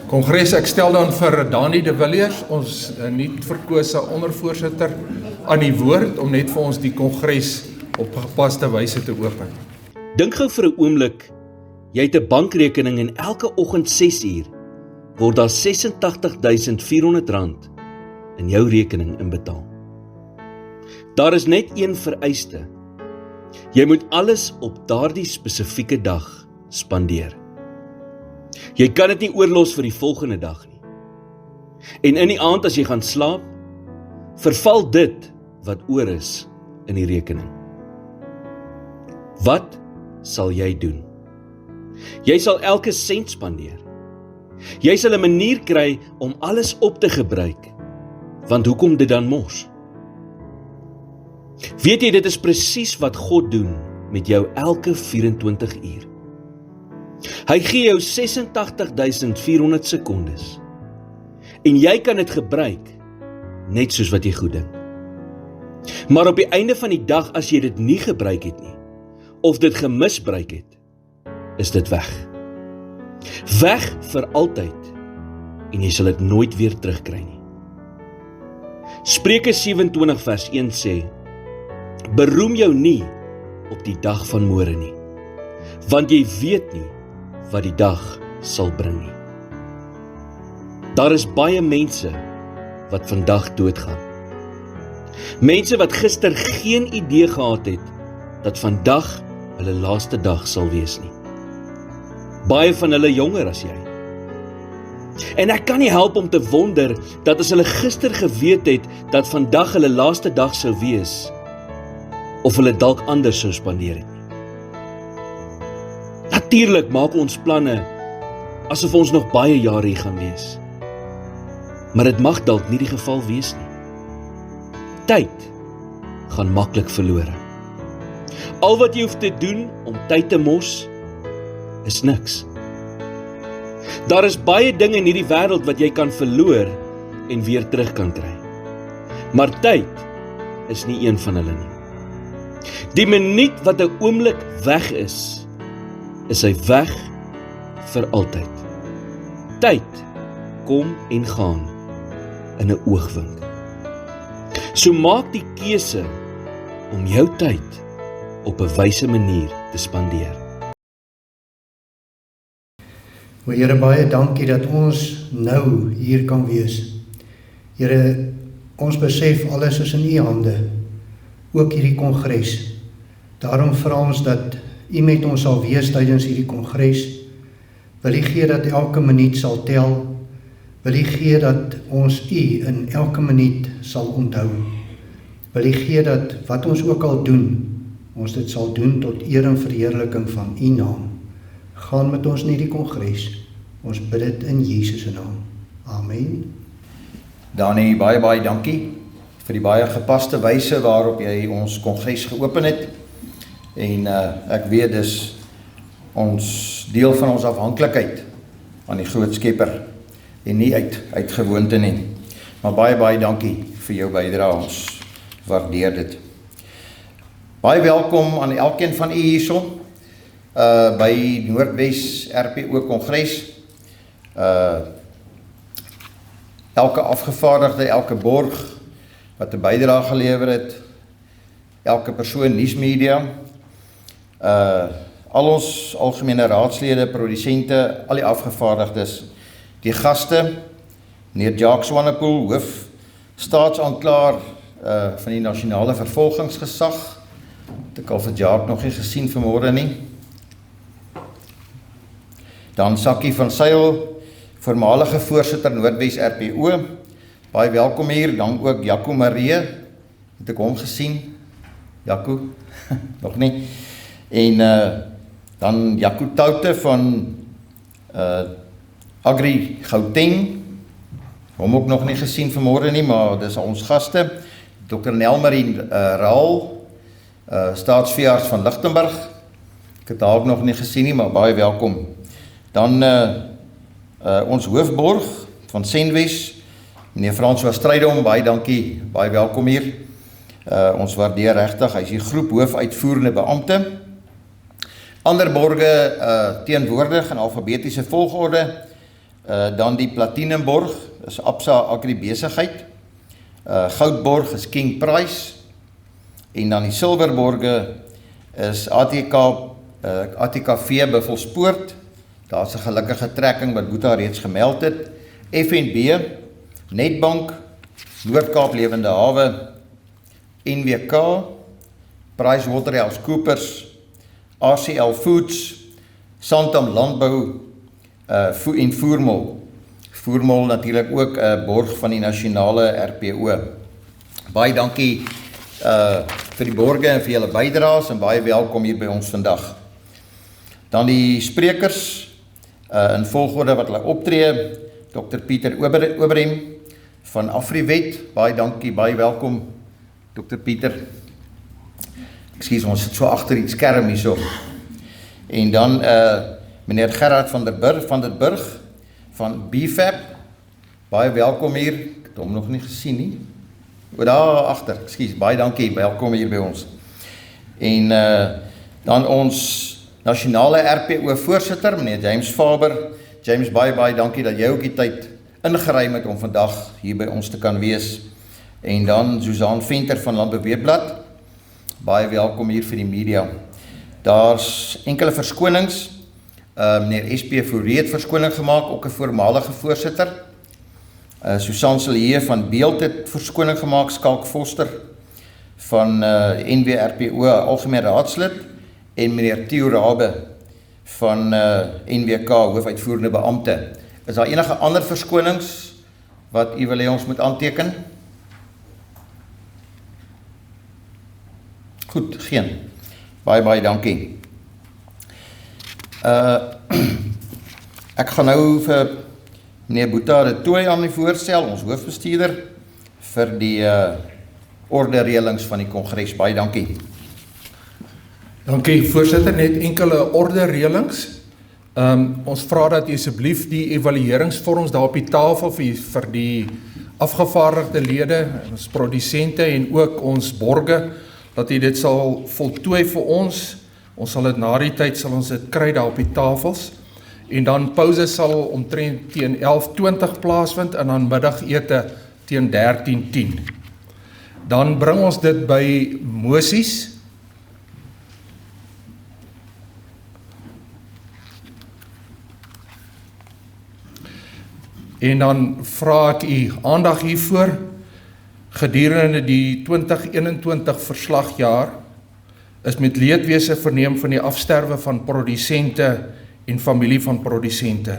Kongres. Ek stel dan vir Dani de Villiers, ons nie verkose ondervoorsitter, aan die woord om net vir ons die kongres op gepaste wyse te open. Dink gou vir 'n oomblik, jy het 'n bankrekening en elke oggend 6 uur word daar R86.400 in jou rekening inbetaal. Daar is net een vereiste. Jy moet alles op daardie spesifieke dag spandeer. Jy kan dit nie oorlos vir die volgende dag nie. En in die aand as jy gaan slaap, verval dit wat oor is in die rekening. Wat sal jy doen? Jy sal elke sent spandeer. Jy sal 'n manier kry om alles op te gebruik, want hoekom dit dan mors? Weet jy, dit is presies wat God doen met jou elke 24 uur. Hy gee jou 86.400 sekondes en jy kan dit gebruik net soos wat jy goed dink. Maar op die einde van die dag, as jy dit nie gebruik het nie, of dit gemisbruik het, is dit weg. Weg vir altyd, en jy sal dit nooit weer terugkry nie. Spreuke 27 vers 1 sê, beroem jou nie op die dag van môre nie, want jy weet nie wat die dag sal bring nie. Daar is baie mense wat vandag doodgaan. Mense wat gister geen idee gehad het dat vandag hulle laaste dag sal wees nie. Baie van hulle jonger as jy. En ek kan nie help om te wonder dat as hulle gister geweet het dat vandag hulle laaste dag sou wees, of hulle dalk anders sou spandeer het nie. Natuurlik maak ons planne asof ons nog baie jare hier gaan wees. Maar dit mag dalk nie die geval wees nie. Tyd gaan maklik verlore. Al wat jy hoef te doen om tyd te mors, is niks. Daar is baie dinge in hierdie wêreld wat jy kan verloor en weer terug kan kry. Maar tyd is nie een van hulle nie. Die minuut wat 'n oomblik weg is hy weg vir altyd. Tyd kom en gaan in 'n oogwink. So maak die keuse om jou tyd op 'n wyse manier te spandeer. O Here, baie dankie dat ons nou hier kan wees. Here, ons besef alles is in U hande, ook hierdie kongres. Daarom vra ons dat U met ons sal wees tydens hierdie kongres. Wil U gee dat elke minuut sal tel. Wil U gee dat ons U in elke minuut sal onthou. Wil U gee dat wat ons ook al doen, ons dit sal doen tot eer en verheerliking van U naam. Gaan met ons in hierdie kongres. Ons bid dit in Jesus se naam. Amen. Dani, baie dankie vir die baie gepaste wyse waarop jy ons kongres geopen het. En ek weet dis ons deel van ons afhanklikheid aan die groot Skepper en nie uit gewoonte nie. Maar baie dankie vir jou bydrae, ons waardeer dit. Baie welkom aan elkeen van u hierson by Noordwes RPO Kongres. Elke afgevaardigde, elke borg wat 'n bydrae gelewer het, elke persoon, nuusmedia, al ons algemene raadslede, produsente, al die afgevaardigdes, die gaste, meneer Jacques Swanepoel, hoof staatsaanklaer van die nasionale vervolgingsgesag. Het ek al vir Jacques nog nie gesien vanmôre nie. Dan Sakkie van Sail, voormalige voorsitter Noordwes RPO, baie welkom hier. Dan ook Jaco Marie, het ek hom gesien? Jaco, nog nie. En dan Jaco Toute van Agri Gauteng, hom ook nog nie gesien vanmôre nie, maar dis ons gaste. Dr. Nelmarie Raal, staatsveearts van Lichtenburg, ek het haar ook nog nie gesien nie, maar baie welkom. Dan ons hoofborg van Senwes, meneer François Strydom, baie dankie, baie welkom hier. Ons waardeer regtig, hy is die groep hoofuitvoerende beampte. Ander borge teenwoordig in alfabetiese volgorde, Dan die Platinumborg is Absa Agribesigheid. Goudborg is King Price. En dan die Silverborge is ATKV Buffelspoort. Daar is 'n gelukkige trekking wat Boeta reeds gemeld het. FNB, Netbank, Noord-Kaap Lewende Hawe, NWK, PricewaterhouseCoopers, ACL Foods, Santam Landbou en Voermol. Voermol natuurlik ook 'n borg van die nasionale RPO. Baie dankie vir die borge en vir julle bydraes en baie welkom hier by ons vandag. Dan die sprekers in volgorde wat hulle optree. Dr. Pieter Oberhem van Afriwet. Baie dankie, baie welkom Dr. Pieter. Ekskuus, ons sit so agter die skerm hierso. En dan meneer Gerard van der Burg van BFAP. Baie welkom hier. Ek het hom nog nie gesien nie. O, daar agter. Ekskuus, baie dankie. Welkom hier by ons. En dan ons nasionale RPO voorsitter, meneer James Faber. James, baie dankie dat jy ook die tyd ingeruim het om vandag hier by ons te kan wees. En dan Susan Venter van Landbouweekblad. Baie welkom hier vir die media. Daar's enkele verskonings. Meneer SP Fourie het verskoning gemaak, ook 'n voormalige voorsitter. Susan Silje van Beeld het verskoning gemaak, Skalk Foster van NWRPO Algemene Raadslid en meneer Theo Rabe van NWK hoofuitvoerende beampte. Is daar enige ander verskonings wat u wil hê ons moet aanteken? Goed, geen. Baie dankie. Ek gaan nou vir meneer Boeta de Tooy aan die voorstel, ons hoofbestuurder, vir die orde reëlings van die kongres. Baie dankie. Dankie, voorsitter, net enkele orde reëlings. Ons vra dat u asseblief die evalueringsvorms daar op die tafel vir die afgevaardigde lede, ons produsente en ook ons borge, dat u dit sal voltooi vir ons. Ons sal dit na die tyd sal ons dit kry daar op die tafels. En dan pouse sal omtrent teen 11:20 plaasvind en dan middagete teen 13:10. Dan bring ons dit by mosies. En dan vra ek u aandag hiervoor. Gedurende die 2021 verslagjaar is met leedwese verneem van die afsterwe van produsente en familie van produsente.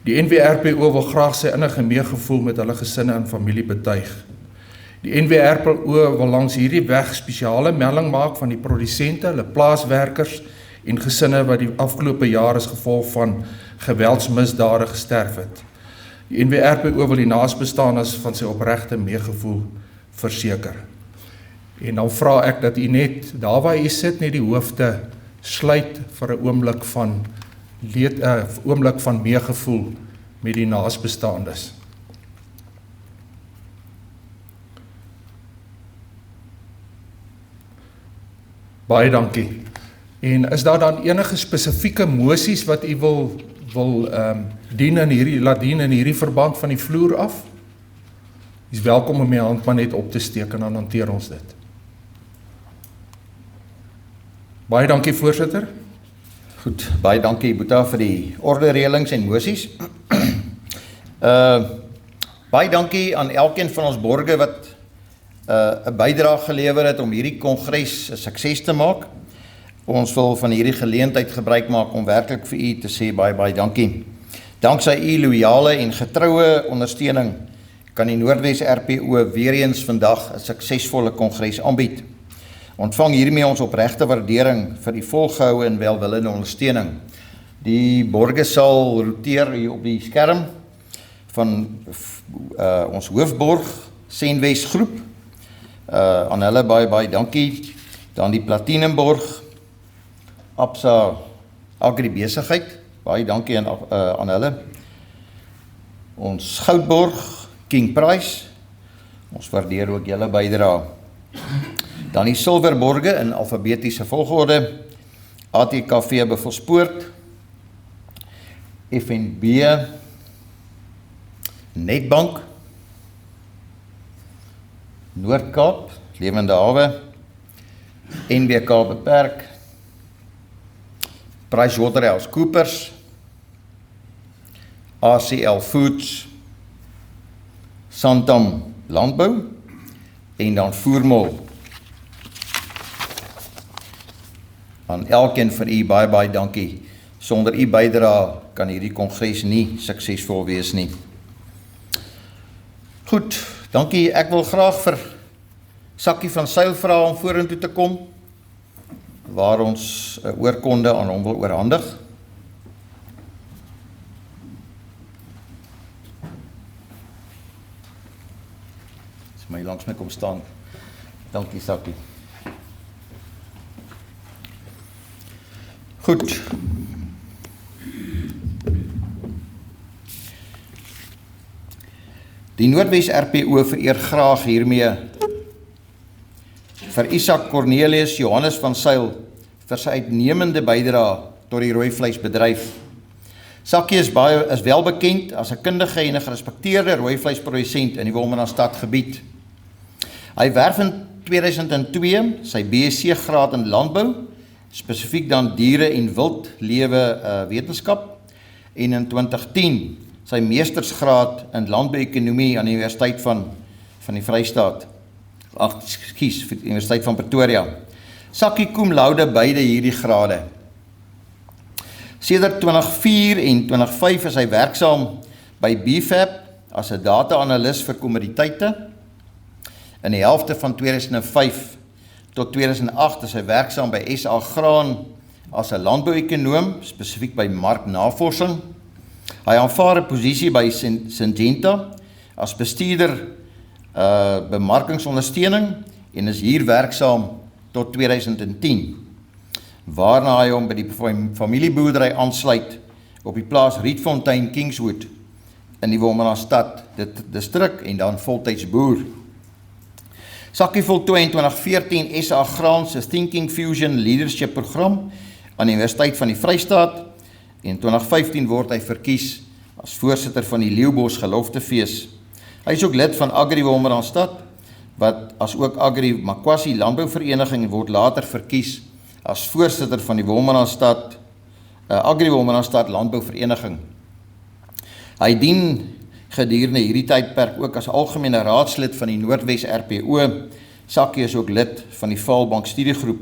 Die NWRPO wil graag sy innige meegevoel met hulle gesinne en familie betuig. Die NWRPO wil langs hierdie weg spesiale melding maak van die produsente, hulle plaaswerkers en gesinne wat die afgelope jaar as gevolg van geweldsmisdade gesterf het. Die NWRPO wil die naasbestaanes van sy opregte meegevoel verseker. En dan vra ek dat u net, daar waar u sit, net die hoofde sluit vir 'n oomblik van meegevoel met die naasbestaandes. Baie dankie. En is daar dan enige spesifieke mosies wat u wil laat dien in hierdie verband van die vloer af? U is welkom om my hand maar net op te steek en dan hanteer ons dit. Baie dankie, voorsitter. Goed, baie dankie Boeta vir die orde reëlings en mosies. Baie dankie aan elkeen van ons borge wat 'n bydrae gelewer het om hierdie kongres 'n sukses te maak. Ons wil van hierdie geleentheid gebruik maak om werklik vir u te sê baie dankie. Danksy u loyale en getroue ondersteuning kan die Noordwes RPO weer eens vandag 'n suksesvolle kongres aanbied. Ontvang hiermee ons opregte waardering vir die volgehoue en welwillende ondersteuning. Die borge sal roteer hier op die skerm van ons hoofborg, Senwes groep. Aan hulle baie dankie. Dan die Platinumborg, Absa Agribesigheid, baie dankie aan hulle. Ons Goudborg, King Price, ons waardeer ook julle bydrae. Dan die Silverborge in alfabetiese volgorde, ATKV Buffelspoort, FNB, Netbank, Noord-Kaap, Lewende Hawe, NWK Beperk, PricewaterhouseCoopers, ACL Foods, Santam Landbou en dan Voermol. Aan elkeen van u baie dankie. Sonder u bydrae kan hierdie kongres nie suksesvol wees nie. Goed, dankie. Ek wil graag vir Sakkie van Sail vra om vorentoe te kom, waar ons 'n oorkonde aan hom wil oorhandig. Dis my langs my kom staan. Dankie Sakkie. Goed. Die Noordwes RPO vereer graag hiermee vir Isak Cornelius Johannes van Sail vir sy uitnemende bydrae tot die rooivleisbedryf. Sakkie is wel bekend as 'n kundige en 'n gerespekteerde rooivleisprodusent in die Wolmaranstad gebied. Hy werf in 2002 sy BSc graad in landbou, spesifiek dan diere en wildlewe wetenskap, en in 2010 sy meestersgraad in landbouekonomie aan die Universiteit van die Vrystaat. Universiteit van Pretoria. Sakkie cum laude beide hierdie grade. Sedert 2004 en 2005 is hy werksaam by BFAP as 'n data-analis vir kommoditeite. In die helfte van 2005 tot 2008 is hy werksaam by SA Graan as 'n landbouekonoom, spesifiek by marknavorsing. Hy aanvaar 'n posisie by Syngenta as bestuurder bemarkingsondersteuning en is hier werksaam tot 2010, waarna hy hom by die familieboerdery aansluit op die plaas Rietfontein Kingswood in die Wolmaranstad distrik en dan voltyds boer. Sakkie voltooi in 2014 SA Graan se Thinking Fusion Leadership program aan die Universiteit van die Vrystaat en in 2015 word hy verkies as voorsitter van die Leeubos Geloftefees. Hy is ook lid van Agri Wolmaranstad, wat as ook Agri Makwasi Landbouvereniging word later verkies as voorsitter van die Agri Wolmaranstad Landbouvereniging. Hy dien gedurende hierdie tydperk ook as algemene raadslid van die Noordwes RPO. Sakkie is ook lid van die Vaalbank Studiegroep.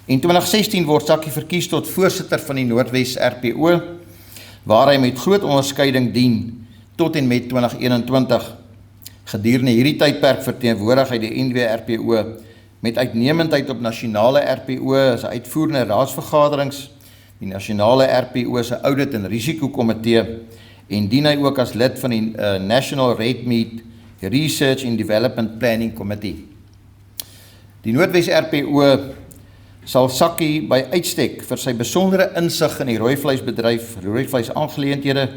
In 2016 word Sakkie verkies tot voorsitter van die Noordwes RPO, waar hy met groot onderskeiding dien tot en met 2021. Gedurende hierdie tydperk verteenwoordig hy die NWRPO met uitnemendheid op nasionale RPO as uitvoerende raadsvergaderings, die nasionale RPO se audit en risikokomitee en dien hy ook as lid van die National Red Meat Research and Development Planning Committee. Die Noordwes RPO sal Sakkie by uitstek vir sy besondere insig in die rooivleisaangeleenthede,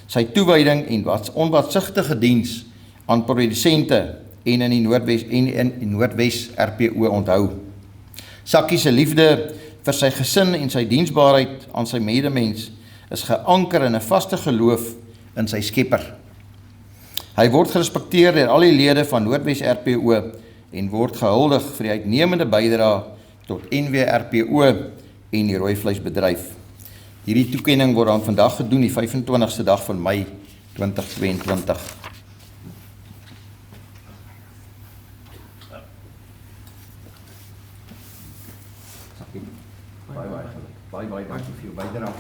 sy toewyding en onwatsigtige diens aan produsente en in die Noordwes RPO onthou. Sakkie se liefde vir sy gesin en sy diensbaarheid aan sy medemens is geanker in 'n vaste geloof in sy Skepper. Hy word gerespekteer deur al die lede van Noordwes RPO en word gehuldig vir die uitnemende bydrae tot NWRPO en die rooivleisbedryf. Hierdie toekenning word dan vandag gedoen, die 25ste dag van Mei 2022. Baie dankie vir jou bydrae.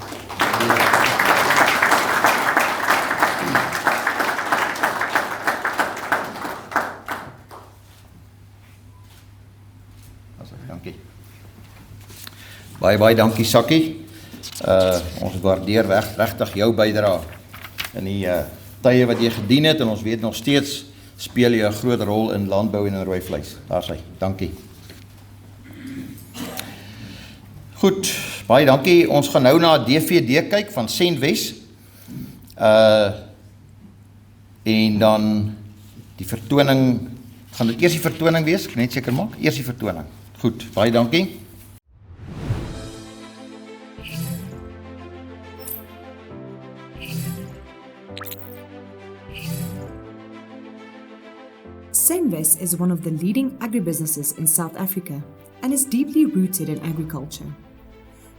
Dankie. Baie dankie Sakkie. Ons waardeer regtig jou bydrae in die tye wat jy gedien het en ons weet nog steeds speel jy 'n groot rol in landbou en in rooivleis. Daar's hy. Dankie. Goed, baie dankie. Ons gaan nou na DVD kyk van Senwes. En dan die vertoning, gaan dit eers die vertoning wees? Ek net seker maak, eers die vertoning. Goed, baie dankie. Senwes is one of the leading agribusinesses in South Africa and is deeply rooted in agriculture.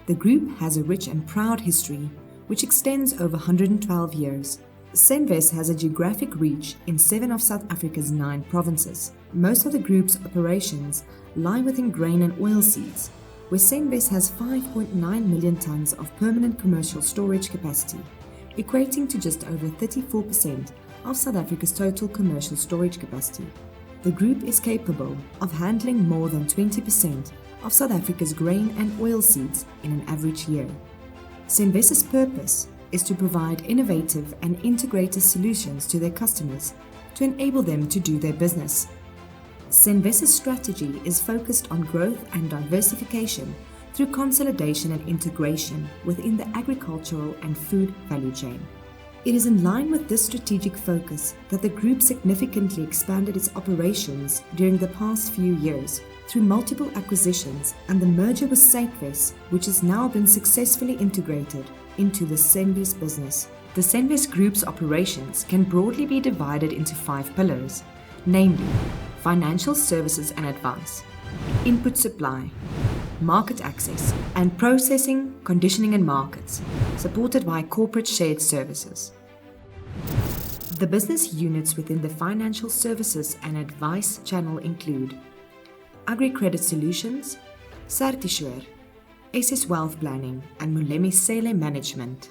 The group has a rich and proud history, which extends over 112 years. Senwes has a geographic reach in 7 of South Africa's 9 provinces. Most of the group's operations lie within grain and oilseeds, where Senwes has 5.9 million tons of permanent commercial storage capacity, equating to just over 34% of South Africa's total commercial storage capacity. The group is capable of handling more than 20% of South Africa's grain and oilseeds in an average year. Senwes' purpose is to provide innovative and integrated solutions to their customers to enable them to do their business. Senwes' strategy is focused on growth and diversification through consolidation and integration within the agricultural and food value chain. It is in line with this strategic focus that the group significantly expanded its operations during the past few years through multiple acquisitions and the merger with Senwes, which has now been successfully integrated into the Senwes business. The Senwes Group's operations can broadly be divided into 5 pillars, namely financial services and advice, input supply, market access, and processing, conditioning and markets, supported by corporate shared services. The business units within the financial services and advice channel include Agri-Credit Solutions, Certisure, SS Wealth Planning, and Molemisele Management.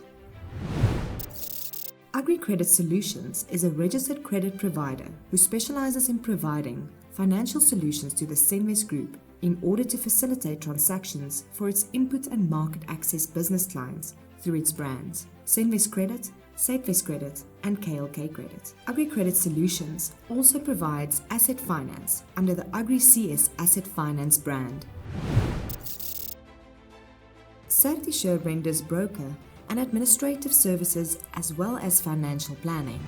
Agri-Credit Solutions is a registered credit provider who specializes in providing financial solutions to the Senwes Group in order to facilitate transactions for its input and market access business clients through its brands, Senwes Credit, Senwes Credit, and KLK Credit. Agri-Credit Solutions also provides asset finance under the Agri-CS Asset Finance brand. Certisure renders broker and administrative services as well as financial planning.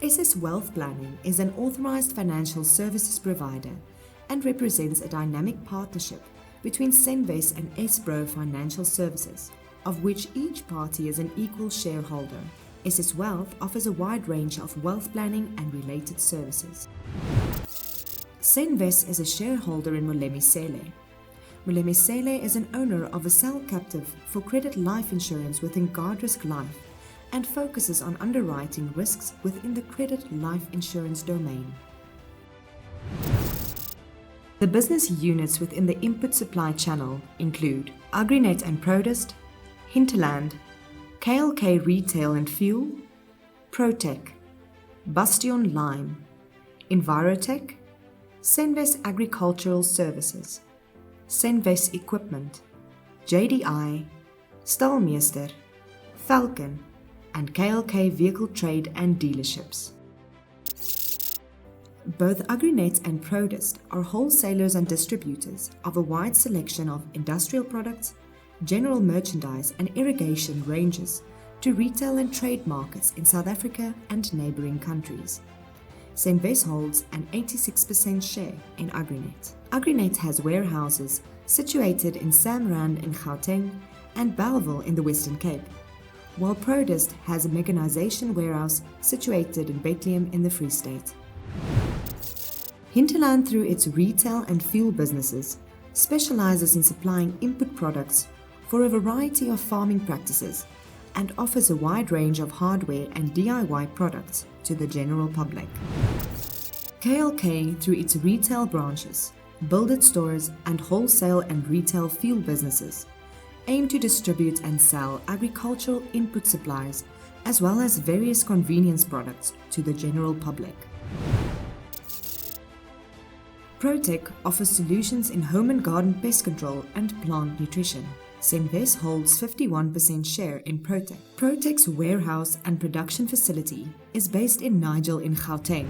SS Wealth Planning is an authorized financial services provider and represents a dynamic partnership between Senwes and SBRO Financial Services, of which each party is an equal shareholder. SS Wealth offers a wide range of wealth planning and related services. Senwes is a shareholder in Molemisele. Molemisele is an owner of a cell captive for credit life insurance within Guardrisk Life and focuses on underwriting risks within the credit life insurance domain. The business units within the input supply channel include Agrinet and Produst, Hinterland, KLK Retail and Fuel, Protec, Bastion Lime, Envirotech, Senwes Agricultural Services, Senwes Equipment, JDI, Stalmeester, Falcon, and KLK Vehicle Trade and Dealerships. Both Agrinet and Produst are wholesalers and distributors of a wide selection of industrial products, general merchandise and irrigation ranges to retail and trade markets in South Africa and neighboring countries. Senwes holds an 86% share in Agrinet. Agrinet has warehouses situated in Samrand in Gauteng and Bellville in the Western Cape, while Produst has a mechanization warehouse situated in Bethlehem in the Free State. Hinterland, through its retail and fuel businesses, specializes in supplying input products for a variety of farming practices and offers a wide range of hardware and DIY products to the general public. KLK, through its retail branches, builded stores and wholesale and retail fuel businesses, aim to distribute and sell agricultural input supplies as well as various convenience products to the general public. Protec offers solutions in home and garden pest control and plant nutrition. Senwes holds 51% share in Protec. Protec's warehouse and production facility is based in Nigel in Gauteng.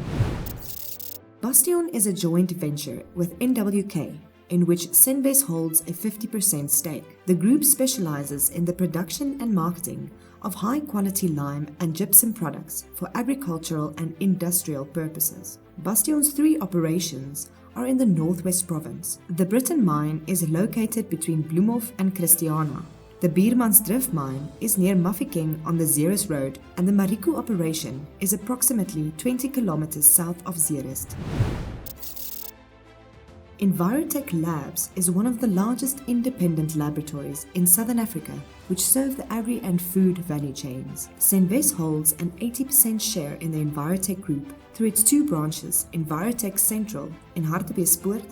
Bastion is a joint venture with NWK, in which Senwes holds a 50% stake. The group specializes in the production and marketing of high-quality lime and gypsum products for agricultural and industrial purposes. Bastion's 3 operations are in the Noordwes province. The Britain mine is located between Bloemhof and Christiana. The Biermansdrift mine is near Mafeking on the Zeerust Road, and the Mariku operation is approximately 20 kilometers south of Zeerust. Envirotech Labs is one of the largest independent laboratories in Southern Africa, which serve the agri and food value chains. Senwes holds an 80% share in the Envirotech group through its two branches, Envirotech Central in Hartbeespoort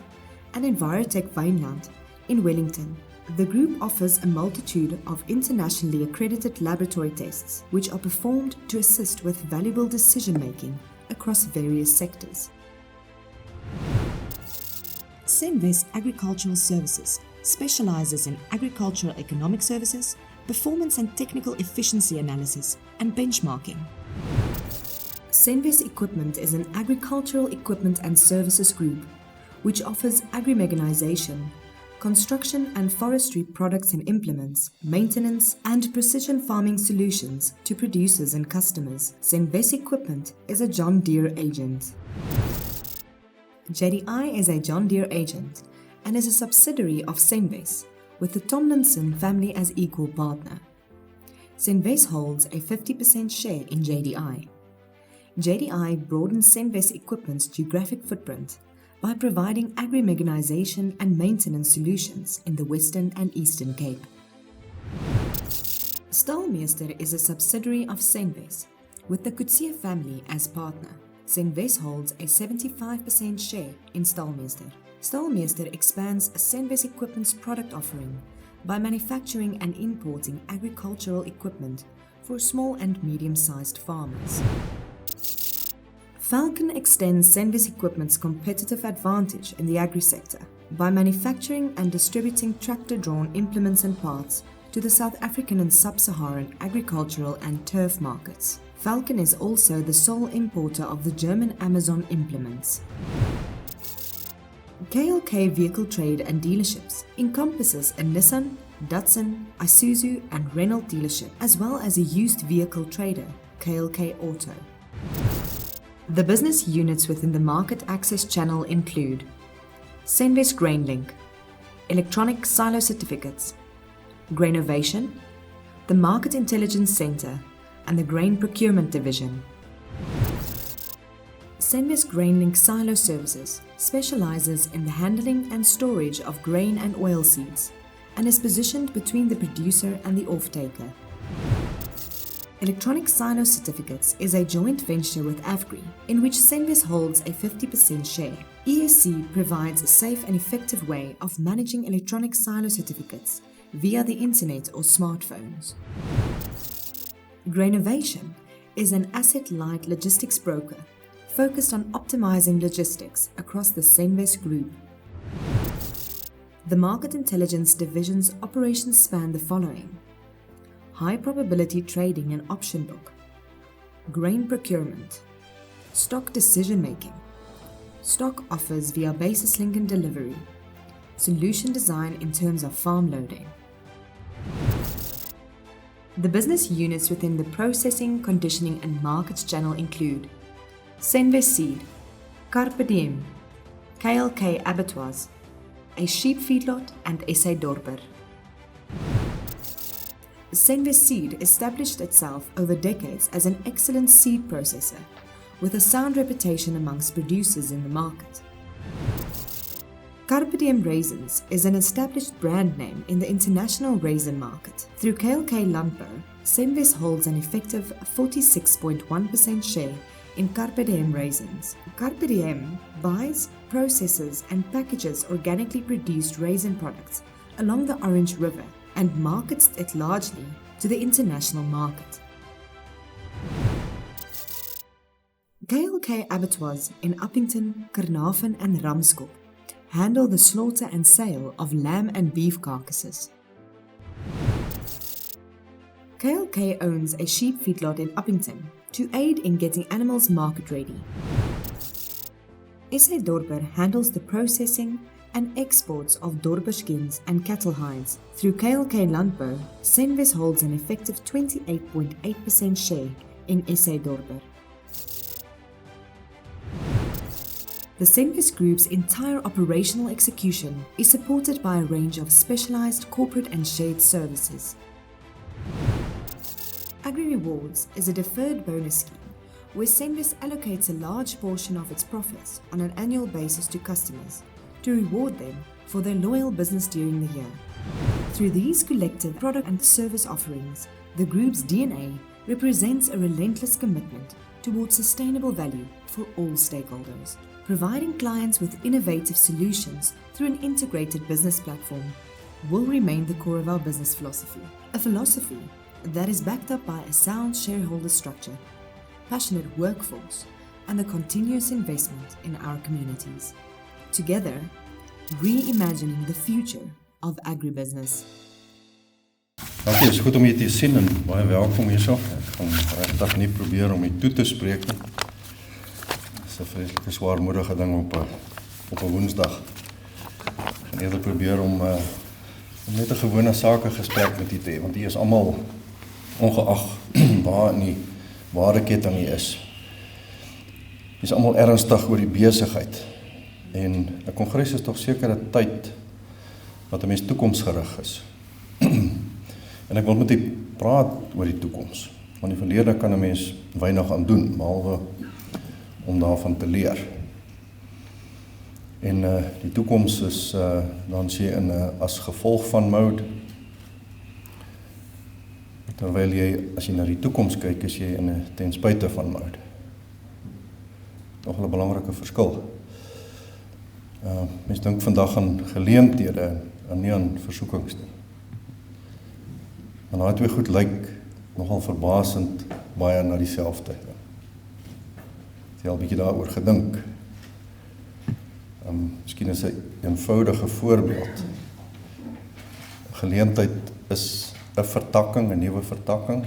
and Envirotech Wynland in Wellington. The group offers a multitude of internationally accredited laboratory tests, which are performed to assist with valuable decision-making across various sectors. Senwes Agricultural Services specializes in agricultural economic services, performance and technical efficiency analysis, and benchmarking. Senwes Equipment is an agricultural equipment and services group which offers agri-mechanization, construction and forestry products and implements, maintenance, and precision farming solutions to producers and customers. Senwes Equipment is a John Deere agent. JDI is a John Deere agent and is a subsidiary of Senwes, with the Tomlinson family as equal partner. Senwes holds a 50% share in JDI. JDI broadens Senwes Equipment's geographic footprint by providing agri-mechanization and maintenance solutions in the Western and Eastern Cape. Staalmeester is a subsidiary of Senwes, with the Coetzee family as partner. Senwes holds a 75% share in Staalmeester. Staalmeester expands Senwes Equipment's product offering by manufacturing and importing agricultural equipment for small and medium-sized farmers. Falcon extends Senwes Equipment's competitive advantage in the agri-sector by manufacturing and distributing tractor-drawn implements and parts to the South African and Sub-Saharan agricultural and turf markets. Falcon is also the sole importer of the German Amazon implements. KLK Vehicle Trade and Dealerships encompasses a Nissan, Datsun, Isuzu and Renault dealership, as well as a used vehicle trader, KLK Auto. The business units within the market access channel include Senwes GrainLink, Electronic Silo Certificates, Grainovation, the Market Intelligence Center, and the Grain Procurement Division. Senwes GrainLink Silo Services specializes in the handling and storage of grain and oilseeds and is positioned between the producer and the off-taker. Electronic Silo Certificates is a joint venture with AFGRI, in which Senwes holds a 50% share. ESC provides a safe and effective way of managing electronic silo certificates via the internet or smartphones. Grainovation is an asset-light logistics broker focused on optimizing logistics across the Senwes Group. The Market Intelligence Division's operations span the following: high probability trading and option book, grain procurement, stock decision making, stock offers via basis link and delivery, solution design in terms of farm loading. The business units within the processing, conditioning and markets channel include Senwes Seed, Carpe Diem, KLK Abattoirs, a sheep feedlot and SA Dorper. Senwes Seed established itself over decades as an excellent seed processor, with a sound reputation amongst producers in the market. Carpe Diem Raisins is an established brand name in the international raisin market. Through KLK Landbou, Senwes holds an effective 46.1% share in Carpe Diem raisins. Carpe Diem buys, processes and packages organically produced raisin products along the Orange River and markets it largely to the international market. KLK Abattoirs in Uppington, Carnarvon and Ramskop handle the slaughter and sale of lamb and beef carcasses. KLK owns a sheep feedlot in Uppington to aid in getting animals market ready. SA Dorper handles the processing and exports of Dorper skins and cattle hides. Through KLK Landbou, Senwes holds an effective 28.8% share in SA Dorper. The Senwes Group's entire operational execution is supported by a range of specialized corporate and shared services. Agri Rewards is a deferred bonus scheme where Senwes allocates a large portion of its profits on an annual basis to customers to reward them for their loyal business during the year. Through these collective product and service offerings, the group's DNA represents a relentless commitment towards sustainable value for all stakeholders. Providing clients with innovative solutions through an integrated business platform will remain the core of our business philosophy. A philosophy that is backed up by a sound shareholder structure, passionate workforce, and the continuous investment in our communities. Together, reimagining the future of agribusiness. Dankie, is goed om jy te sien en baie welkom hierso. Ek gaan regtig nie probeer om jy toe te spreek nie. Dit is 'n vreeslike swaarmoedige ding op 'n Woensdag. Ek gaan eerder probeer om net 'n gewone sakegesprek met jy te hê, want jy is almal ongeag waar in die waardeketting jy is. Jy is almal ernstig oor die besigheid. En 'n kongres is tog seker 'n tyd wat 'n mens toekomsgerig is. En ek wil met u praat oor die toekoms. Want die verlede kan 'n mens weinig aan doen, behalwe om daarvan te leer. En die toekoms is dan sê in 'n as gevolg van mode. Terwyl jy, as jy na die toekoms kyk, is jy in 'n ten spyte van mode. Nog 'n belangrike verskil. Mens dink vandag aan geleenthede en nie aan versoekings nie. En daai twee goed lyk nogal verbasend baie na dieselfde. Ek het al 'n bietjie daaroor gedink. Miskien is 'n eenvoudige voorbeeld. Geleentheid is 'n vertakking, 'n nuwe vertakking.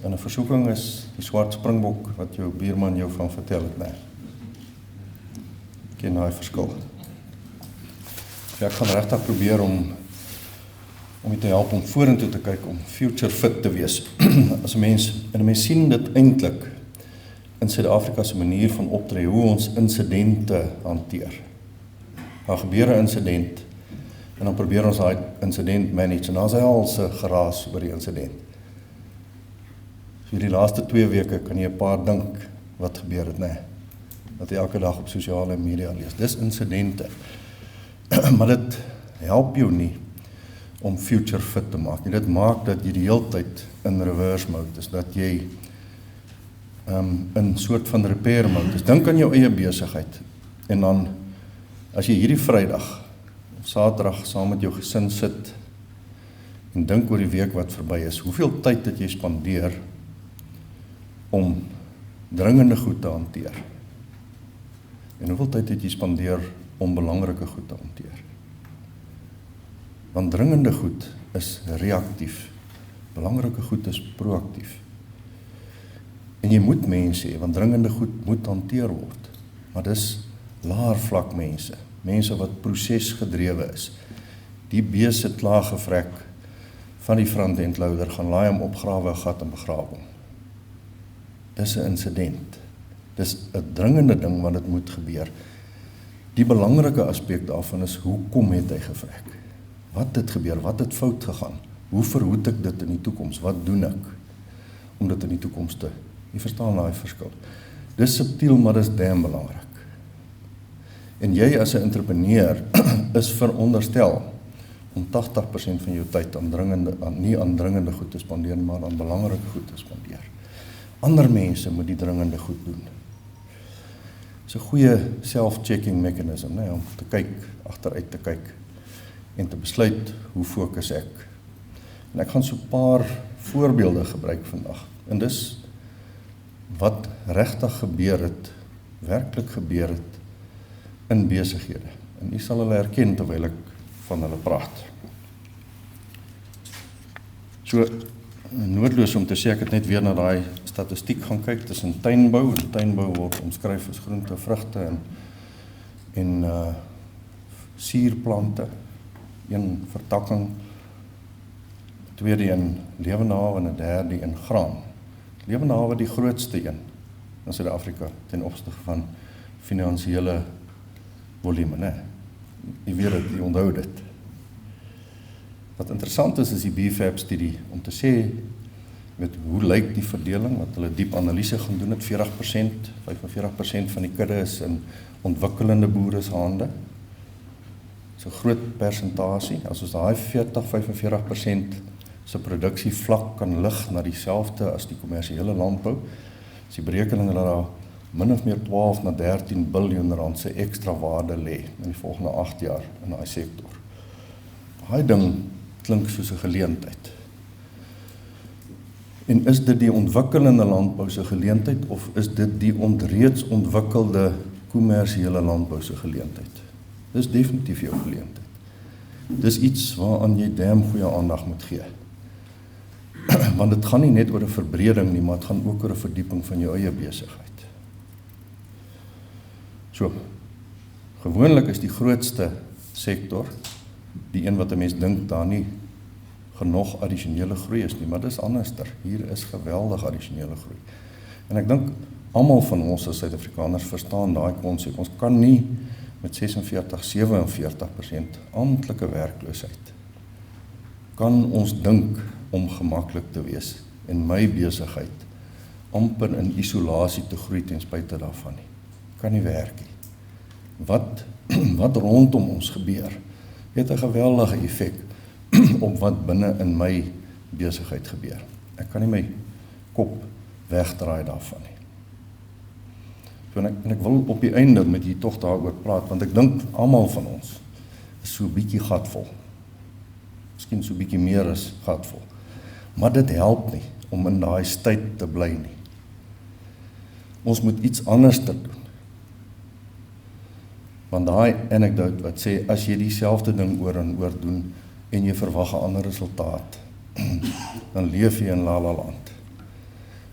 En 'n versoeking is die swart springbok wat jou buurman jou van vertel het, nee. Ken daai verskil. Ek gaan regtig probeer om jy te help om vorentoe te kyk, om future fit te wees. As 'n mens sien dit eintlik in Suid-Afrika se manier van optree, hoe ons insidente hanteer. Daar gebeur 'n insident en dan probeer ons daai insident manage en dan is hy al se geraas oor die insident. So die laaste 2 weke kan jy 'n paar dink wat gebeur het, nee. Wat jy elke dag op sosiale media lees. Dis insidente. Maar dit help jou nie om future fit te maak. Dit maak dat jy die hele tyd in reverse mode is, dat jy in soort van repair mode is. Dink aan jou eie besigheid. En dan, as jy hierdie Vrydag of Saterdag saam met jou gesin sit en dink oor die week wat verby is, hoeveel tyd het jy spandeer om dringende goed te hanteer? En hoeveel tyd het jy spandeer om belangrike goed te hanteer? Want dringende goed is reaktief. Belangrike goed is proaktief. En jy moet mense hê, want dringende goed moet hanteer word. Maar dis laer vlak mense. Mense wat prosesgedrewe is. Die bees het klaar gevrek van die front-end-loader, gaan laai hom opgrawe, 'n gat en begrawe hom. Dis 'n insident. Dis 'n dringende ding wat dit moet gebeur. Die belangrike aspek daarvan is, hoekom het hy gevrek? Wat het gebeur? Wat het fout gegaan? Hoe verhoed ek dit in die toekoms? Wat doen ek om dit in die toekoms te? Jy verstaan daai verskil. Dis subtiel, maar dis damn belangrik. En jy as 'n entrepreneur is veronderstel om 80% van jou tyd nie aan dringende goed te spandeer, maar aan belangrike goed te spandeer. Ander mense moet die dringende goed doen. Dis 'n goeie self-checking mechanism, nee, om te kyk, agteruit te kyk en te besluit hoe fokus ek. En ek gaan so 'n paar voorbeelde gebruik vandag. En dis wat regtig gebeur het, werklik gebeur het in besighede. En u sal hulle herken terwyl ek van hulle praat. So noodloos om te sê, ek het net weer na daai statistiek gaan kyk tussen tuinbou. Tuinbou word omskryf as groente, vrugte en suurplante. Een vertakking, tweede een lewende hawe en 'n derde een graan. Lewende hawe die grootste een in Suid-Afrika ten opsigte van finansiële volume, né? Jy weet dit, jy onthou dit. Wat interessant is die BFAP studie om te sê met hoe lyk die verdeling, wat hulle diep analise gaan doen het, 40%, 45% van die kudde is in ontwikkelende boere se hande. Dis 'n groot persentasie, as ons daai 40-45% se produksievlak kan lig na dieselfde as die kommersiële landbou, is die berekening dat daar min of meer 12 na 13 biljoen rand se ekstra waarde lê in die volgende 8 jaar in daai sektor. Daai ding klink soos 'n geleentheid. En is dit die ontwikkelende landbou se geleentheid of is dit die reeds ontwikkelde kommersiële landbou se geleentheid? Dis definitief jou geleentheid. Dis iets waaraan jy damn goeie aandag moet gee. Want dit gaan nie net oor 'n verbreding nie, maar dit gaan ook oor 'n verdieping van jou eie besigheid. So, gewoonlik is die grootste sektor, die een wat 'n mens dink daar nie genoeg addisionele groei is nie, maar dis anderster. Hier is geweldig addisionele groei. En ek dink almal van ons as Suid-Afrikaners verstaan daai konsep. Ons kan nie met 46-47% amptelike werkloosheid kan ons dink om gemaklik te wees en my besigheid amper in isolasie te groei ten spyte daarvan nie. Kan nie werk nie. Wat rondom ons gebeur, het 'n geweldige effek op wat binne in my besigheid gebeur. Ek kan nie my kop wegdraai daarvan nie. So, en ek wil op die einde met jy tog daaroor praat, want ek dink almal van ons is so 'n bietjie gatvol. Miskien so 'n bietjie meer as gatvol. Maar dit help nie om in daai tyd te bly nie. Ons moet iets anders te doen. Want daai anekdote wat sê, as jy dieselfde ding oor en oor doen, en jy verwag 'n ander resultaat, dan leef jy in La La Land.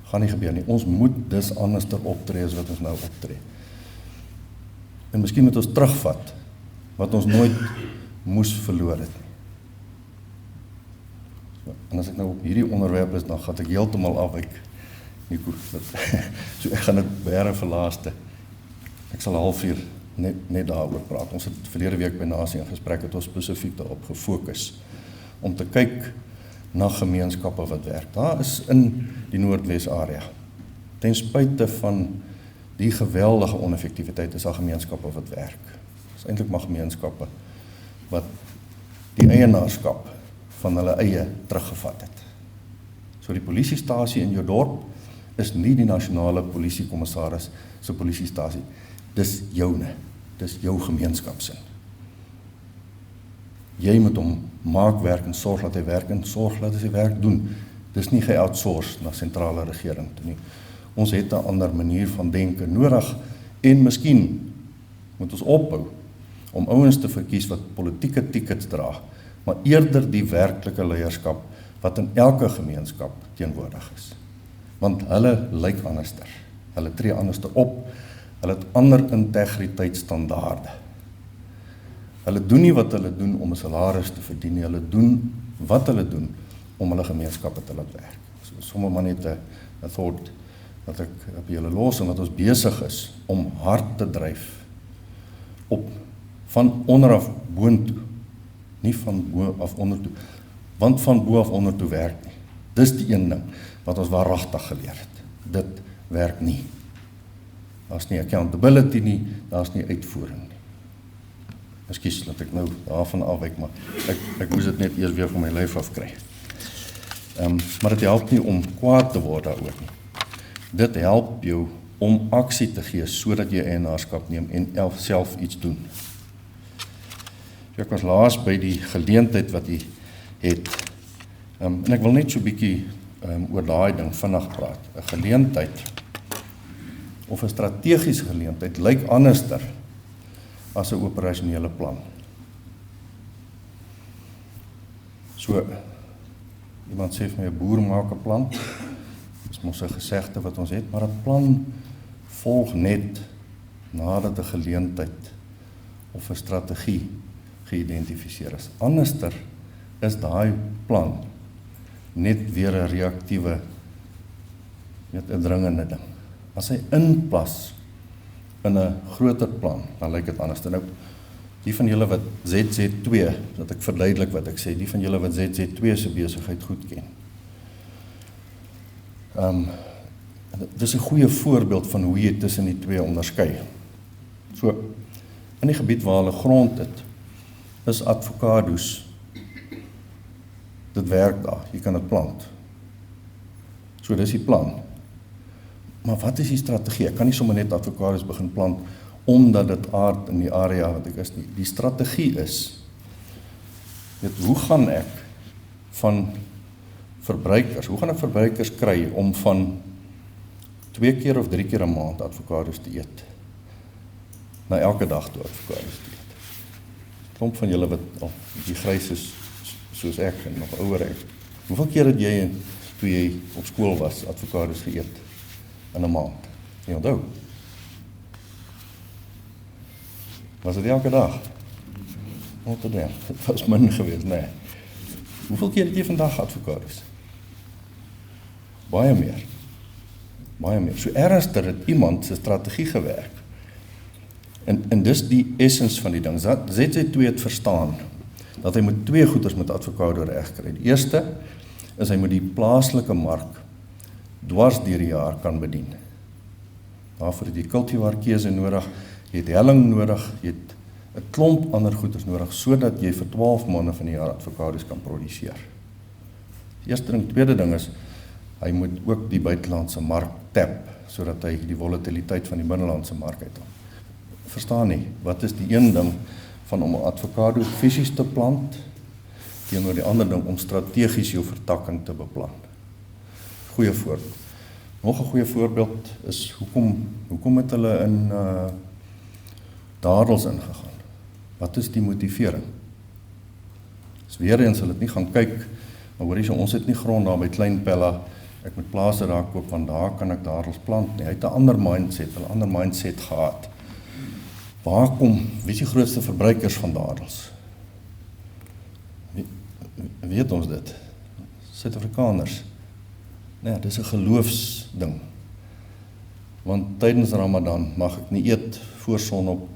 Gaan nie gebeur nie. Ons moet dus anderster optree as wat ons nou optree. En miskien moet ons terugvat wat ons nooit moes verloor het nie. So, en as ek nou op hierdie onderwerp is, dan gaan ek heeltemal afwyk. So ek gaan dit bære vir laaste. Ek sal 'n halfuur net daaroor praat. Ons het verlede week by Nasie in gesprek het ons spesifiek daarop gefokus om te kyk na gemeenskappe wat werk. Daar is in die Noordwes area, ten spyte van die geweldige oneffektiwiteit, is daar gemeenskappe wat werk. Dit is eintlik maar gemeenskappe wat die eienaarskap van hulle eie teruggevat het. So die polisiestasie in jou dorp is nie die nasionale polisiekommissaris se polisiestasie. Dis joune, dis jou gemeenskapsin. Jy moet hom maak werk en sorg dat hy werk en sorg dat hy sy werk doen. Dis nie ge-outsource na sentrale regering toe nie. Ons het 'n ander manier van denke nodig en miskien moet ons ophou om ouens te verkies wat politieke tickets dra, maar eerder die werklike leierskap wat in elke gemeenskap teenwoordig is. Want hulle lyk anderster. Hulle tree anderster op. Hulle het ander integriteitsstandaarde. Hulle doen nie wat hulle doen om 'n salaris te verdien nie. Hulle doen wat hulle doen om hulle gemeenskappe te laat werk. So, sommer maar net 'n thought dat ek op julle los en dat ons besig is om hard te dryf op van onder af boontoe, nie van bo af onder toe, want van bo af onder toe werk nie. Dis die een ding wat ons waaragtig geleer het. Dit werk nie. Daar's nie accountability nie, daar's nie uitvoering nie. Ekskuus dat ek nou daarvan afwyk, maar ek moes dit net eers weer van my lyf af kry. Maar dit help nie om kwaad te word daaroor nie. Dit help jou om aksie te gee sodat jy eienaarskap neem en self iets doen. Ek was laas by die geleentheid wat jy het. En ek wil net so 'n bietjie oor daai ding vinnig praat. 'n Geleentheid of 'n strategiese geleentheid lyk anderster as 'n operasionele plan. So, iemand sê vir my 'n boer maak 'n plan. Dis mos 'n gesegde wat ons het, maar 'n plan volg net nadat 'n geleentheid of 'n strategie geïdentifiseer is. Anderster is daai plan net weer 'n reaktiewe, 'n dringende ding. As hy inpas in 'n groter plan, dan lyk dit anders. Nou, die van julle wat ZZ2, dat ek verduidelik wat ek sê, die van julle wat ZZ2 se besigheid goed ken. Dit is 'n goeie voorbeeld van hoe jy tussen die twee onderskei. So, in die gebied waar hulle grond het, is avokados. Dit werk daar, jy kan dit plant. So, dis die plan. Maar wat is die strategie? Ek kan nie sommer net avokados begin plant, omdat dit aard in die area wat ek is nie. Die strategie is, hoe gaan ek verbruikers kry om van 2 keer of 3 keer 'n maand avokados te eet, na elke dag toe avokados te eet. Klomp van julle wat die grys is, soos ek en nog ouer ek. Hoeveel keer het jy, toe jy op skool was, avokados geëet in 'n maand? Jy onthou? Was dit elke dag? Dit was min geweest, nee. Hoeveel keer het jy vandag avokados? Baie meer. So ernstig het iemand sy strategie gewerk. En dis die essens van die ding. ZZ2 het verstaan dat hy moet 2 goeders met avokado reg kry. Die eerste is hy moet die plaaslike mark dwars deur die jaar kan bedien. Daarvoor het jy kultivarkeuse nodig, jy het helling nodig, jy het 'n klomp ander goeders nodig, sodat jy vir 12 maande van die jaar avokados kan produseer. Die eerste ding, die tweede ding is, hy moet ook die buitelandse mark tap, sodat hy die volatiliteit van die binnelandse mark uithaal. Verstaan nie, wat is die een ding van om 'n avokado fisies te plant, teenoor die ander ding om strategies jou vertakking te beplan. Goeie voorbeeld. Nog 'n goeie voorbeeld is, hoekom het hulle in dadels ingegaan? Wat is die motivering? Dus weer eens hulle het nie gaan kyk, maar hoor jy so, ons het nie grond daar by Klein Pella, ek moet plase daar koop, want daar kan ek dadels plant nie. Hy het 'n ander mindset gehad. Waar kom, wie is die grootste verbruikers van dadels? Weet ons dit? Suid-Afrikaners. Nee, dis 'n geloofsding. Want tydens Ramadan mag ek nie eet voor sonop,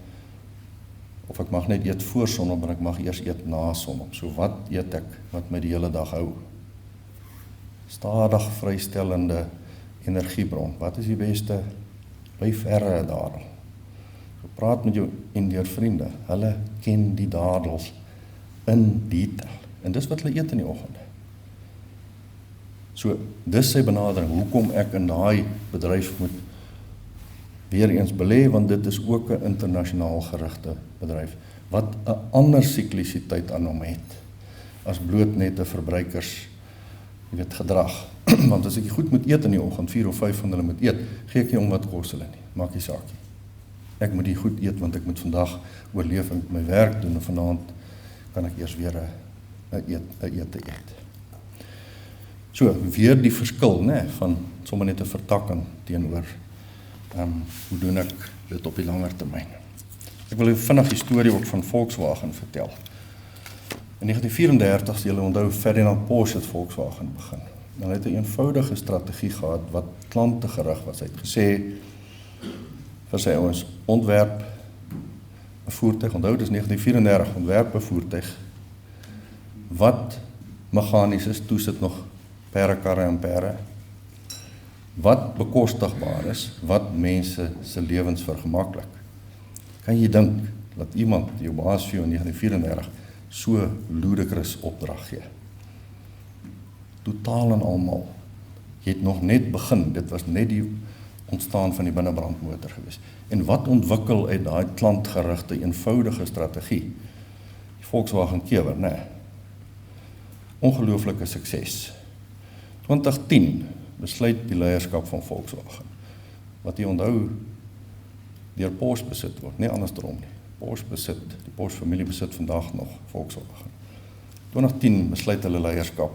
of ek mag net eet voor sonop, maar ek mag eers eet na sonop. So wat eet ek, wat my die hele dag hou? Stadig vrystellende energiebron. Wat is die beste? By verre dadel. So praat met jou Indiër vriende. Hulle ken die dadels in detail. En dis wat hulle eet in die oggende. So, dis sy benadering. Hoekom ek in daai bedryf moet weer eens belê, want dit is ook 'n internasionaal gerigte bedryf, wat 'n ander siklisiteit aan hom het, as bloot net 'n verbruikers, jy weet, gedrag. Want as ek goed moet eet in die oggend, 4 of 5 van hulle moet eet, gee ek nie om wat kos hulle nie, maak nie saak nie. Ek moet die goed eet, want ek moet vandag oorleef en my werk doen, en vanaand kan ek eers weer 'n ete eet. So, weer die verskil, van sommer net 'n vertakking teenoor, hoe doen ek dit op die langer termyn. Ek wil 'n vinnige storie ook van Volkswagen vertel. In 1934, as julle onthou, Ferdinand Porsche het Volkswagen begin. Dan het hy 'n eenvoudige strategie gehad, wat klante gerig was. Hy het gesê, vir sy ouens, ontwerp 'n voertuig, onthou, dis 1934, ontwerp 'n voertuig, wat meganies is, toe sit nog perrekarre en perre, wat bekostigbaar is, wat mense se lewens vergemaklik. Kan jy dink, dat iemand, jou baas vir jou in 1934, so ludicrous opdrag gee? Totaal en almal. Jy het nog net begin, dit was net die ontstaan van die binnebrandmotor gewees. En wat ontwikkel uit daai klantgerigte, eenvoudige strategie? Die Volkswagen Kewer, ongelooflike sukses. 2010 besluit die leierskap van Volkswagen, wat jy onthou, deur Porsche besit word, nie andersom nie. Porsche besit, die Porsche familie besit vandag nog Volkswagen. 2010 besluit hulle leierskap,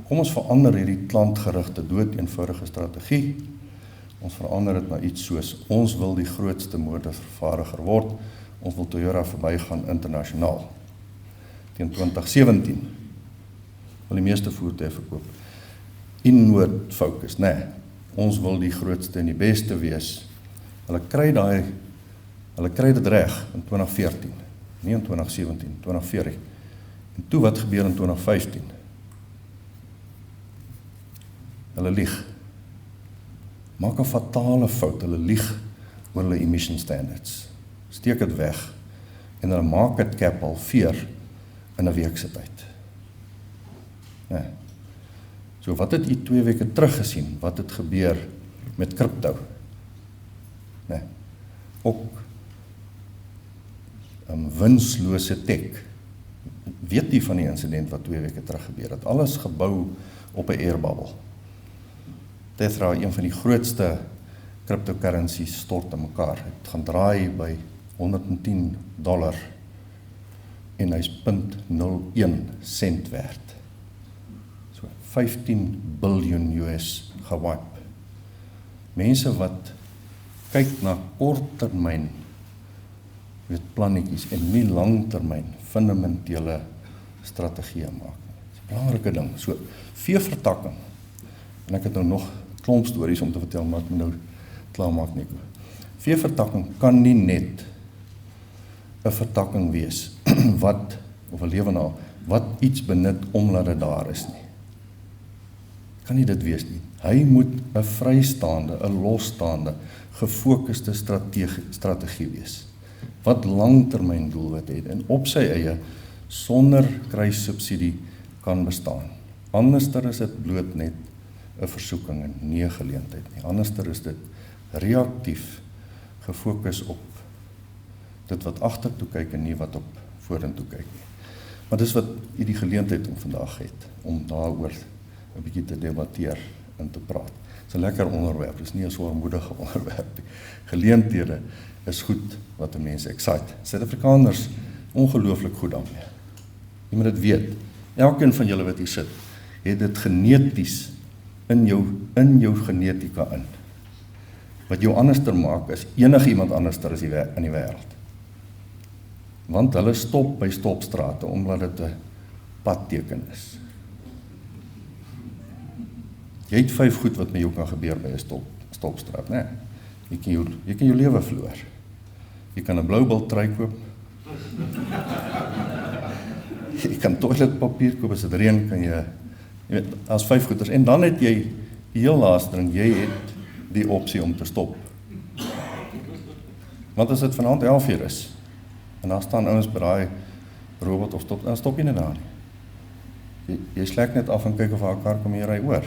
kom ons verander hierdie klantgerigte, dood eenvoudige strategie, ons verander dit na iets soos, ons wil die grootste motorvervaardiger word, ons wil Toyota verbygaan internasionaal. Teen 2017 wil die meeste voertuie verkoop. Inward focus, ons wil die grootste en die beste wees Hulle kry dit reg in 2014, nie in 2017, 2014. En toe wat gebeur in 2015? Hulle lieg. Maak 'n fatale fout, hulle lieg oor hulle emission standards. Steek dit weg en hulle maak dit cap halveer in 'n week se tyd. Nee. So wat het u 2 weke terug gesien? Wat het gebeur met crypto? Nee. Ook winslose tech. Weet u van die insident wat 2 weke terug gebeur het? Alles gebou op 'n airbubble. Tether, een van die grootste cryptocurrencies, stort in mekaar. Het gaan draai by $110 en hy's 0.01 sent werd. So 15 biljoen US gewipe. Mense wat kyk na korttermyn plannetjies en nie langtermyn fundamentele strategieë maak. Dis 'n belangrike ding. So veevertakking. En ek het nou nog klomp stories om te vertel, maar ek moet nou klaarmaak, Nico. Veevertakking kan nie net 'n vertakking wees wat, of 'n lewenaar, wat iets benut omdat dit daar is nie. Kan nie dit wees nie. Hy moet 'n vrystaande, 'n losstaande, gefokuste strategie wees, wat langtermyn doelwit het en op sy eie, sonder kruissubsidie kan bestaan. Anderster is dit bloot net 'n versoeking en nie 'n geleentheid nie. Anderster is dit reaktief gefokus op dit wat agtertoe kyk en nie wat op vorentoe kyk nie. Maar dis wat u die geleentheid om vandag het, om daaroor 'n bietjie te debatteer en te praat. Dis 'n lekker onderwerp, dis nie 'n swaarmoedige onderwerp nie. Geleenthede is goed wat 'n mens excite. Suid-Afrikaners ongelooflik goed daarmee. Jy moet dit weet. Elkeen van julle wat hier sit, het dit geneties in jou genetika in. Wat jou anderster maak is enige iemand anderster is in die wêreld. Want hulle stop by stopstrate omdat dit 'n padteken is. Jy het 5 goed wat met jou kan gebeur by 'n stopstraat, né? Jy kan jou lewe verloor. Jy kan 'n blou bil trui koop. Jy kan toiletpapier koop as dit reën, kan jy weet, as 5 goeders. En dan het jy die heel laaste ding, jy het die opsie om te stop. Want as dit vanaand 11 uur is, en daar staan ouens by daai robot of stop, dan stop jy net daar nie. Jy slek net af en kyk of haar kar kom hier ry oor.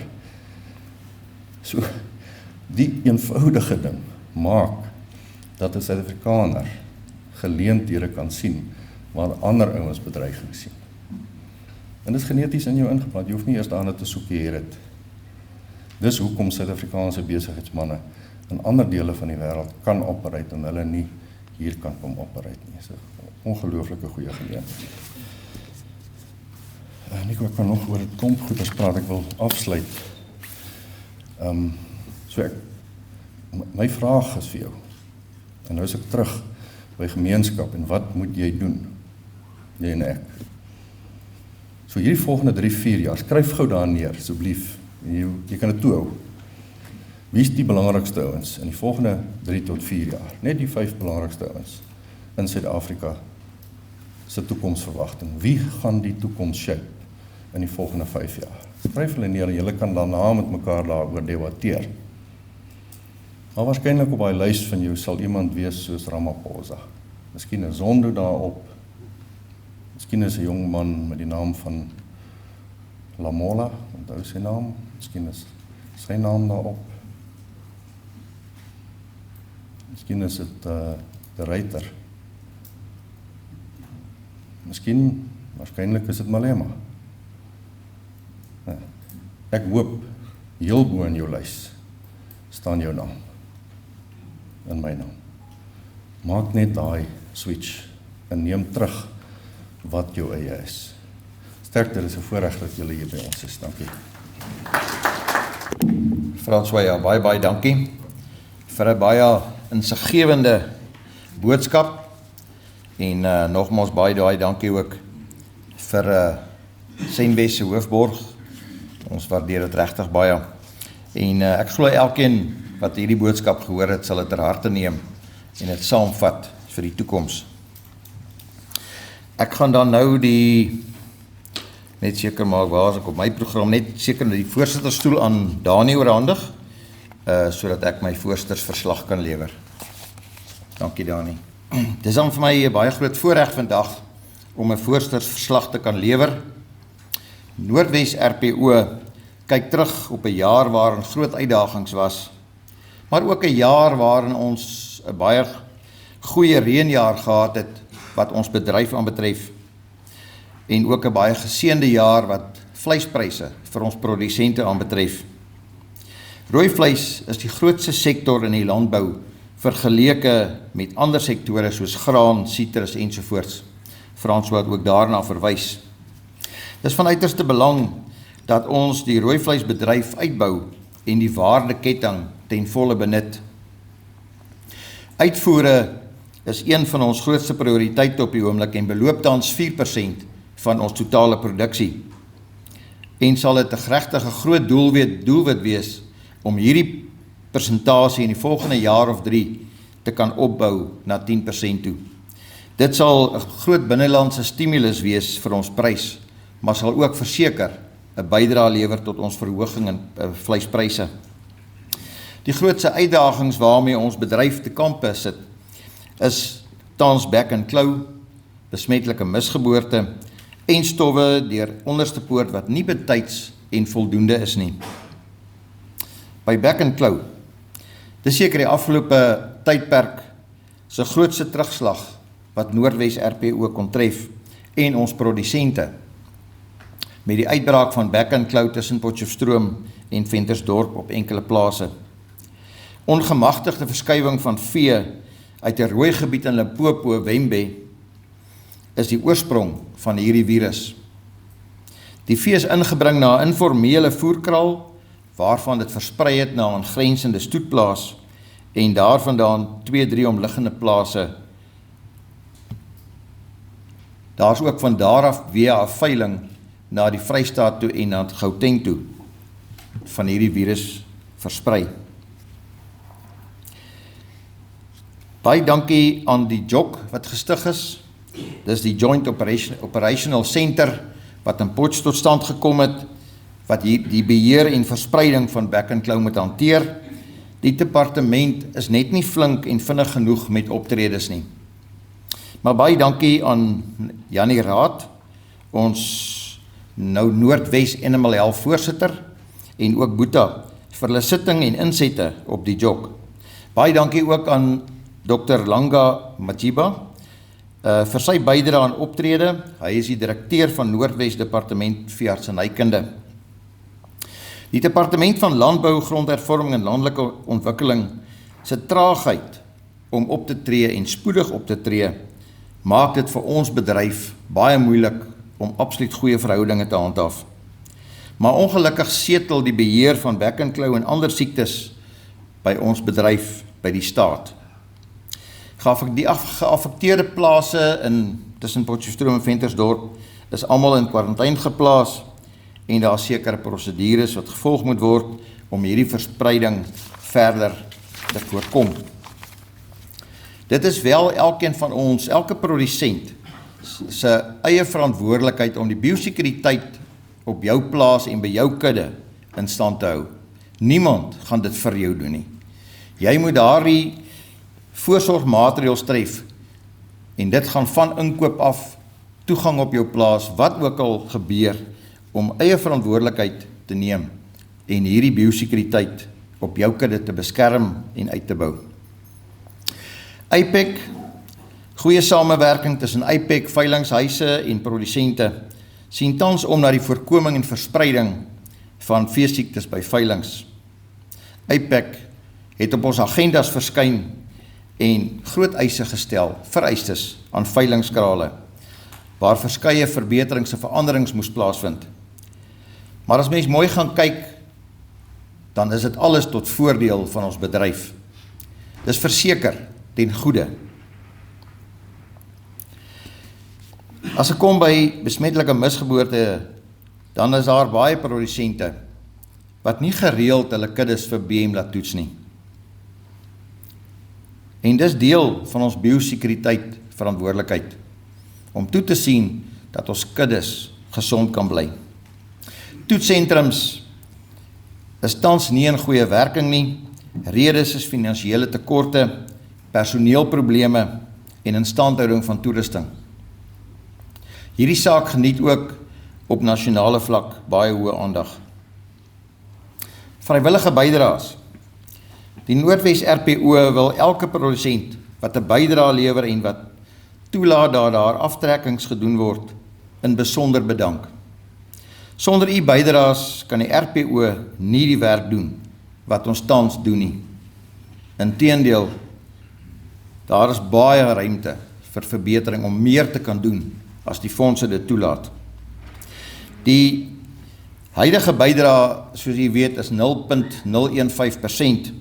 So, die eenvoudige ding maak dat 'n Suid-Afrikaner geleenthede kan sien waar ander ouens bedreiging sien. En dit is geneties in jou ingeplant, jy hoef nie eers daarna te soek, jy het dit. Dis hoekom Suid-Afrikaanse besigheidsmanne in ander dele van die wêreld kan operate en hulle nie hier kan kom operate nie. Dis 'n ongelooflike goeie geleentheid. Nico, ek kan nog oor 'n klomp goeders praat, ek wil afsluit. My vraag is vir jou, en nou is ek terug by gemeenskap, en wat moet jy doen? Jy en ek. So hierdie volgende 3-4 jaar, skryf gou daar neer, asseblief. Jy kan dit toehou. Wie is die belangrikste ouens in die volgende 3 tot 4 jaar? Net die 5 belangrikste ouens in Suid-Afrika se toekomsverwagting. Wie gaan die toekoms shape in die volgende 5 jaar? Skryf hulle neer en julle kan daarna met mekaar daaroor debatteer. Maar waarskynlik op daai lys van jou sal iemand wees soos Ramaphosa. Miskien 'n Zondo daarop. Miskien is 'n jong man met die naam van Lamola, onthou sy naam. Miskien is sy naam daarop. Miskien is dit de Ruyter. Miskien, waarskynlik is dit Malema. Ek hoop, heel bo in jou lys staan jou naam. In my naam. Maak net daai switch en neem terug wat jou eie is. Sterkte, dis 'n voorreg dat julle hier by ons is. Dankie. François, ja, baie dankie vir 'n baie insiggewende boodskap en nogmaals baie dankie ook vir Senwes se hoofborg. Ons waardeer dit regtig baie. En ek glo elkeen wat hierdie boodskap gehoor het, sal dit ter harte neem en dit saamvat vir die toekoms. Ek gaan dan nou net seker maak, waar is ek op my program, net seker die voorsitterstoel aan Dani oorhandig, sodat ek my voorsittersverslag kan lewer. Dankie Dani. Dis dan vir my 'n baie groot voorreg vandag om 'n voorsittersverslag te kan lewer. Noordwes RPO kyk terug op 'n jaar waarin groot uitdagings was, maar ook 'n jaar waarin ons 'n baie goeie reënjaar gehad het wat ons bedryf aanbetref, en ook 'n baie geseënde jaar wat vleispryse vir ons produsente aanbetref. Rooivleis is die grootste sektor in die landbou vergeleke met ander sektore soos graan, sitrus ensovoorts. Frans wat ook daarna verwys. Dis van uiterste belang dat ons die rooivleisbedryf uitbou en die waardeketting ten volle benut. Uitvoere is een van ons grootste prioriteite op die oomblik en beloop tans 4% van ons totale produksie. En sal dit 'n regtige groot doelwit wees om hierdie persentasie in die volgende jaar of 3 te kan opbou na 10% toe. Dit sal 'n groot binnelandse stimulus wees vir ons prys, maar sal ook verseker 'n bydrae lewer tot ons verhoging in vleispryse. Die grootste uitdagings waarmee ons bedryf te kampe sit, is tans bek en klou, besmetlike misgeboorte en stowwe deur onderste poort wat nie betyds en voldoende is nie. By bek en klou, dis seker die afgelope tydperk se grootste terugslag wat Noordwes RPO kon tref en ons produsente, met die uitbraak van bek en klou tussen Potchefstroom en Ventersdorp op enkele plase. Ongemagtigde verskywing van vee uit 'n rooi gebied in Limpopo, Wembe, is die oorsprong van hierdie virus. Die vee is ingebring na 'n informele voerkraal, waarvan dit versprei het na 'n aangrensende stoetplaas en daarvandaan 2-3 omliggende plase. Daar is ook van daar af via 'n veiling na die Vrystaat toe en na Gauteng toe van hierdie virus versprei. Baie dankie aan die JOC wat gestig is. Dis die Joint Operational Center wat in Potch tot stand gekom het, wat die beheer en verspreiding van bek en klou moet hanteer. Die departement is net nie flink en vinnig genoeg met optredes nie. Maar baie dankie aan Janie Raad, ons nou Noordwes Animal Health voorsitter, en ook Boeta vir hulle sitting en insette op die JOC. Baie dankie ook aan Dr. Langa Majiba vir sy bydrae aan optrede. Hy is die direkteur van Noordwes Departement Veeartsenykunde. Die Departement van Landbou, Grondhervorming en Landelike Ontwikkeling se traagheid om op te tree en spoedig op te tree, maak dit vir ons bedryf baie moeilik om absoluut goeie verhoudinge te handhaaf. Maar ongelukkig setel die beheer van bek en klou en ander siektes by ons bedryf by die staat. Die geaffekteerde plase tussen Potchefstroom en Ventersdorp is almal in kwarantyne geplaas en daar is sekere prosedures wat gevolg moet word om hierdie verspreiding verder te voorkom. Dit is wel elkeen van ons, elke produsent se eie verantwoordelikheid om die biosekuriteit op jou plaas en by jou kudde in stand te hou. Niemand gaan dit vir jou doen nie. Jy moet daardie voorsorgmaatreëls tref en dit gaan van inkoop af, toegang op jou plaas, wat ook al gebeur, om eie verantwoordelikheid te neem en hierdie biosekuriteit op jou kudde te beskerm en uit te bou. IPEC, goeie samewerking tussen IPEC, veilingshuise en produsente, sien tans om na die voorkoming en verspreiding van veesiektes by veilings. IPEC het op ons agendas verskyn en groot eise gestel, vereistes aan veilingskrale, waar verskeie verbeterings en veranderings moes plaasvind. Maar as mens mooi gaan kyk, dan is dit alles tot voordeel van ons bedryf. Dis verseker ten goeie. As ek kom by besmetlike misgeboorte, dan is daar baie produsente wat nie gereeld hulle kuddes vir BM laat toets nie. En dis deel van ons biosekuriteit verantwoordelikheid, om toe te sien dat ons kuddes gesond kan bly. Toetssentrums is tans nie in goeie werking nie. Redes is finansiële tekorte, personeelprobleme en instandhouding van toerusting. Hierdie saak geniet ook op nasionale vlak baie hoë aandag. Vrywillige bydraes. Die NWRPO wil elke produsent wat 'n bydrae lewer en wat toelaat dat daar aftrekkings gedoen word, in besonder bedank. Sonder u bydraes kan die RPO nie die werk doen wat ons tans doen nie. Inteendeel, daar is baie ruimte vir verbetering om meer te kan doen as die fondse dit toelaat. Die huidige bydrae, soos jy weet, is 0,015%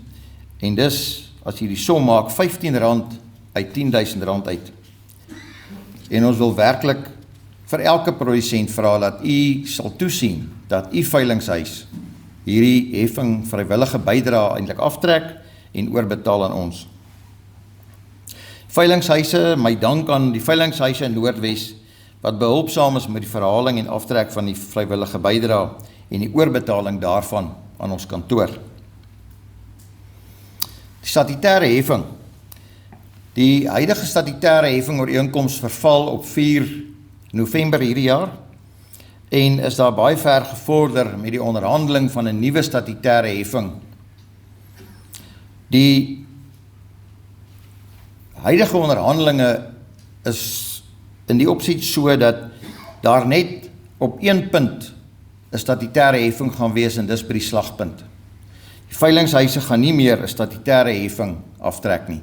en dis, as jy die som maak, R15 uit R10.000 uit. En ons wil werklik vir elke produsent vra dat u sal toesien dat u veilinghuis hierdie heffing vrywillige bydrae eintlik aftrek en oorbetaal aan ons. Veilinghuise, my dank aan die veilinghuise in Noordwes wat behulpsaam is met die verhaling en aftrek van die vrywillige bydrae en die oorbetaling daarvan aan ons kantoor. Die statutêre heffing. Die huidige statutêre heffing ooreenkoms verval op 4 November hierdie jaar en is daar baie ver gevorder met die onderhandeling van 'n nuwe statutêre heffing. Die huidige onderhandelinge is in die opset so dat daar net op 1 punt 'n statutêre heffing gaan wees en dis by die slagpunt. Die veilinghuise gaan nie meer 'n statutêre heffing aftrek nie.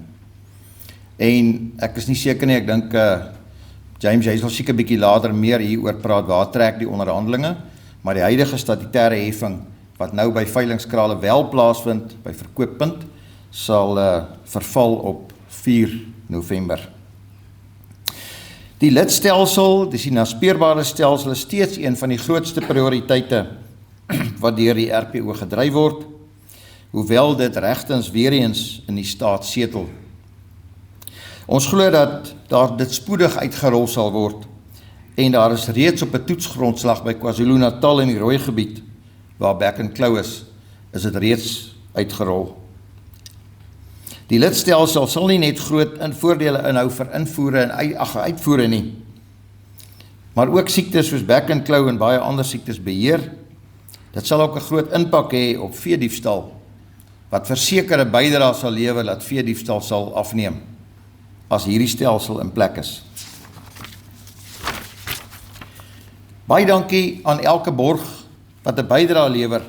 En ek is nie seker nie, ek dink James, jy sal seker bietjie later meer hieroor praat, waar trek die onderhandelinge, maar die huidige statutêre heffing, wat nou by veilingskrale wel plaasvind, by verkooppunt, sal verval op 4 November. Die lidstelsel, dis die naspeurbare stelsel, is steeds een van die grootste prioriteite wat deur die RPO gedryf word, hoewel dit regtens weer eens in die staat setel. Ons glo dat daar dit spoedig uitgerol sal word en daar is reeds op 'n toetsgrondslag by KwaZulu-Natal in die Rooigebied, waar Back and Claw is dit reeds uitgerol. Die lidstelsel sal nie net groot voordele inhou vir invoere en uitvoere nie, maar ook siektes soos Back and Claw en baie ander siektes beheer. Dit sal ook 'n groot impak hê op veediefstal, wat versekerde bydrae sal lewer dat veediefstal sal afneem as hierdie stelsel in plek is. Baie dankie aan elke borg wat 'n bydrae lewer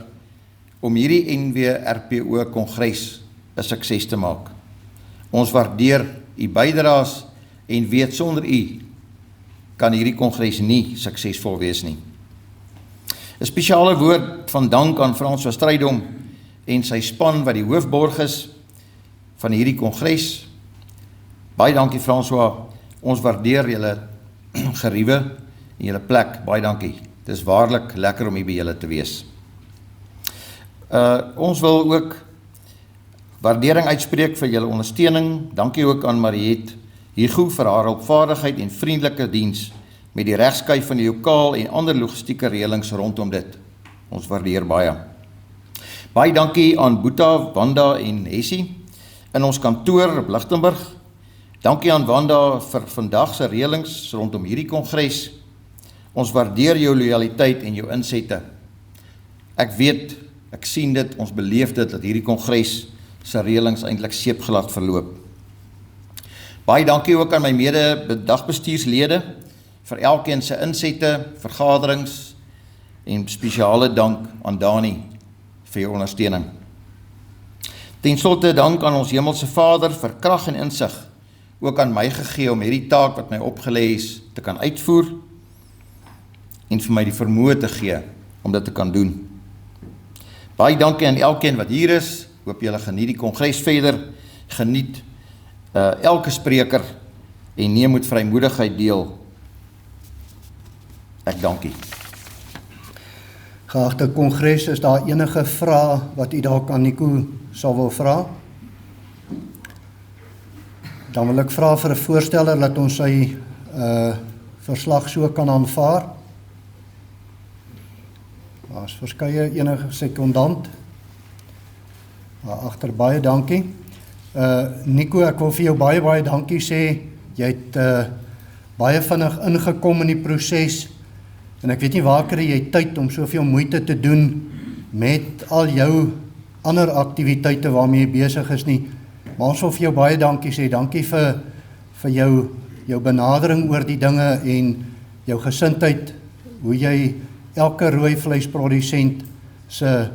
om hierdie NWRPO Kongres 'n sukses te maak. Ons waardeer u bydraes en weet sonder u kan hierdie kongres nie suksesvol wees nie. 'n Spesiale woord van dank aan François Strydom en sy span wat die hoofborg is van hierdie kongres. Baie dankie François, ons waardeer julle geriewe en julle plek, baie dankie. Dit is waarlik lekker om hier by julle te wees. Ons wil ook waardering uitspreek vir julle ondersteuning. Dankie ook aan Mariet Hugo vir haar hulpvaardigheid en vriendelike diens met die regskuif van die lokaal en ander logistieke reëlings rondom dit. Ons waardeer baie. Baie dankie aan Boeta, Wanda en Hessie in ons kantoor op Lichtenburg. Dankie aan Wanda vir vandag se reëlings rondom hierdie kongres. Ons waardeer jou loyaliteit en jou insette. Ek weet, ek sien dit, ons beleef dit, dat hierdie kongres se reëlings eintlik seepglad verloop. Baie dankie ook aan my mede-dagbestuurslede vir elkeen se insette, vergaderings en spesiale dank aan Dani vir jou ondersteuning. Ten slotte dank aan ons Hemelse Vader vir krag en insig, ook aan my gegee om hierdie taak wat my opgelê is te kan uitvoer en vir my die vermoë te gee om dit te kan doen. Baie dankie aan elkeen wat hier is. Hoop julle geniet die kongres verder, geniet elke spreker en neem met vrymoedigheid deel. Ek dankie. Geagte kongres, is daar enige vrae wat u dalk aan Nico sal wil vra? Dan wil ek vra vir 'n voorsteller dat ons sy verslag so kan aanvaar. Daar's verskeie enige sekondant. Agter baie dankie. Nico, ek wil vir jou baie dankie sê. Jy het baie vinnig ingekom in die proses en ek weet nie waar kry jy tyd om soveel moeite te doen met al jou ander aktiwiteite waarmee jy besig is nie. Maar ons wil vir jou baie dankie sê. Dankie vir jou benadering oor die dinge en jou gesindheid, hoe jy elke rooivleisprodusent se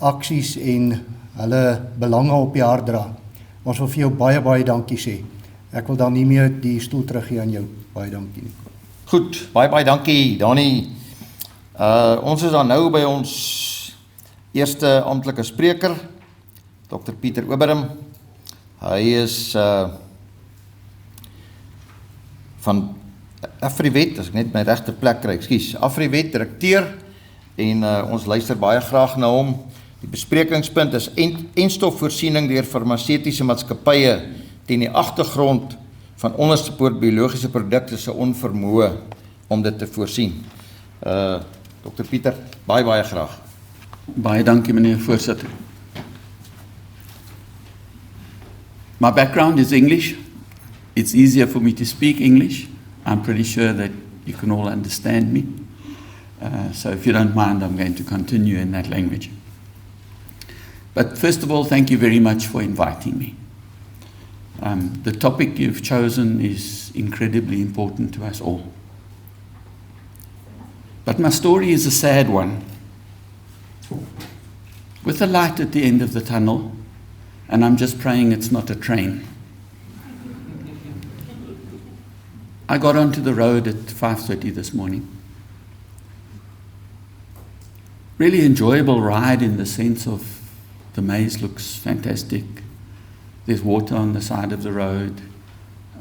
aksies en hulle belange op die hart dra. Ons wil vir jou baie dankie sê. Ek wil dan nie meer die stoel teruggee aan jou. Baie dankie. Goed, baie dankie, Dani. Ons is dan nou by ons eerste amptelike spreker, Dr. Pieter Oberum. Hy is van Afriwet, as ek net my regte plek kry, Afriwet direkteur, en ons luister baie graag na hom. Die besprekingspunt is enstofvoorsiening deur farmaseutiese maatskappye teen die agtergrond van onderste poort biologiese produkte se onvermoë om dit te voorsien. Dr. Pieter, baie graag. Baie dankie, meneer voorsitter. My background is English. It's easier for me to speak English. I'm pretty sure that you can all understand me. So if you don't mind, I'm going to continue in that language. But first of all, thank you very much for inviting me. The topic you've chosen is incredibly important to us all. But my story is a sad one. With a light at the end of the tunnel, and I'm just praying it's not a train. I got onto the road at 5:30 this morning. Really enjoyable ride in the sense of the maize looks fantastic. There's water on the side of the road.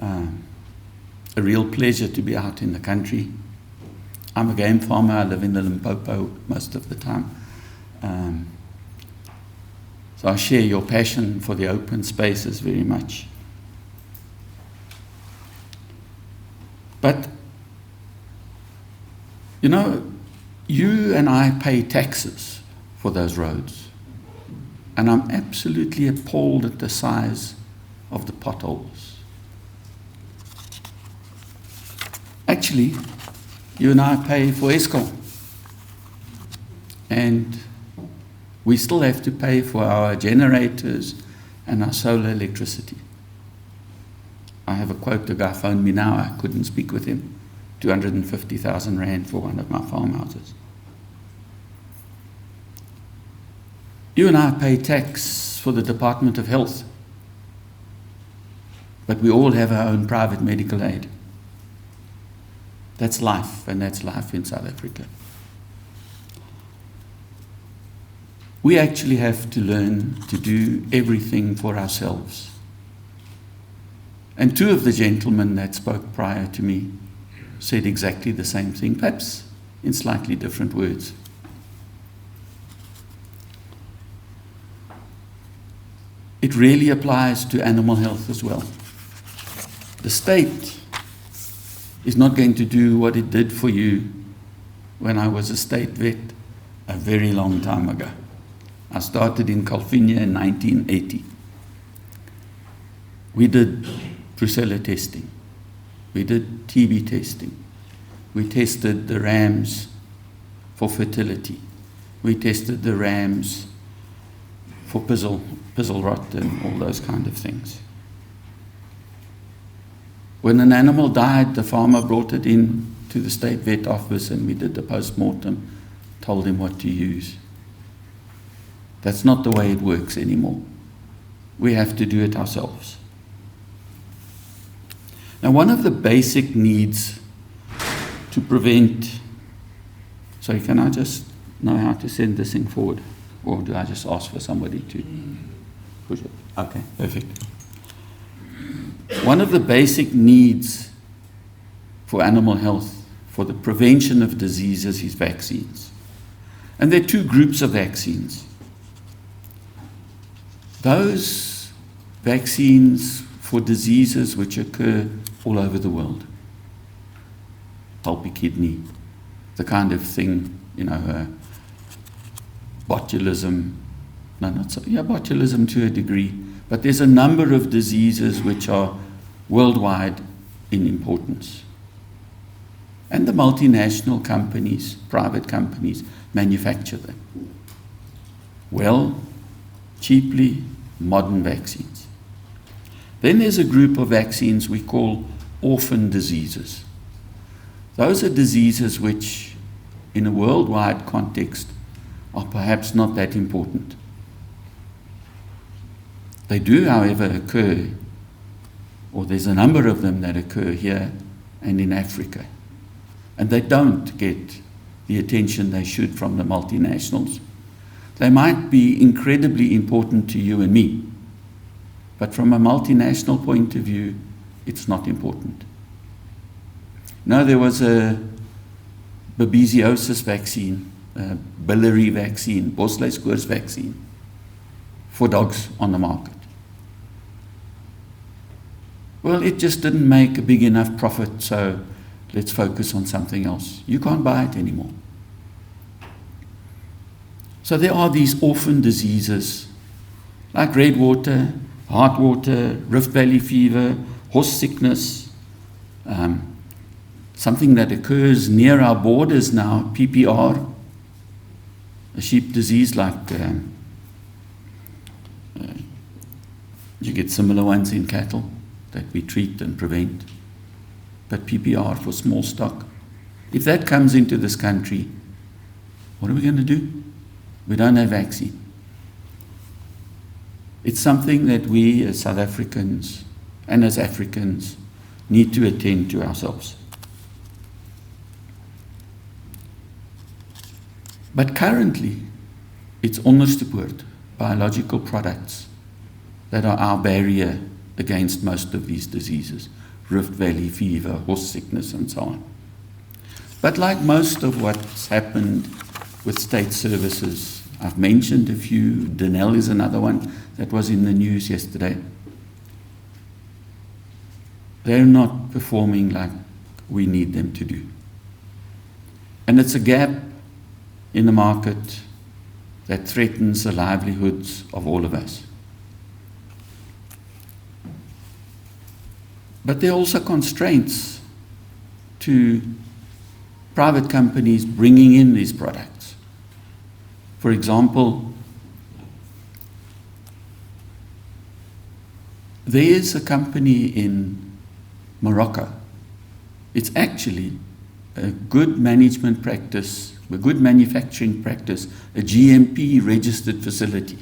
A real pleasure to be out in the country. I'm a game farmer. I live in the Limpopo most of the time. So I share your passion for the open spaces very much. But, you know, you and I pay taxes for those roads. And I'm absolutely appalled at the size of the potholes. Actually, you and I pay for Eskom. And we still have to pay for our generators and our solar electricity. I have a quote, the guy phoned me now, I couldn't speak with him, 250,000 rand for one of my farmhouses. You and I pay tax for the Department of Health, but we all have our own private medical aid. That's life, and that's life in South Africa. We actually have to learn to do everything for ourselves. And two of the gentlemen that spoke prior to me said exactly the same thing, perhaps in slightly different words. It really applies to animal health as well. The state is not going to do what it did for you when I was a state vet a very long time ago. I started in Calvinia in 1980. We did brucella testing. We did TB testing. We tested the rams for fertility. We tested the rams for pizzle rot and all those kind of things. When an animal died, the farmer brought it in to the state vet office and we did the post-mortem, told him what to use. That's not the way it works anymore. We have to do it ourselves. Now, one of the basic needs to prevent... Sorry, can I just know how to send this thing forward? Or do I just ask for somebody to push it? Okay, perfect. One of the basic needs for animal health, for the prevention of diseases, is vaccines. And there are two groups of vaccines. Those vaccines for diseases which occur all over the world. Pulpy kidney, the kind of thing, botulism, botulism to a degree, but there's a number of diseases which are worldwide in importance. And the multinational companies, private companies, manufacture them. Well, cheaply, modern vaccines. Then there's a group of vaccines we call orphan diseases. Those are diseases which, in a worldwide context, are perhaps not that important. They do, however, occur, or there's a number of them that occur here and in Africa. And they don't get the attention they should from the multinationals. They might be incredibly important to you and me, but from a multinational point of view, it's not important. Now, there was a babesiosis vaccine, a biliary vaccine, Rooivleisprodusente-organisasie vaccine for dogs on the market. Well, it just didn't make a big enough profit, so let's focus on something else. You can't buy it anymore. So there are these orphan diseases like red water, heart water, Rift Valley fever, horse sickness, something that occurs near our borders now, PPR, a sheep disease like you get similar ones in cattle that we treat and prevent, but PPR for small stock. If that comes into this country, what are we going to do? We don't have vaccine. It's something that we as South Africans and as Africans need to attend to ourselves. But currently, it's onderstepoort, biological products, that are our barrier against most of these diseases, Rift Valley fever, horse sickness, and so on. But like most of what's happened with state services, I've mentioned a few, Denel is another one that was in the news yesterday. They're not performing like we need them to do. And it's a gap in the market that threatens the livelihoods of all of us. But there are also constraints to private companies bringing in these products. For example, there is a company in Morocco. It's actually a good management practice, a good manufacturing practice, a GMP registered facility,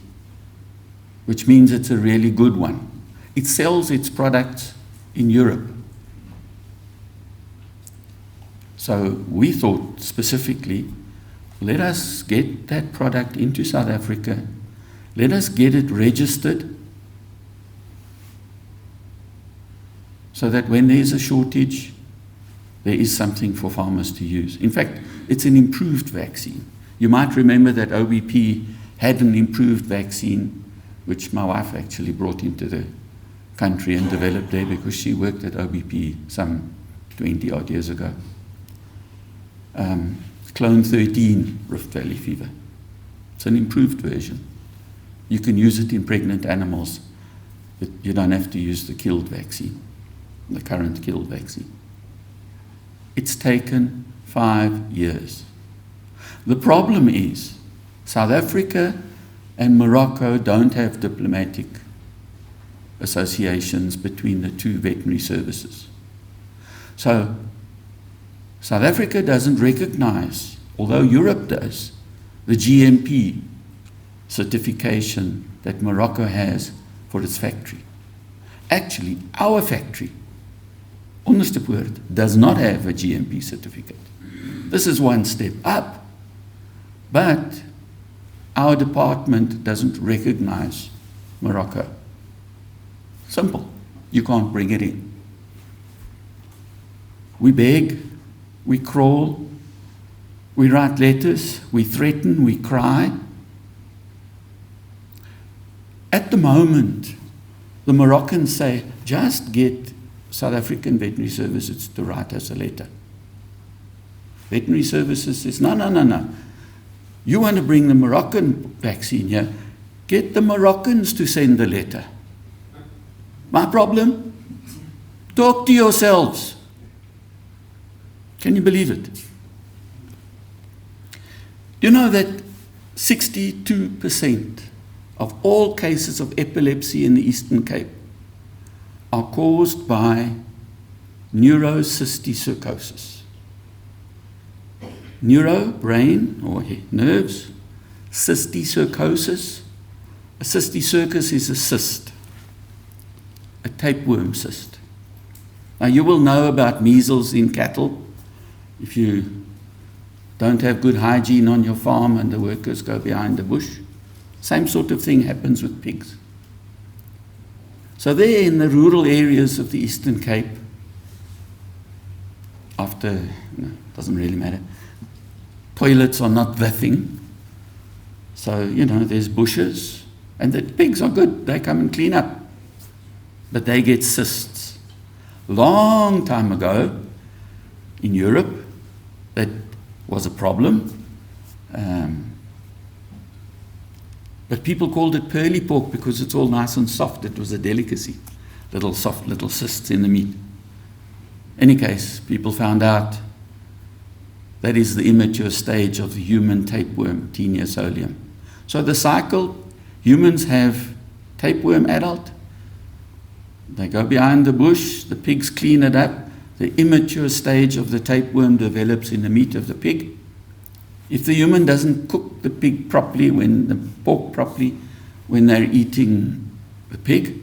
which means it's a really good one. It sells its products in Europe. So we thought specifically, let us get that product into South Africa, let us get it registered, so that when there is a shortage, there is something for farmers to use. In fact, it's an improved vaccine. You might remember that OBP had an improved vaccine, which my wife actually brought into the country and developed there because she worked at OBP some 20 odd years ago. Clone 13 Rift Valley fever. It's an improved version. You can use it in pregnant animals, but you don't have to use the killed vaccine, the current killed vaccine. It's taken 5 years. The problem is South Africa and Morocco don't have diplomatic associations between the two veterinary services. So South Africa doesn't recognize, although Europe does, the GMP certification that Morocco has for its factory. Actually, our factory, onderstepoort, does not have a GMP certificate. This is one step up, but our department doesn't recognize Morocco. Simple. You can't bring it in. We beg, we crawl, we write letters, we threaten, we cry. At the moment, The Moroccans say, just get South African Veterinary Services to write us a letter. Veterinary Services says, no. You want to bring the Moroccan vaccine here, get the Moroccans to send the letter. My problem? Talk to yourselves. Can you believe it? Do you know that 62% of all cases of epilepsy in the Eastern Cape are caused by neurocysticercosis? Neuro, brain, or nerves. Cysticercosis. A cysticercus is a cyst, a tapeworm cyst. Now you will know about measles in cattle. If you don't have good hygiene on your farm and the workers go behind the bush, same sort of thing happens with pigs. So there in the rural areas of the Eastern Cape, doesn't really matter, toilets are not the thing. So, there's bushes, and the pigs are good. They come and clean up. But they get cysts. Long time ago, in Europe, that was a problem. But people called it pearly pork because it's all nice and soft. It was a delicacy. Little soft little cysts in the meat. Any case, people found out that is the immature stage of the human tapeworm, Taenia solium. So the cycle, humans have tapeworm adult, they go behind the bush, the pigs clean it up, the immature stage of the tapeworm develops in the meat of the pig. If the human doesn't cook the pig properly, the pork properly, when they're eating the pig,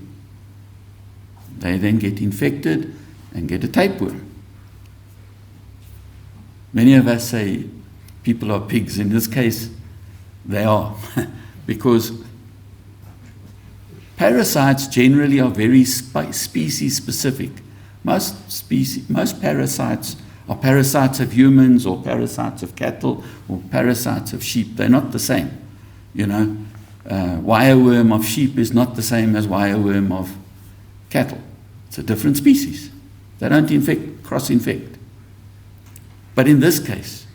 they then get infected and get a tapeworm. Many of us say people are pigs. In this case, they are, because parasites generally are very species specific. Most parasites are parasites of humans or parasites of cattle or parasites of sheep. They're not the same. Wireworm of sheep is not the same as wireworm of cattle. It's a different species. They don't cross-infect. But in this case,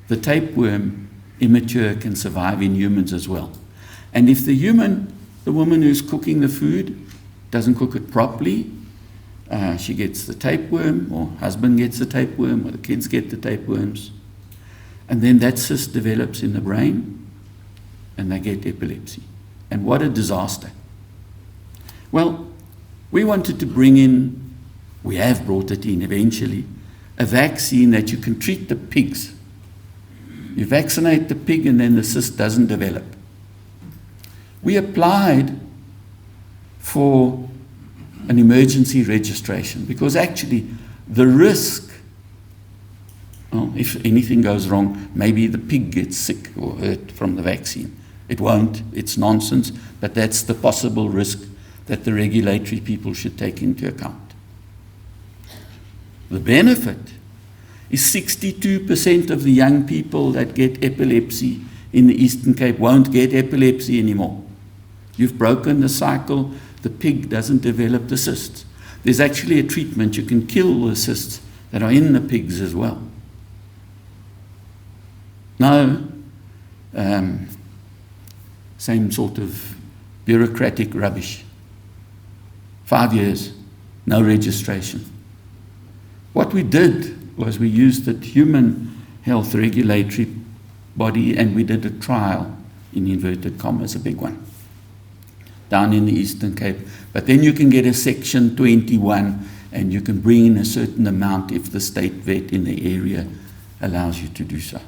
the tapeworm immature can survive in humans as well. And if the woman who's cooking the food doesn't cook it properly, she gets the tapeworm, or husband gets the tapeworm, or the kids get the tapeworms. And then that cyst develops in the brain, and they get epilepsy. And what a disaster. Well, we wanted to bring in, we have brought it in eventually, a vaccine that you can treat the pigs. You vaccinate the pig and then the cyst doesn't develop. We applied for an emergency registration because actually the risk, if anything goes wrong, maybe the pig gets sick or hurt from the vaccine. It won't, it's nonsense, but that's the possible risk that the regulatory people should take into account. The benefit is 62% of the young people that get epilepsy in the Eastern Cape won't get epilepsy anymore. You've broken the cycle, the pig doesn't develop the cysts. There's actually a treatment, you can kill the cysts that are in the pigs as well. No, same sort of bureaucratic rubbish. 5 years, no registration. What we did was we used the human health regulatory body and we did a trial, in inverted commas, a big one, down in the Eastern Cape. But then you can get a Section 21 and you can bring in a certain amount if the state vet in the area allows you to do so.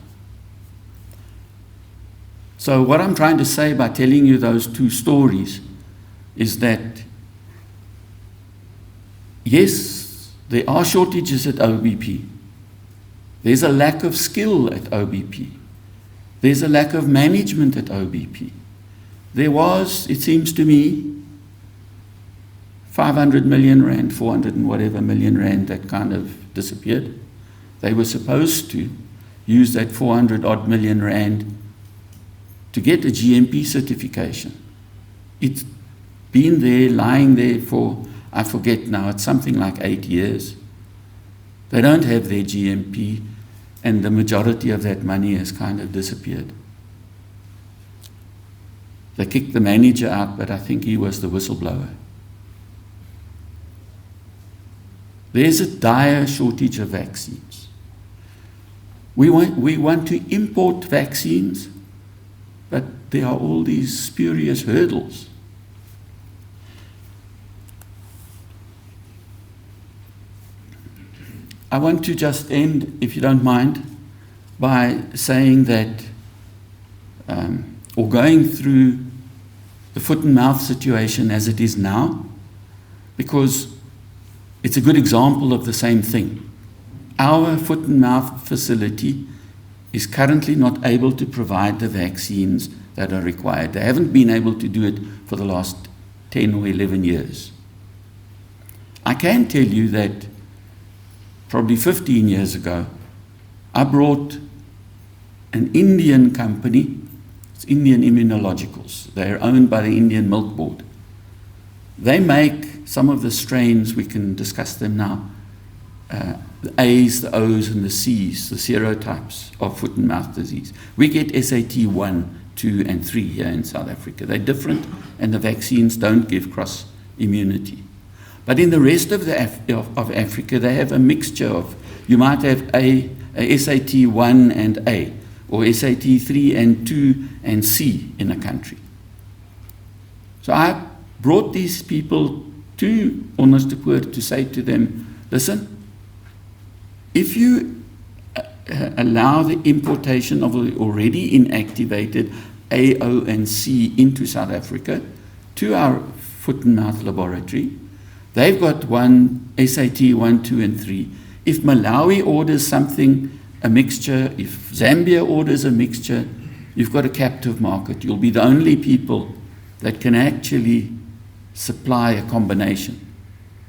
So what I'm trying to say by telling you those two stories is that, yes, there are shortages at OBP. There's a lack of skill at OBP. There's a lack of management at OBP. There was, it seems to me, 500 million rand, 400 and whatever million rand that kind of disappeared. They were supposed to use that 400 odd million rand to get a GMP certification. It been there, lying there for, I forget now, it's something like 8 years. They don't have their GMP, and the majority of that money has kind of disappeared. They kicked the manager out, but I think he was the whistleblower. There's a dire shortage of vaccines. We want to import vaccines, but there are all these spurious hurdles. I want to just end, if you don't mind, by saying that, or going through the foot and mouth situation as it is now, because it's a good example of the same thing. Our foot and mouth facility is currently not able to provide the vaccines that are required. They haven't been able to do it for the last 10 or 11 years. I can tell you that probably 15 years ago, I brought an Indian company, it's Indian Immunologicals. They're owned by the Indian Milk Board. They make some of the strains, we can discuss them now, the A's, the O's, and the C's, the serotypes of foot and mouth disease. We get SAT 1, 2, and 3 here in South Africa. They're different, and the vaccines don't give cross immunity. But in the rest of Africa, they have a mixture of, you might have a SAT 1 and A, or SAT 3 and 2 and C in a country. So I brought these people to Onderstepoort to say to them, listen, if you allow the importation of the already inactivated A, O, and C into South Africa to our foot and mouth laboratory, they've got one SAT 1, 2, and 3. If Malawi orders something, a mixture, if Zambia orders a mixture, you've got a captive market. You'll be the only people that can actually supply a combination.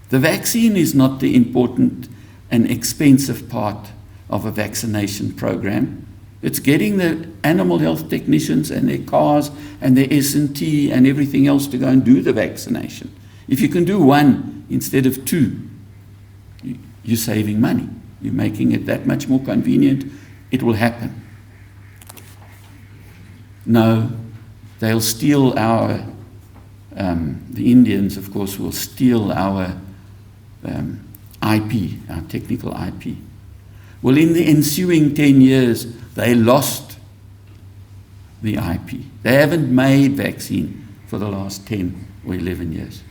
The vaccine is not the important and expensive part of a vaccination program. It's getting the animal health technicians and their cars and their S&T and everything else to go and do the vaccination. If you can do one instead of two, you're saving money. You're making it that much more convenient. It will happen. No, they'll steal our, the Indians, of course, will steal our IP, our technical IP. Well, in the ensuing 10 years, they lost the IP. They haven't made vaccine for the last 10 or 11 years.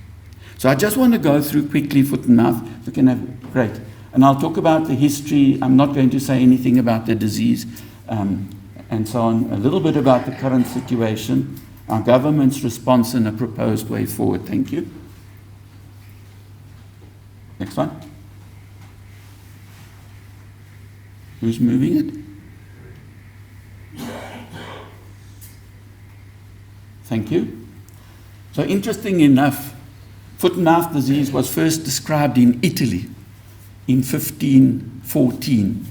So I just want to go through quickly foot and mouth. We can have, great. And I'll talk about the history. I'm not going to say anything about the disease and so on. A little bit about the current situation, our government's response and a proposed way forward. Thank you. Next one. Who's moving it? Thank you. So interesting enough, foot and mouth disease was first described in Italy in 1514.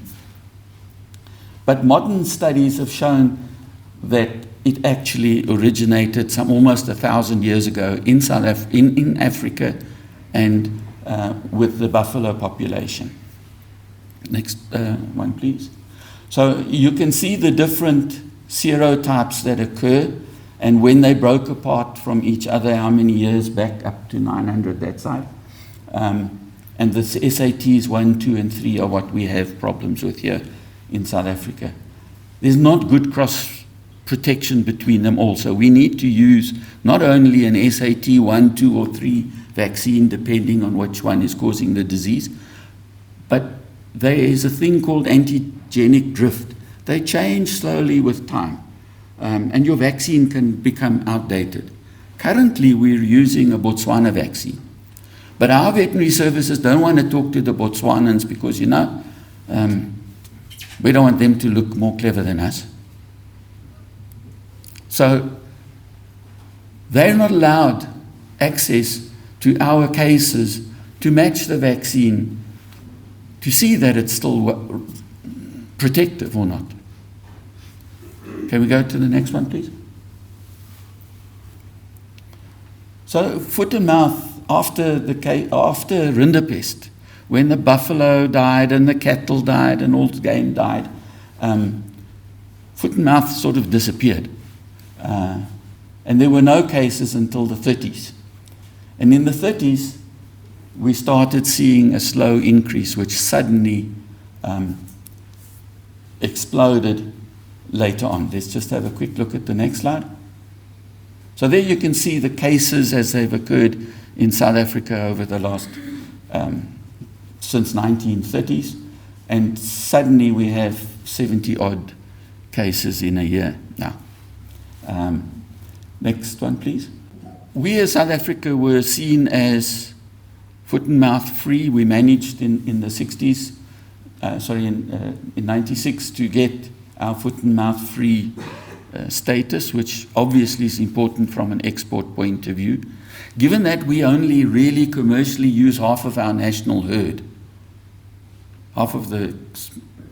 But modern studies have shown that it actually originated almost 1,000 years ago in in Africa and with the buffalo population. Next one, please. So you can see the different serotypes that occur and when they broke apart from each other, how many years back, up to 900 that side. And the SATs 1, 2, and 3 are what we have problems with here in South Africa. There's not good cross protection between them also. We need to use not only an SAT 1, 2, or 3 vaccine, depending on which one is causing the disease, but there is a thing called antigenic drift. They change slowly with time, and your vaccine can become outdated. Currently, we're using a Botswana vaccine. But our veterinary services don't want to talk to the Botswanans because, we don't want them to look more clever than us. So they're not allowed access to our cases to match the vaccine to see that it's still protective or not. Can we go to the next one, please? So foot and mouth after rinderpest, when the buffalo died and the cattle died and all the game died, foot and mouth sort of disappeared. And there were no cases until the 30s. And in the 30s, we started seeing a slow increase, which suddenly exploded later on. Let's just have a quick look at the next slide. So there you can see the cases as they've occurred in South Africa over the last, since 1930s. And suddenly we have 70 odd cases in a year now. Next one, please. We as South Africa were seen as foot and mouth free. We managed in the 60s, in 96 to get our foot and mouth free status, which obviously is important from an export point of view. Given that we only really commercially use half of our national herd, half of the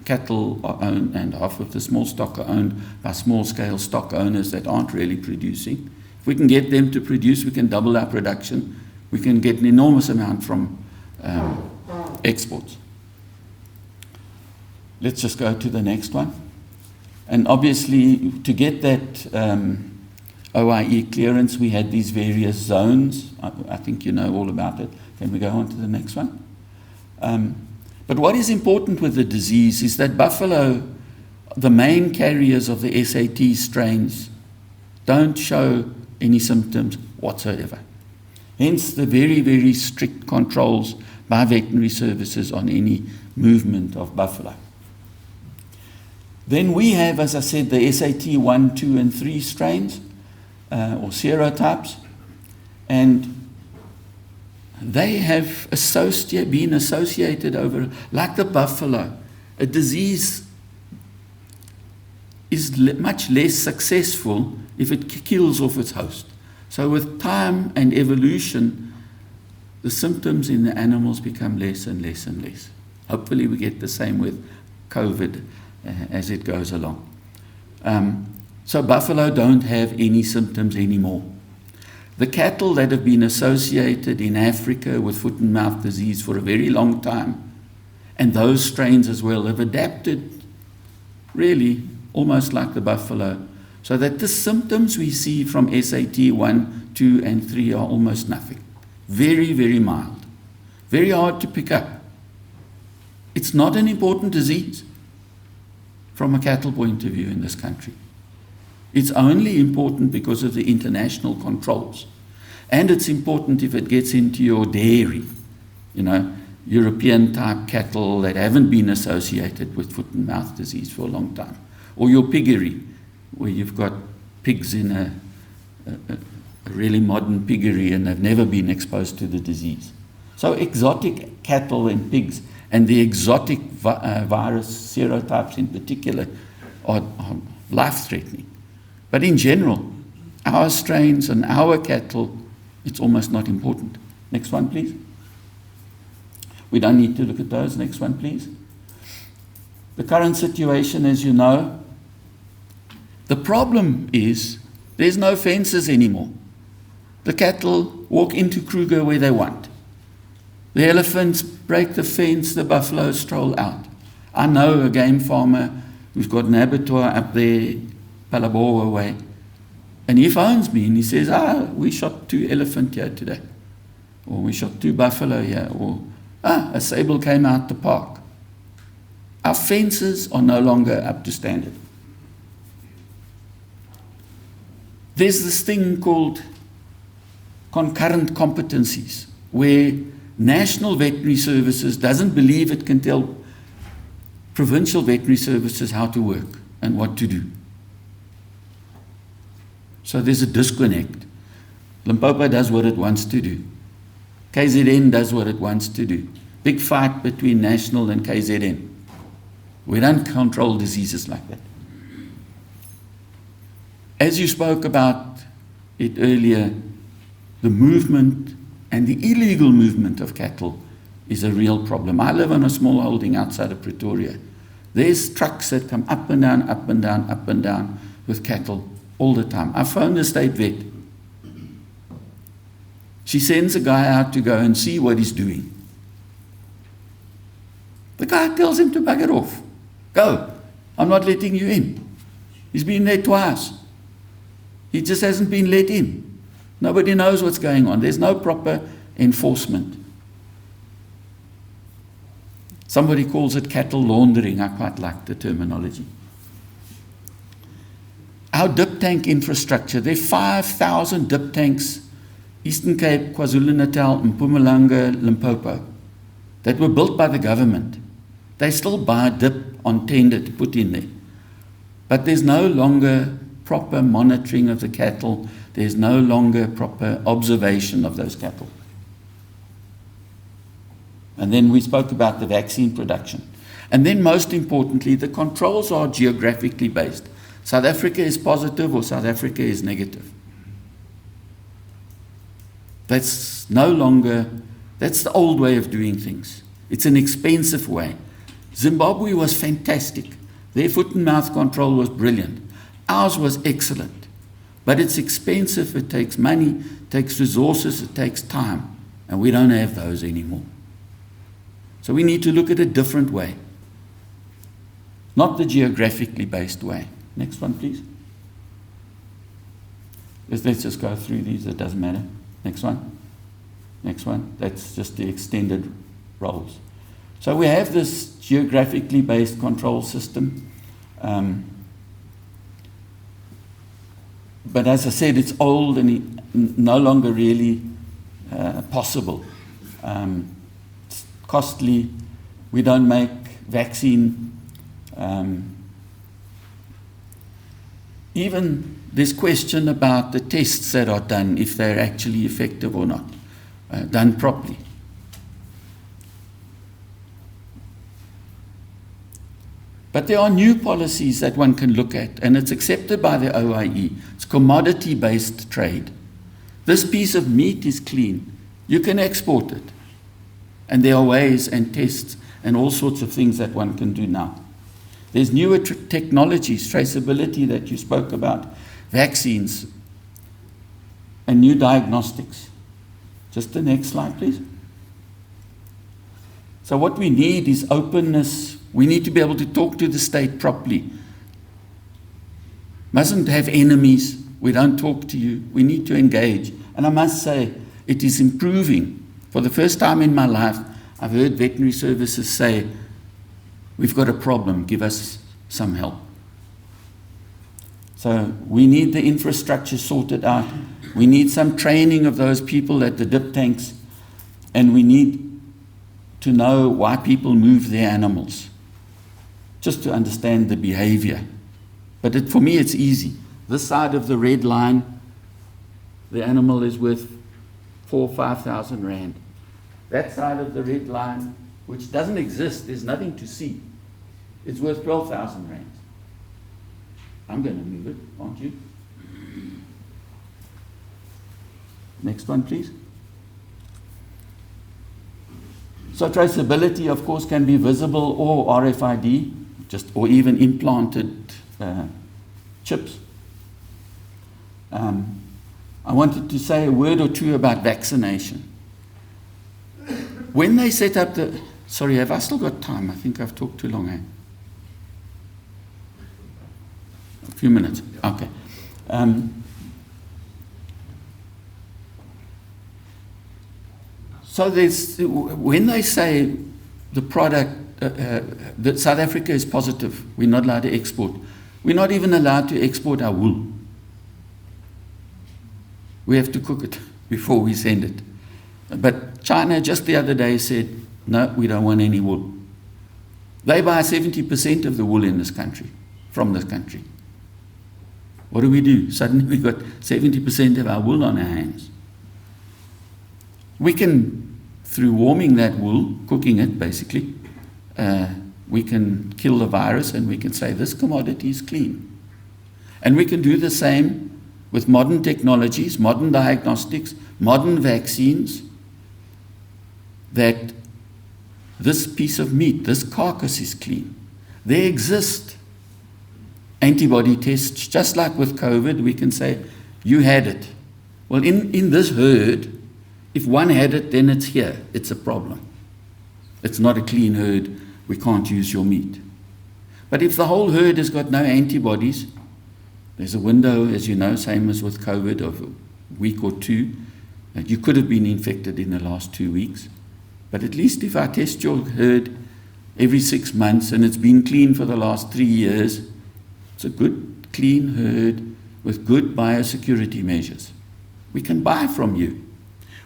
cattle are owned and half of the small stock are owned by small-scale stock owners that aren't really producing. If we can get them to produce, we can double our production. We can get an enormous amount from exports. Let's just go to the next one. And obviously, to get that OIE clearance, we had these various zones. I think you know all about it. Can we go on to the next one? But what is important with the disease is that buffalo, the main carriers of the SAT strains, don't show any symptoms whatsoever. Hence the very, very strict controls by veterinary services on any movement of buffalo. Then we have, as I said, the SAT 1, 2, and 3 strains, or serotypes, and they have been associated over, like the buffalo, a disease is much less successful if it kills off its host. So with time and evolution, the symptoms in the animals become less and less and less. Hopefully we get the same with COVID as it goes along. So buffalo don't have any symptoms anymore. The cattle that have been associated in Africa with foot and mouth disease for a very long time, and those strains as well, have adapted really almost like the buffalo, so that the symptoms we see from SAT 1, 2, and 3 are almost nothing. Very, very mild. Very hard to pick up. It's not an important disease from a cattle point of view in this country. It's only important because of the international controls. And it's important if it gets into your dairy, European type cattle that haven't been associated with foot and mouth disease for a long time. Or your piggery, where you've got pigs in a really modern piggery and they've never been exposed to the disease. So exotic cattle and pigs, and the exotic virus serotypes in particular, are life-threatening. But in general, our strains and our cattle, it's almost not important. Next one, please. We don't need to look at those. Next one, please. The current situation, as you know, the problem is there's no fences anymore. The cattle walk into Kruger where they want. The elephants break the fence, the buffalo stroll out. I know a game farmer who's got an abattoir up there, Palabora way, and he phones me and he says, we shot 2 elephant here today, or we shot 2 buffalo here, or a sable came out the park. Our fences are no longer up to standard. There's this thing called concurrent competencies, where National Veterinary Services doesn't believe it can tell provincial veterinary services how to work and what to do. So there's a disconnect. Limpopo does what it wants to do. KZN does what it wants to do. Big fight between National and KZN. We don't control diseases like that. As you spoke about it earlier, the movement and the illegal movement of cattle is a real problem. I live on a small holding outside of Pretoria. There's trucks that come up and down, up and down, up and down with cattle all the time. I phoned the state vet. She sends a guy out to go and see what he's doing. The guy tells him to bugger off. Go. I'm not letting you in. He's been there twice. He just hasn't been let in. Nobody knows what's going on. There's no proper enforcement. Somebody calls it cattle laundering. I quite like the terminology. Our dip tank infrastructure, there are 5,000 dip tanks, Eastern Cape, KwaZulu-Natal, Mpumalanga, Limpopo, that were built by the government. They still buy dip on tender to put in there. But there's no longer proper monitoring of the cattle. There's no longer proper observation of those cattle. And then we spoke about the vaccine production. And then most importantly, the controls are geographically based. South Africa is positive or South Africa is negative. That's no longer, that's the old way of doing things. It's an expensive way. Zimbabwe was fantastic. Their foot and mouth control was brilliant. Ours was excellent. But it's expensive, it takes money, it takes resources, it takes time. And we don't have those anymore. So we need to look at a different way. Not the geographically based way. Next one, please. Let's just go through these, it doesn't matter. Next one. Next one. That's just the extended roles. So we have this geographically based control system. But as I said, it's old and no longer really possible. It's costly. We don't make vaccine. Even this question about the tests that are done, if they're actually effective or not, done properly. But there are new policies that one can look at, and it's accepted by the OIE. It's commodity-based trade. This piece of meat is clean. You can export it. And there are ways and tests and all sorts of things that one can do now. There's newer technologies, traceability that you spoke about, vaccines, and new diagnostics. Just the next slide, please. So what we need is openness. We need to be able to talk to the state properly. Mustn't have enemies. We don't talk to you. We need to engage. And I must say, it is improving. For the first time in my life, I've heard veterinary services say, we've got a problem, give us some help. So we need the infrastructure sorted out. We need some training of those people at the dip tanks. And we need to know why people move their animals. Just to understand the behavior. But for me, it's easy. This side of the red line, the animal is worth 4,000 or 5,000 rand. That side of the red line, which doesn't exist, there's nothing to see, it's worth 12,000 rand. I'm going to move it, aren't you? Next one, please. So traceability, of course, can be visible or RFID, or even implanted chips. I wanted to say a word or two about vaccination. When they set up the... Sorry, have I still got time? I think I've talked too long, eh? A few minutes. Okay. So when they say the product, that South Africa is positive, we're not allowed to export. We're not even allowed to export our wool. We have to cook it before we send it. But China just the other day said, no, we don't want any wool. They buy 70% of the wool in this country, from this country. What do? Suddenly we've got 70% of our wool on our hands. We can, through warming that wool, cooking it basically, we can kill the virus and we can say this commodity is clean. And we can do the same with modern technologies, modern diagnostics, modern vaccines, that this piece of meat, this carcass is clean. There exist antibody tests, just like with COVID, we can say, you had it. Well, in this herd, If one had it, then it's here. It's a problem. It's not a clean herd. We can't use your meat. But if the whole herd has got no antibodies, there's a window, as you know, same as with COVID, of a week or two. You could have been infected in the last 2 weeks. But at least if I test your herd every 6 months and it's been clean for the last 3 years, it's a good, clean herd with good biosecurity measures. We can buy from you.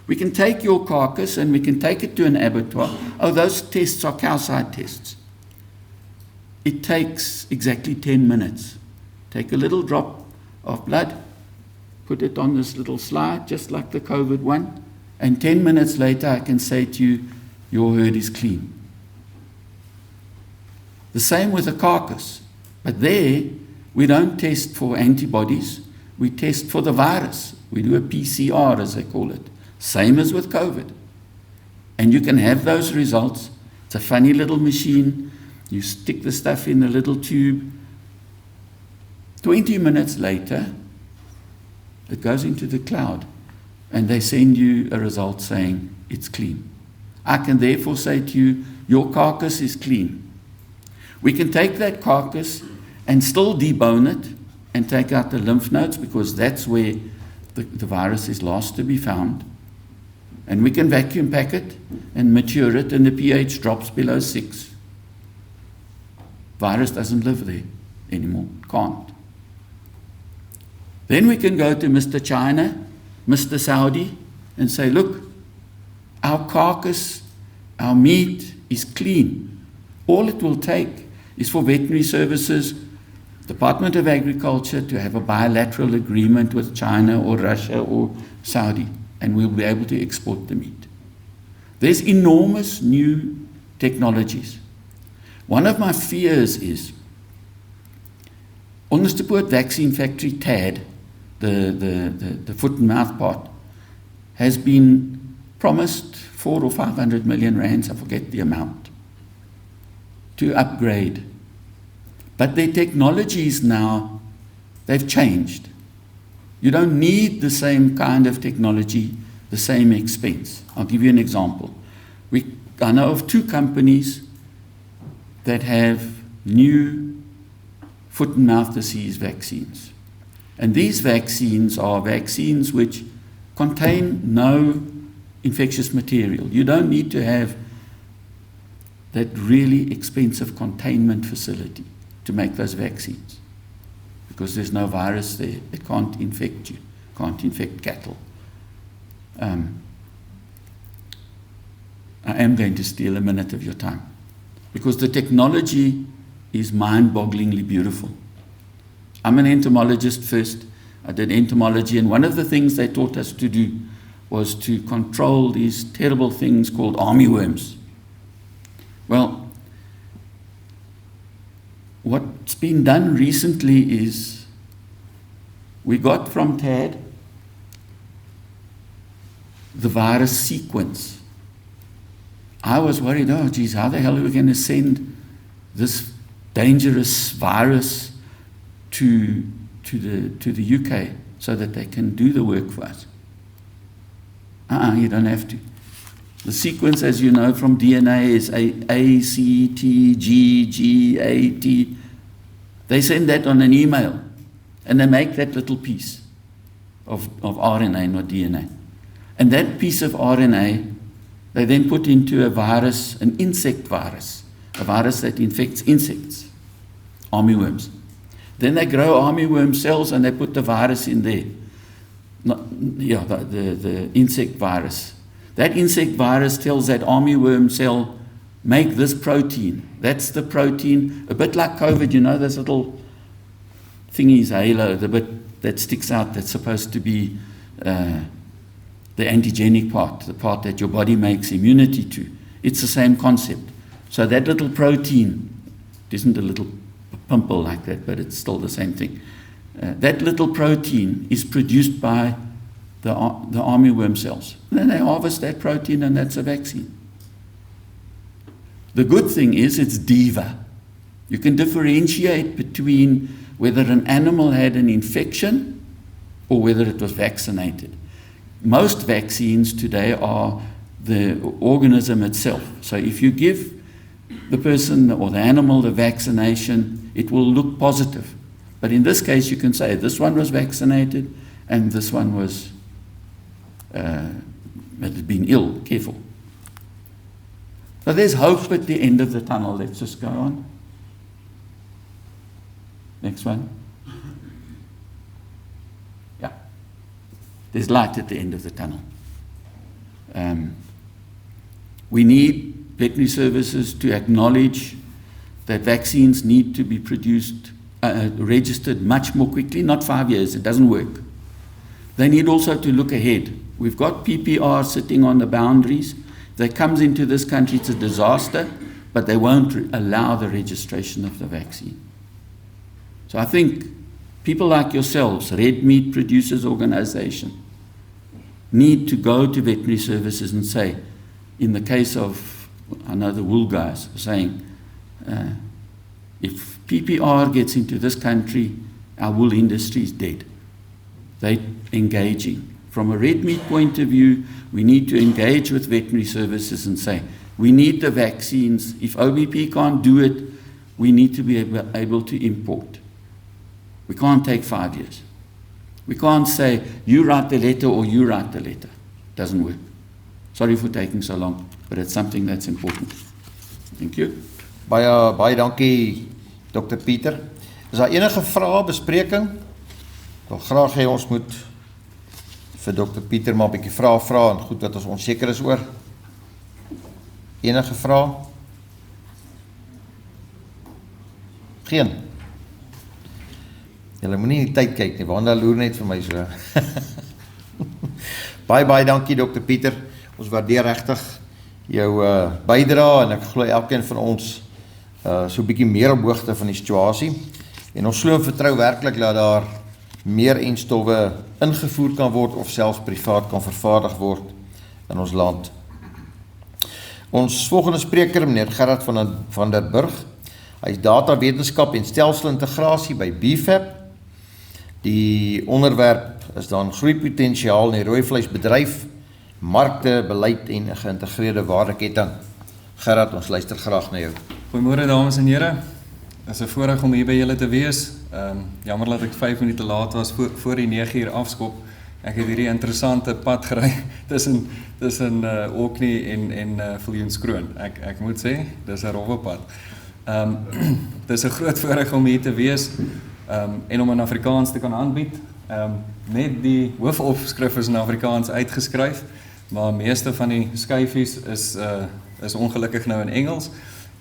We can take your carcass and we can take it to an abattoir. Oh, those tests are cow-side tests. It takes exactly 10 minutes. Take a little drop of blood, put it on this little slide, just like the COVID one, and 10 minutes later I can say to you, your herd is clean. The same with a carcass. But there, we don't test for antibodies, we test for the virus. We do a PCR, as they call it. Same as with COVID. And you can have those results. It's a funny little machine. You stick the stuff in a little tube. 20 minutes later, it goes into the cloud, and they send you a result saying it's clean. I can therefore say to you, your carcass is clean. We can take that carcass and still debone it and take out the lymph nodes, because that's where the virus is last to be found. And we can vacuum pack it and mature it, and the pH drops below 6. Virus doesn't live there anymore, can't. Then we can go to Mr. China, Mr. Saudi, and say, look, our carcass, our meat is clean. All it will take is for veterinary services, Department of Agriculture, to have a bilateral agreement with China or Russia or Saudi, and we'll be able to export the meat. There's enormous new technologies. One of my fears is, Onderstepoort vaccine factory TAD, the foot and mouth part, has been promised 400 or 500 million rands, I forget the amount, to upgrade. But their technologies now, they've changed. You don't need the same kind of technology, the same expense. I'll give you an example. I know of 2 companies that have new foot and mouth disease vaccines. And these vaccines are vaccines which contain no infectious material. You don't need to have that really expensive containment facility to make those vaccines, because there's no virus there. It can't infect you, can't infect cattle. I am going to steal a minute of your time, because the technology is mind-bogglingly beautiful. I'm an entomologist first. I did entomology, and one of the things they taught us to do was to control these terrible things called armyworms. Well, what's been done recently is we got from TAD the virus sequence. I was worried, oh geez, how the hell are we going to send this dangerous virus to the UK so that they can do the work for us? You don't have to. The sequence, as you know from DNA, is A, C, T, G, G, A, T. They send that on an email, and they make that little piece of RNA, not DNA. And that piece of RNA, they then put into a virus, an insect virus, a virus that infects insects, armyworms. Then they grow armyworm cells and they put the virus in there. The insect virus. That insect virus tells that armyworm cell, make this protein. That's the protein, a bit like COVID, you know, those little thingies, halo, the bit that sticks out that's supposed to be the antigenic part, the part that your body makes immunity to. It's the same concept. So that little protein, it isn't a little pimple like that, but it's still the same thing. That little protein is produced by the armyworm cells. And then they harvest that protein, and that's a vaccine. The good thing is it's DIVA. You can differentiate between whether an animal had an infection or whether it was vaccinated. most vaccines today are the organism itself. So if you give the person or the animal the vaccination, it will look positive. But in this case, you can say this one was vaccinated and this one was had been ill, careful. So there's hope at the end of the tunnel. Let's just go on. Next one. Yeah. There's light at the end of the tunnel. We need veterinary services to acknowledge that vaccines need to be produced, registered much more quickly, not 5 years, it doesn't work. They need also to look ahead. We've got PPR sitting on the boundaries. That comes into this country, it's a disaster, but they won't allow the registration of the vaccine. So I think people like yourselves, Red Meat Producers Organisation, need to go to veterinary services and say, in the case of, I know the wool guys are saying, if PPR gets into this country, our wool industry is dead. They're engaging. From a red meat point of view, we need to engage with veterinary services and say, we need the vaccines. If OBP can't do it, we need to be able to import. We can't take 5 years. We can't say, you write the letter or you write the letter. It doesn't work. Sorry for taking so long, but it's something that's important. Thank you. Baie dankie, Dr. Pieter. Is daar enige vrae, bespreking? Ek wil graag hê ons moet vir Dr. Pieter maar 'n bietjie vra en goed wat ons onseker is oor. Enige vrae? Geen. Julle moenie in die tyd kyk nie, Wanda loer net vir my so. Baie dankie Dr. Pieter. Ons waardeer regtig jou bydrae en ek glo elkeen van ons so 'n bietjie meer op hoogte van die situasie. En ons glo en vertrou werklik dat daar meer enstowwe ingevoer kan word of selfs privaat kan vervaardig word in ons land. Ons volgende spreker, meneer Gerard van der Burg, hy is datawetenskap en stelselintegrasie by BFAP. Die onderwerp is dan groeipotensiaal in die rooivleisbedryf, markte, beleid en 'n geïntegreerde waardeketting. Gerard, ons luister graag na jou. Goeiemôre dames en here. Dit is 'n voorreg om hier by julle te wees. Jammer dat ek 5 minute laat was voor die 9 uur afskop. Ek het hierdie interessante pad gery tussen Orkney en Viljoenskroon. Ek moet sê, dis 'n rowwe pad. Dis 'n groot voorreg om hier te wees en om in Afrikaans te kan aanbied. Net die hoofopskrif is in Afrikaans uitgeskryf, maar meeste van die skyfies is ongelukkig nou in Engels.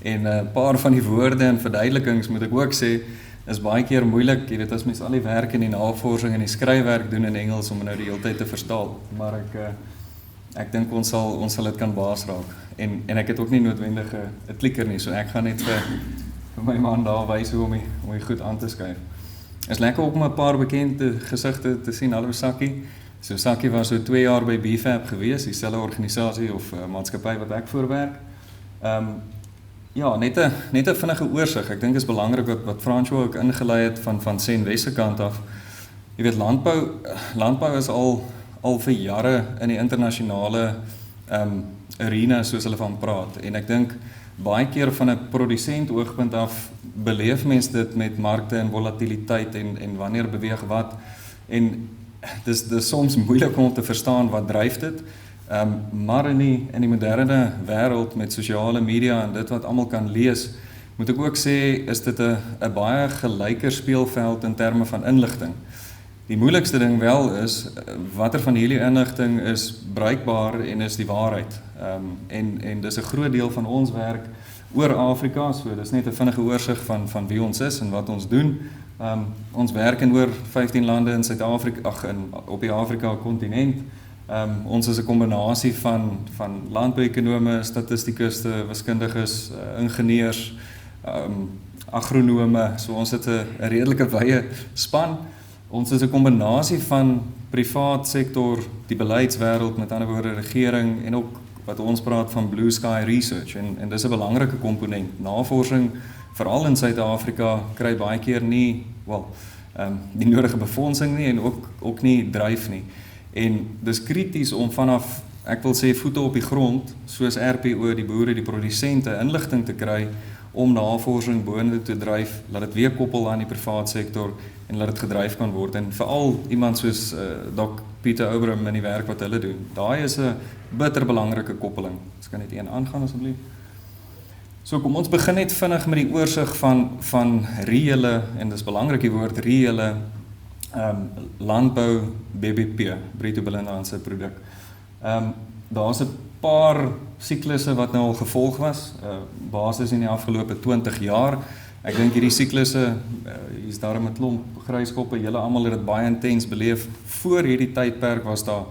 En 'n paar van die woorde en verduidelikings moet ek ook sê, is baie keer moeilik, jy weet, as mens al die werk en die navorsing en die skryfwerk doen in Engels om nou die hele tyd te verstaan. Maar ek dink ons sal dit kan baas raak. En ek het ook nie noodwendig 'n klikker nie, so ek gaan net vir my man daar wys hoe om die goed aan te skryf. Is lekker om 'n paar bekende gesigte te sien. Hallo Sakkie. So Sakkie was so 2 jaar by BFAP gewees, dieselfde organisasie of maatskappy wat ek voorwerk. Ja, net 'n vinnige oorsig. Ek dink is belangrik wat François ook ingelei het van Senwes se kant af. Jy weet, landbou is al vir jare in die internasionale arena soos hulle van praat. En ek dink baie keer van 'n produsent oogpunt af beleef mense dit met markte en volatiliteit en wanneer beweeg wat. En dis soms moeilik om te verstaan wat dryf dit. Maar in die moderne wêreld met sosiale media en dit wat almal kan lees, moet ek ook sê, is dit 'n baie gelyker speelveld in terme van inligting. Die moeilikste ding wel is, watter van hierdie inligting is bruikbaar en is die waarheid. En dis 'n groot deel van ons werk oor Afrika, so dis net 'n vinnige oorsig van wie ons is en wat ons doen. Ons werk in oor 15 lande in Suid-Afrika, op die Afrika kontinent. Ons is 'n kombinasie van landbouekonome, statistikuste, wiskundiges, ingenieurs, agronome, so ons het 'n redelike wye span. Ons is 'n kombinasie van privaat sektor, die beleidswêreld, met ander woorde regering, en ook wat ons praat van blue sky research, en dis 'n belangrike komponent. Navorsing, veral in Suid-Afrika, kry baie keer nie nodige befondsing nie en ook nie dryf nie. En dis krities om vanaf, ek wil sê, voete op die grond, soos RPO, die boere, die produsente, inligting te kry, om navorsing boontoe te dryf, laat dit weer koppel aan die privaat sektor, en laat dit gedryf kan word, en veral iemand soos Dr. Pieter Oberum in die werk wat hulle doen, daai is 'n bitter belangrike koppeling. Ons kan net een aangaan asseblief. So kom ons begin net vinnig met die oorsig van reële, en dis belangrik die woord reële, landbou BBP, bruto binnelandse produk. Daar's 'n paar siklusse wat nou al gevolg was, basis in die afgelope 20 jaar. Ek dink hierdie siklusse, hier's daarom 'n klomp gryskoppe, julle almal het dit baie intens beleef. Voor hierdie tydperk was daar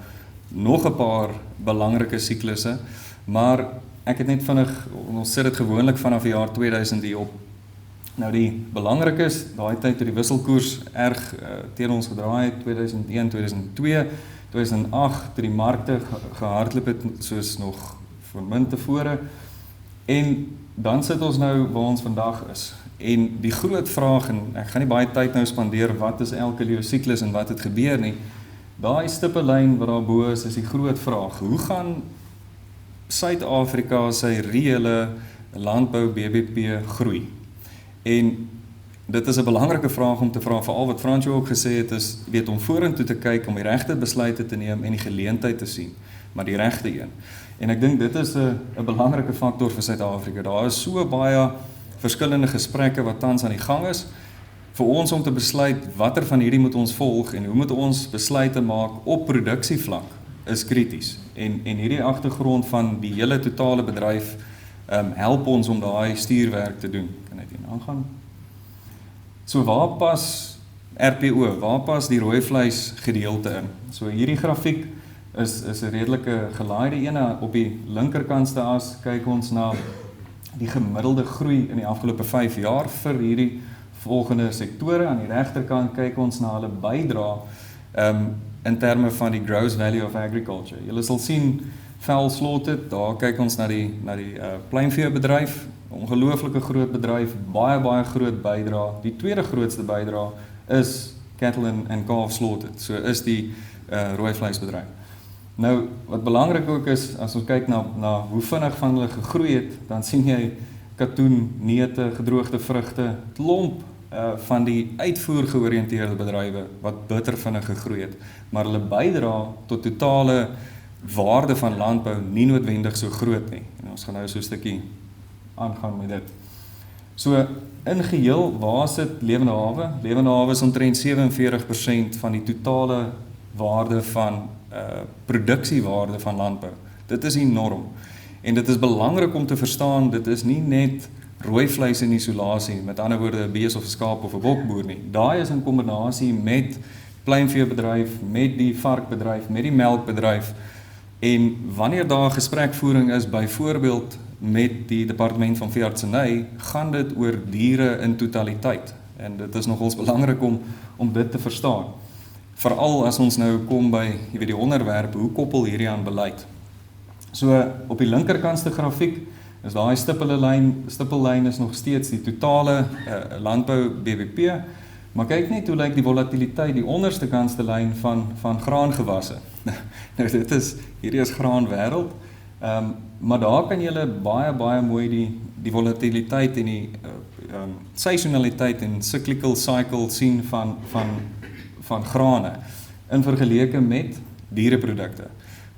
nog 'n paar belangrike siklusse, maar ek het net vinnig, ons sit dit gewoonlik vanaf die jaar 2000 hier op. Nou die belangrik is, daai tyd toe die wisselkoers erg teen ons gedraai het, 2001, 2002, 2008, toe die markte gehardloop het soos nog van min tevore, en dan sit ons nou waar ons vandag is. En die groot vraag, en ek gaan nie baie tyd nou spandeer, wat is elke liewe siklus en wat het gebeur nie, daai stippellyn wat daarbo is die groot vraag. Hoe gaan Suid-Afrika sy reële landbou BBP groei? En dit is 'n belangrike vraag om te vra, veral wat Fransjo ook gesê het, is weet om vorentoe te kyk, om die regte besluite te neem en die geleentheid te sien, maar die regte een. En ek dink dit is 'n belangrike faktor vir Suid-Afrika. Daar is so baie verskillende gesprekke wat tans aan die gang is, vir ons om te besluit watter van hierdie moet ons volg en hoe moet ons besluite maak op produksievlak is krities. En hierdie agtergrond van die hele totale bedryf help ons om daai stuurwerk te doen. Kan net hier aangaan. So waar pas RPO, waar pas die rooivleis gedeelte in? So hierdie grafiek is 'n redelike gelaaide ene. Op die linkerkantste as kyk ons na die gemiddelde groei in die afgelope 5 jaar vir hierdie volgende sektore. Aan die regterkant kyk ons na hulle bydra in terme van die gross value of agriculture. Julle sal sien vel slotted, daar kyk ons na die pluimveebedryf, ongelooflike groot bedryf, baie groot bydra. Die tweede grootste bydra is cattle en calf slotted. So is die rooivleisbedryf. Nou, wat belangrik ook is, as ons kyk na hoe vinnig van hulle gegroei het, dan sien jy katoen, neute, gedroogde vrugte, klomp van die uitvoer georiënteerde bedrywe wat bitter vinnig gegroei het, maar hulle bydra tot totale waarde van landbou nie noodwendig so groot nie. En ons gaan nou so 'n stukkie aangaan met dit. So, in geheel, waar sit lewende hawe? Lewende hawe is omtrent 47% van die totale waarde van produksiewaarde van landbou. Dit is enorm. En dit is belangrik om te verstaan, dit is nie net rooivleis in isolasie, met ander woorde 'n bees of 'n skaap of 'n bokboer nie. Daai is in kombinasie met pluimveebedryf, met die varkbedryf, met die melkbedryf. En wanneer daar gesprekvoering is, byvoorbeeld met die departement van veeartseny, gaan dit oor diere in totaliteit. En dit is nogals belangrik om dit te verstaan. Veral as ons nou kom by die onderwerp, hoe koppel hierdie aan beleid? So op die linkerkantste grafiek is daai stippellyn is nog steeds die totale landbou BBP, maar kyk net hoe lyk die volatiliteit, die onderste kantste lyn van graangewasse. Nou hierdie is graanwêreld, maar daar kan julle baie mooi die volatiliteit en die seisonaliteit en cyclical cycle sien van grane in vergeleke met diereprodukte.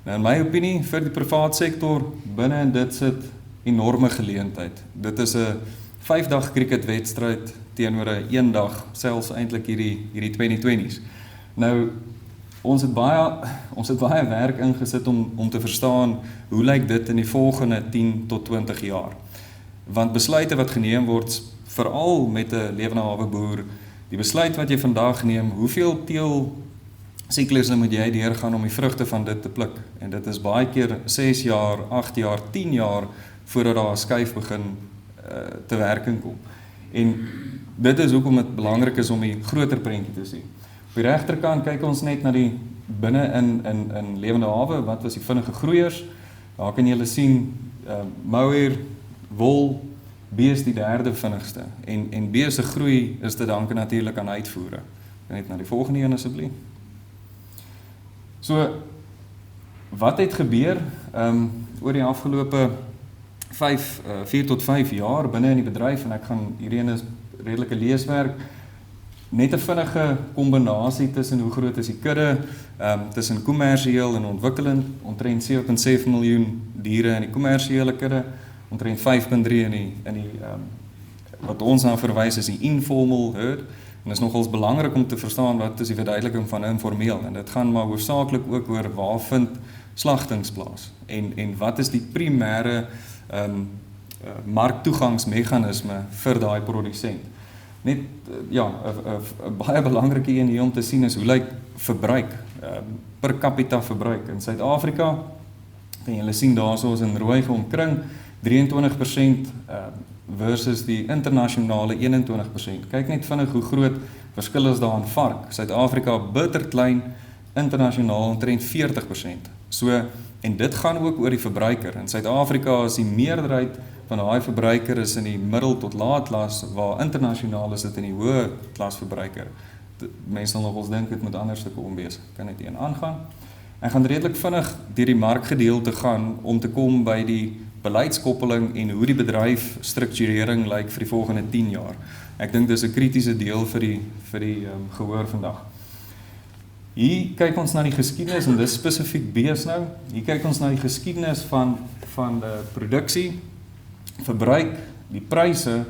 Nou in my opinie, vir die privaat sektor, binne in dit sit enorme geleentheid. Dit is 'n 5-dag cricketwedstryd teenoor 'n 1-dag, selfs eintlik hierdie 2020s. Nou, ons het baie werk ingesit om te verstaan hoe lyk dit in die volgende 10 tot 20 jaar. Want besluite wat geneem word, veral met 'n lewende hawe boer, die besluit wat jy vandag neem, hoeveel teelsiklusse moet jy deurgaan om die vrugte van dit te pluk? En dit is baie keer 6 jaar, 8 jaar, 10 jaar voordat daar 'n skuif begin te werking kom. En dit is hoekom dit belangrik is om die groter prentjie te sien. Op die regterkant kyk ons net na die binne in lewende hawe, wat was die vinnige groeiers? Daar kan julle sien mouer, wol, bees die derde vinnigste. En bees se groei is te danke natuurlik aan uitvoere. Net na die volgende een asseblief. So, wat het gebeur oor die afgelope 4 tot 5 jaar binne in die bedryf, en ek gaan hierheen is redelike leeswerk, net 'n vinnige kombinasie tussen hoe groot is die kudde, tussen kommersieel en ontwikkelend, omtrent 7.7 miljoen diere in die kommersiële kudde, omtrent 5.3 in die wat ons nou verwys is die informal herd, en dit is nogals belangrik om te verstaan wat is die verduideliking van informeel, en dit gaan maar hoofsaaklik ook oor waar vind slagtings plaas, en wat is die primêre marktoegangsmeganisme vir daai produsent. Net, ja, 'n baie belangrike een hier om te sien is hoe lyk verbruik, per capita verbruik in Suid-Afrika, kan julle sien daarso is in rooi geomkring, 23% versus die internasionale 21%. Kyk net vinnig hoe groot verskil is daar in vark. Suid-Afrika bitterklein, internasionaal omtrent 40%. So, en dit gaan ook oor die verbruiker. In Suid-Afrika is die meerderheid van daai verbruiker is in die middel tot laat-klas, waar internasionaal is dit in die hoë klas verbruiker. Mense sal nog ons dink dit moet anders te kom wees. Kan net een aangaan. Ek gaan redelik vinnig deur die markgedeelte gaan om te kom by die beleidskoppeling en hoe die bedryf strukturering lyk vir die volgende 10 jaar. Ek dink dis 'n kritiese deel vir die gehoor vandag. Hier kyk ons na die geskiedenis, en dis spesifiek bees nou. Hier kyk ons na die geskiedenis van die produksie, verbruik, die pryse,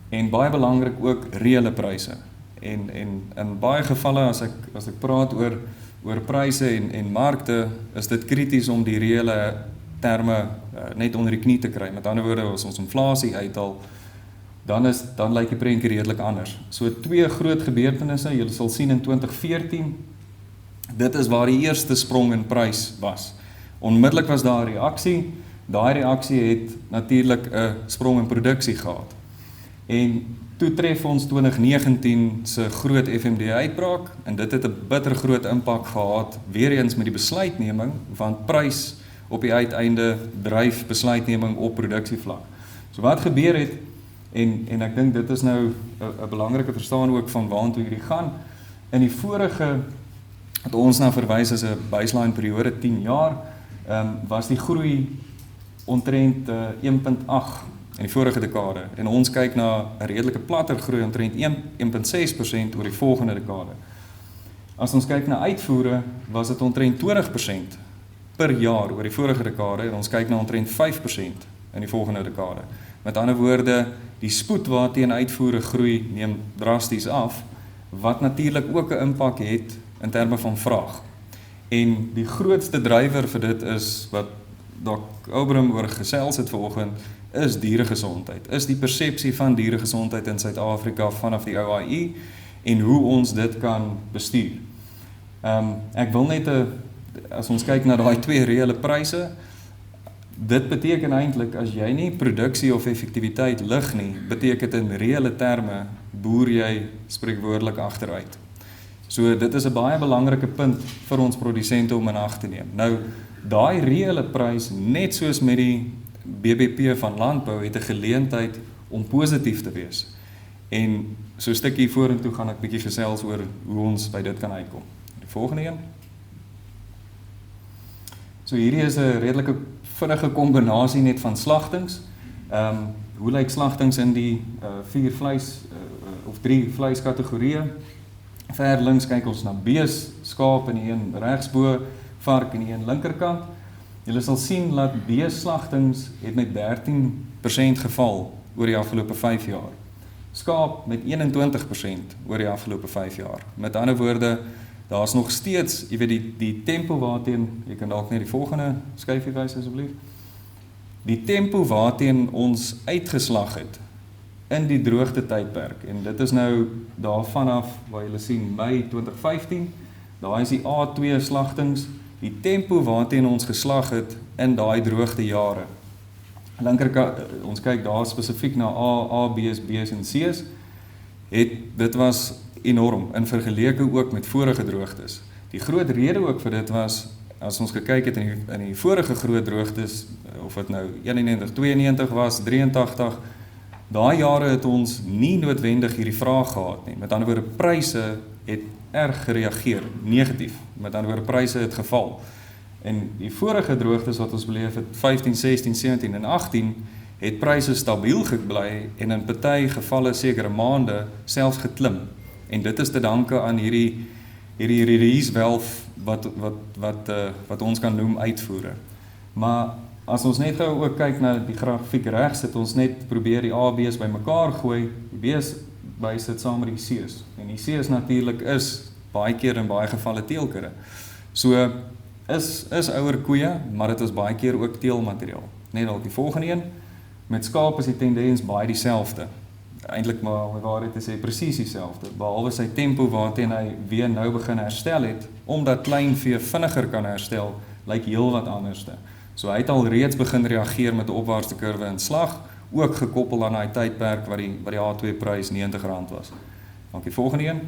en baie belangrik ook reële pryse. En in baie gevalle, as ek praat oor pryse en markte, is dit krities om die reële terme net onder die knie te kry. Met ander woorde, as ons inflasie uithaal, dan lyk die prentjie redelik anders. So 2 groot gebeurtenisse, julle sal sien in 2014, dit is waar die eerste sprong in prys was. Onmiddellik was daar 'n reaksie, daai reaksie het natuurlik 'n sprong in produksie gehad. En toe tref ons 2019 se groot FMD-uitbraak, en dit het 'n bitter groot impak gehad, weer eens met die besluitneming, want prys op die uiteinde dryf besluitneming op produksievlak. So wat gebeur het, en ek dink dit is nou 'n belangrike verstaan ook van waartoe hierdie gaan, in die vorige, wat ons nou verwys as 'n baseline periode 10 jaar, was die groei omtrent 1.8 in die vorige dekade, en ons kyk na 'n redelike platter groei omtrent 1.6% oor die volgende dekade. As ons kyk na uitvoere, was dit omtrent 20% per jaar oor die vorige dekade, en ons kyk na omtrent 5% in die volgende dekade. Met ander woorde, die spoed waarteen uitvoere groei neem drasties af, wat natuurlik ook 'n impak het in terme van vraag. En die grootste drywer vir dit is, wat Dr. Obram oor gesels het vanoggend, is dieregesondheid, is die persepsie van dieregesondheid in Suid-Afrika vanaf die OIE, en hoe ons dit kan bestuur. Ek wil net, as ons kyk na daai 2 reële pryse, dit beteken eintlik, as jy nie produksie of effektiwiteit lig nie, beteken in reële terme, boer jy spreekwoordelik agteruit. So dit is 'n baie belangrike punt vir ons produsente om in ag te neem. Nou, daai reële prys, net soos met die BBP van landbou, het 'n geleentheid om positief te wees. En so 'n stukkie vorentoe gaan ek bietjie gesels oor hoe ons by dit kan uitkom. Die volgende een. So hierdie is 'n redelike vinnige kombinasie net van slagtings. Hoe lyk slagtings in die 4 vleis of 3 vleiskategorieë? Ver links kyk ons na bees, skaap in die een regsbo, vark in die een linkerkant. Julle sal sien dat beesslagtings het met 13% geval oor die afgelope 5 jaar. Skaap met 21% oor die afgelope 5 jaar. Met ander woorde, daar is nog steeds, jy weet die tempo waarteen, jy kan dalk net die volgende skyfie wys asseblief. Die tempo waarteen ons uitgeslag het in die droogte tydperk, en dit is nou daarvan af waar julle sien Mei 2015, daar is die A2 slagtings, die tempo waarteen ons geslag het in daai droogte jare. Linkerkant, ons kyk daar spesifiek na A, B's, B's en C's, dit was enorm, in vergeleke ook met vorige droogtes. Die groot rede ook vir dit was, as ons gekyk het in die vorige groot droogtes, of het nou 91, 92 was, 83, daai jare het ons nie noodwendig hierdie vraag gehad nie. Met ander woorde, pryse het erg gereageer, negatief. Met ander woorde, pryse het geval. En die vorige droogtes wat ons beleef het, 15, 16, 17 en 18, het pryse stabiel gebly en in party gevalle sekere maande selfs geklim. En dit is te danke aan hierdie release-welf wat ons kan noem uitvoere. Maar as ons net gou ook kyk na die grafiek regs, het ons net probeer die A, B's by mekaar gooi, die B's bysit saam met die C's. En die C's natuurlik is baie keer in baie gevalle teelkudde. So is ouer koeie, maar dit is baie keer ook teelmateriaal. Net al die volgende een, met skaap is die tendens baie dieselfde. Eintlik maar waarheid te sê presies dieselfde, behalwe sy tempo waarteen hy weer nou begin herstel het, omdat kleinvee vinniger kan herstel, lyk heel wat anderste. So hy het al reeds begin reageer met 'n opwaartse kurwe in slag, ook gekoppel aan hy tydperk wat die H2 prys R90 was. Dankie, volgende een.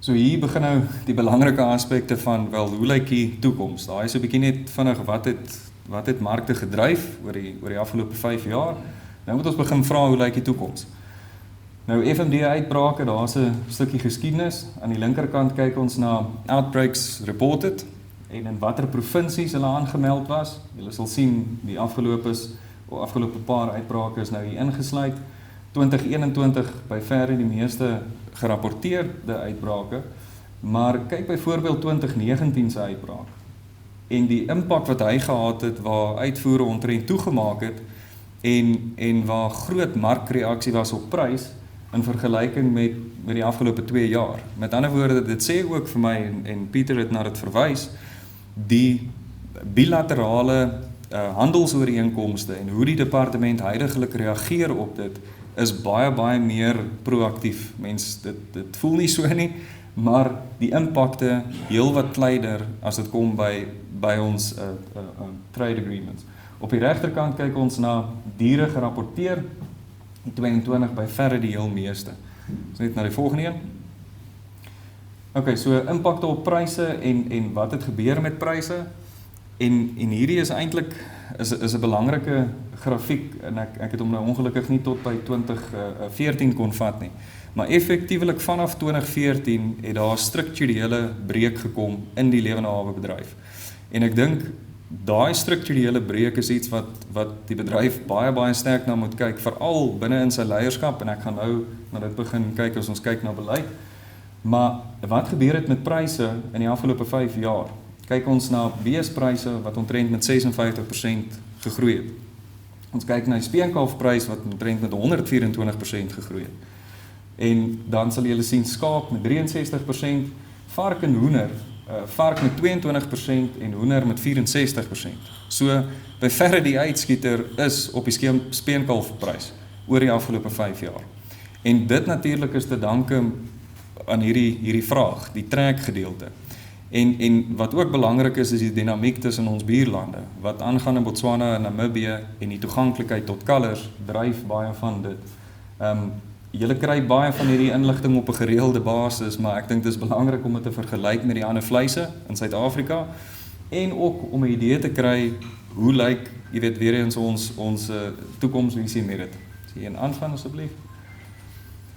So hier begin nou die belangrike aspekte van, wel, hoe lyk die toekoms? Daar is 'n bietjie net vinnig, wat het markte gedryf oor die afgelope 5 jaar? Nou moet ons begin vra, hoe lyk die toekoms? Nou, FMD uitbrake, daar is 'n stukkie geskiedenis. Aan die linkerkant kyk ons na outbreaks reported, en in watter provinsies hulle aangemeld was. Julle sal sien, die afgelope paar uitbrake is nou hier ingesluit. 2021 by verre die meeste gerapporteerde uitbrake, maar kyk byvoorbeeld 2019 se uitbraak. En die impak wat hy gehad het, waar uitvoere omtrent toegemaak het, en waar groot markreaksie was op prys, in vergelyking met die afgelope 2 jaar. Met ander woorde, dit sê ook vir my, en Pieter het na dit verwys, die bilaterale handelsooreenkomste en hoe die departement huidiglik reageer op dit, is baie meer proaktief. Mens, dit voel nie so nie, maar die impakte heel wat kleiner as dit kom by ons trade agreements. Op die regterkant kyk ons na diere gerapporteer, die 22 by verre die heel meeste. So net na die volgende een. Ok, so impakte op pryse en wat het gebeur met pryse, en hierdie is eintlik is 'n belangrike grafiek, en ek het hom nou ongelukkig nie tot by 2014 kon vat nie. Maar effektiewelik vanaf 2014 het daar 'n strukturele breek gekom in die lewende hawe bedryf. En ek dink daai strukturele breek is iets wat die bedryf baie sterk na moet kyk, veral binne in sy leierskap, en ek gaan nou na dit begin kyk as ons kyk na beleid. Maar wat gebeur het met pryse in die afgelope 5 jaar? Kyk ons na beespryse wat omtrent met 56% gegroei het. Ons kyk na die speenkalfprys wat omtrent met 124% gegroei het. En dan sal julle sien skaap met 63%, vark en hoender, vark met 22% en hoender met 64%. So by verre die uitskieter is op die speenkalfprys oor die afgelope 5 jaar. En dit natuurlik is te danke aan hierdie vraag, die trekgedeelte. En wat ook belangrik is die dinamiek tussen ons buurlande. Wat aangaan in Botswana en Namibië en die toeganklikheid tot kalvers dryf baie van dit. Julle kry baie van hierdie inligting op 'n gereelde basis, maar ek dink dit is belangrik om dit te vergelyk met die ander vleise in Suid-Afrika en ook om 'n idee te kry hoe lyk, jy weet, weer eens ons toekomsvisie met dit. Sien een aangaan asseblief.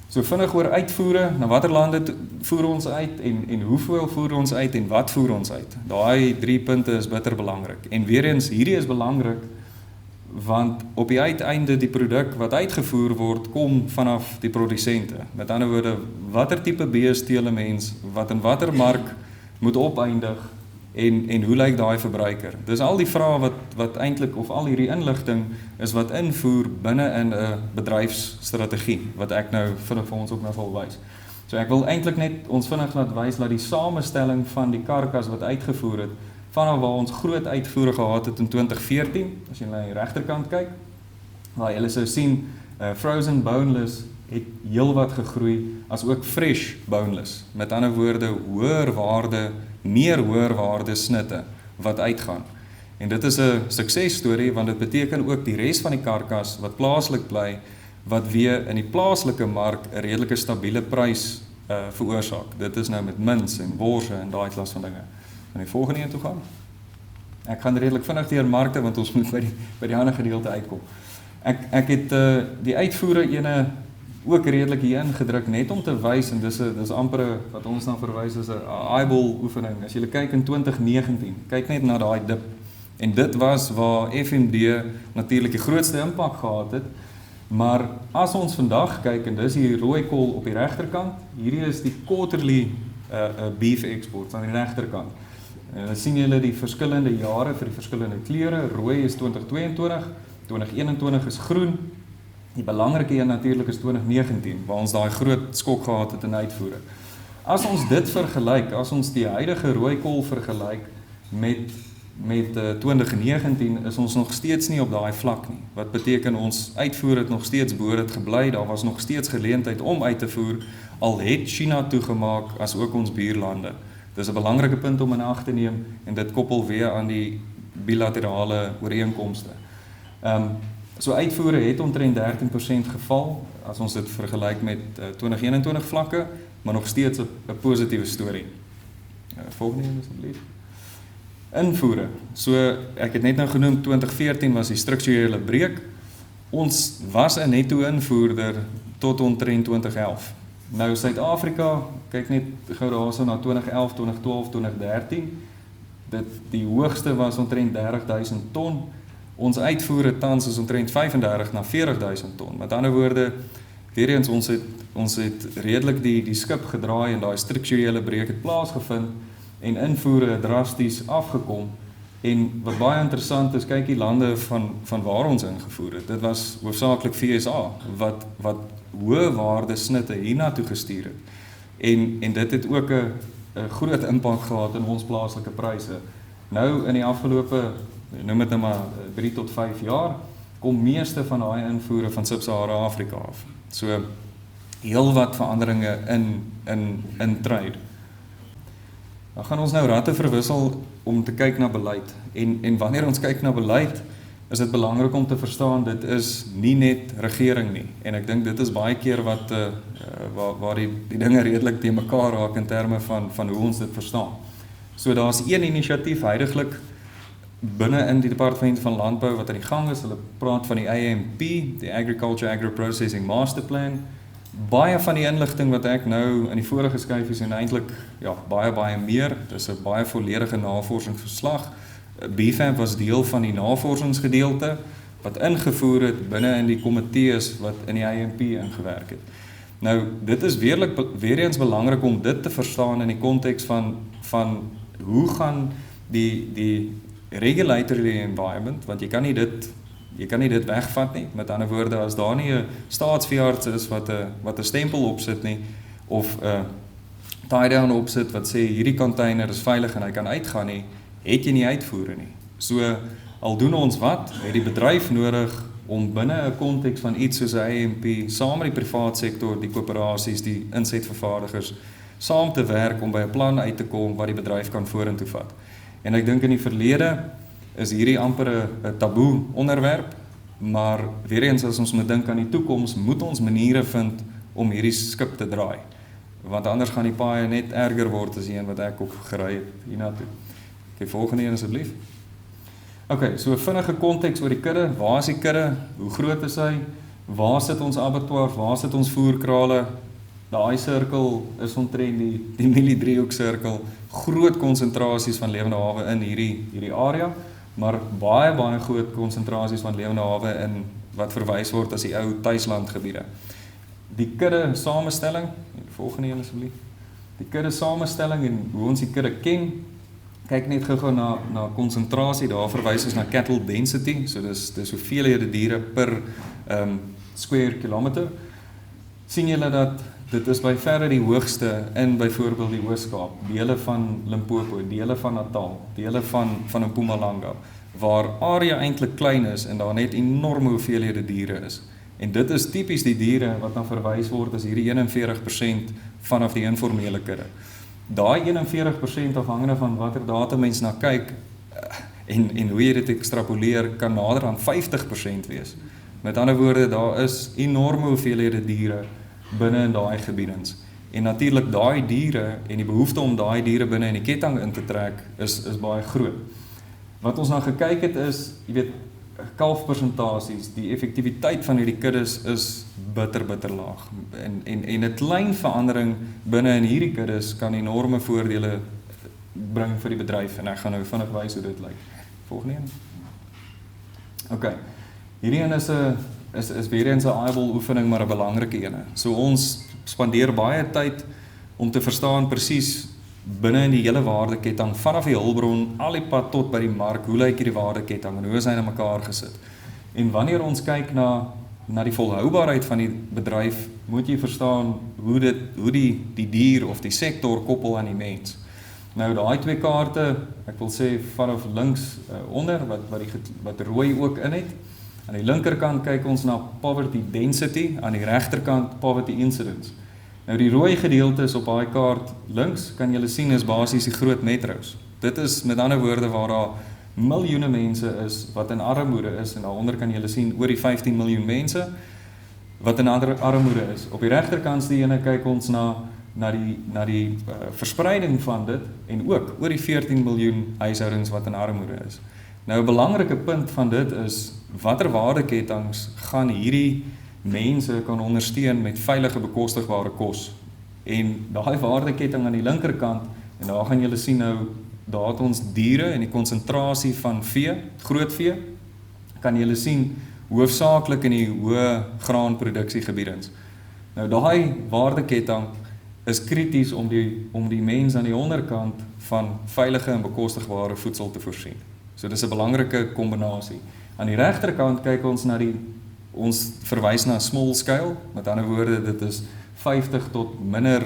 So vinnig oor uitvoere, na watter lande voer ons uit en hoeveel voer ons uit en wat voer ons uit. Daai 3 punte is bitter belangrik. En weer eens, hierdie is belangrik want op die uiteinde die produk wat uitgevoer word, kom vanaf die produsente. Met ander woorde, watter tipe bees teel 'n mens, wat in watter mark moet opeindig en hoe lyk daai verbruiker? Dis al die vrae wat eintlik, of al hierdie inligting is wat invoer binne in 'n bedryfsstrategie, wat ek nou vinnig vir ons ook nou wil wys. So ek wil eintlik net ons vinnig laat wys dat die samestelling van die karkas wat uitgevoer het, vanaf waar ons groot uitvoere gehad het in 2014, as jy na die regterkant kyk, waar jy sou sien, frozen boneless het heel wat gegroei, as ook fresh boneless. Met ander woorde, meer hoër waarde snitte wat uitgaan. En dit is 'n suksesstorie, want dit beteken ook die res van die karkas wat plaaslik bly, wat weer in die plaaslike mark 'n redelike stabiele prys veroorsaak. Dit is nou met mince en worse en daai klas van dinge. En die volgende een toe gaan. Ek gaan redelik vinnig deur markte, want ons moet by die ander gedeelte uitkom. Ek het die uitvoere ene ook redelik hier ingedruk, net om te wys, en dis amper wat ons dan verwys as 'n eyeball oefening. As jy kyk in 2019, kyk net na daai dip. En dit was waar FMD natuurlik die grootste impak gehad het. Maar as ons vandag kyk, en dis die rooi kol op die regterkant, hierdie is die quarterly beef exports aan die regterkant. Sien julle die verskillende jare vir die verskillende kleure. Rooi is 2022, 2021 is groen. Die belangrike een natuurlik is 2019, waar ons daai groot skok gehad het in uitvoere. As ons dit vergelyk, as ons die huidige rooi kol vergelyk met 2019, is ons nog steeds nie op daai vlak nie. Wat beteken ons uitvoer het nog steeds bo dit gebly, daar was nog steeds geleentheid om uit te voer, al het China toegemaak as ook ons buurlande. Dis 'n belangrike punt om in ag te neem, en dit koppel weer aan die bilaterale ooreenkomste. So uitvoere het omtrent 13% geval, as ons dit vergelyk met 2021 vlakke, maar nog steeds 'n positiewe storie. Volgende een asseblief. Invoere. So ek het net nou genoem 2014 was die strukturele breek. Ons was 'n netto invoerder tot omtrent 2011. Nou Suid-Afrika, kyk net gou daarso na 2011, 2012, 2013. Die hoogste was omtrent 30.000 ton. Ons uitvoere tans is omtrent 35 na 40.000 ton. Met ander woorde, weer eens ons het redelik die skip gedraai en daai strukturele breek het plaasgevind en invoere drasties afgekom. En wat baie interessant is, kyk die lande van waar ons ingevoer het. Dit was hoofsaaklik VSA wat hoë waarde snitte hiernatoe gestuur het. En dit het ook 'n groot impak gehad in ons plaaslike pryse. Nou in die afgelope, noem dit nou maar 3 tot 5 jaar, kom meeste van daai invoere van Sub-Sahara Afrika af. So heel wat veranderinge in trade. Dan gaan ons nou ratte verwissel om te kyk na beleid. En wanneer ons kyk na beleid, is dit belangrik om te verstaan, dit is nie net regering nie. En ek dink dit is baie keer waar die dinge redelik te mekaar raak in terme van hoe ons dit verstaan. So daar's een inisiatief huidiglik binne in die departement van landbou wat aan die gang is. Hulle praat van die AMP, die Agriculture Agro-Processing Master Plan. Baie van die inligting wat ek nou in die vorige skyfies en eintlik baie meer. Dis 'n baie volledige navorsingsverslag. BFAM was deel van die navorsingsgedeelte wat ingevoer het binne in die komitees wat in die AMP ingewerk het. Nou, dit is weer eens belangrik om dit te verstaan in die konteks van hoe gaan die regulatory environment, want jy kan nie dit wegvat nie. Met ander woorde, as daar nie 'n staatsveearts is wat 'n stempel opsit nie, of 'n tie-down opsit wat sê hierdie container is veilig en hy kan uitgaan nie, het jy nie uitvoere nie. So, al doen ons wat, het die bedryf nodig om binne 'n konteks van iets soos 'n AMP, saam met die privaat sektor, die koöperasies, die insetvervaardigers, saam te werk om by 'n plan uit te kom wat die bedryf kan vorentoe vat. En ek dink in die verlede is hierdie amper 'n taboe onderwerp, maar weer eens as ons moet dink aan die toekoms, moet ons maniere vind om hierdie skip te draai. Want anders gaan die paaie net erger word as die een wat ek ook gery het hiernatoe. Okay, volgende een asseblief. Okay, so 'n vinnige konteks oor die kudde. Waar is die kudde? Hoe groot is hy? Waar sit ons abattoirs? Waar sit ons voerkrale? Daai sirkel is omtrent die milie-driehoek sirkel. Groot konsentrasies van lewende hawe in hierdie area, maar baie groot konsentrasies van lewende hawe in wat verwys word as die ou tuislandgebiede. Die kudde samestelling, die volgende een asseblief. Die kudde samestelling en hoe ons die kudde ken. Kyk net gou na konsentrasie, daar verwys ons na cattle density, so dis hoeveelhede diere per square kilometer. Sien julle dat dit is by verre die hoogste in byvoorbeeld die Oos-Kaap, dele van Limpopo, dele van Natal, dele van Mpumalanga, waar area eintlik klein is en daar net enorme hoeveelhede diere is. En dit is tipies die diere wat dan verwys word as hierdie 41% vanaf die informele kudde. Daai 41% afhangende van watter data mens na kyk en hoe jy dit ekstrapoleer, kan nader aan 50% wees. Met ander woorde, daar is enorme hoeveelhede diere binne in daai gebiedens. En natuurlik daai diere en die behoefte om daai diere binne in die ketting in te trek is baie groot. Wat ons nou gekyk het is, jy weet, kalfpersentasies, die effektiwiteit van hierdie kuddes is bitter laag. En 'n klein verandering binne in hierdie kuddes kan enorme voordele bring vir die bedryf, en ek gaan nou vinnig wys hoe dit lyk. Volgende een. OK. Hierdie een is weer eens 'n eyeball oefening, maar 'n belangrike een. So ons spandeer baie tyd om te verstaan presies binne in die hele waardeketting, vanaf die hulpbron, al die pad tot by die mark, hoe lyk hierdie waardeketting en hoe is hy in mekaar gesit. En wanneer ons kyk na die volhoubaarheid van die bedryf, moet jy verstaan hoe die dier of die sektor koppel aan die mens. Nou daai twee kaarte, ek wil sê vanaf links onder, wat rooi ook in het. Aan die linkerkant kyk ons na poverty density, aan die regterkant poverty incidence. Nou die rooi gedeelte is op daai kaart links, kan julle sien is basies die groot metros. Dit is met ander woorde waar daar miljoene mense is wat in armoede is, en daaronder kan julle sien oor die 15 miljoen mense wat in armoede is. Op die regterkant die ene kyk ons na die verspreiding van dit, en ook oor die 14 miljoen huishoudings wat in armoede is. Nou 'n belangrike punt van dit is, watter waardekettings gaan hierdie mense kan ondersteun met veilige bekostigbare kos. En daai waardeketting aan die linkerkant, en daar gaan julle sien nou, daar het ons diere en die konsentrasie van vee, grootvee, kan julle sien hoofsaaklik in die hoë graanproduksiegebiedens. Nou daai waardeketting is krities om die mens aan die onderkant van veilige en bekostigbare voedsel te voorsien. So dis 'n belangrike kombinasie. Aan die regterkant kyk ons ons verwys na small scale, met ander woorde dit is 50 tot minder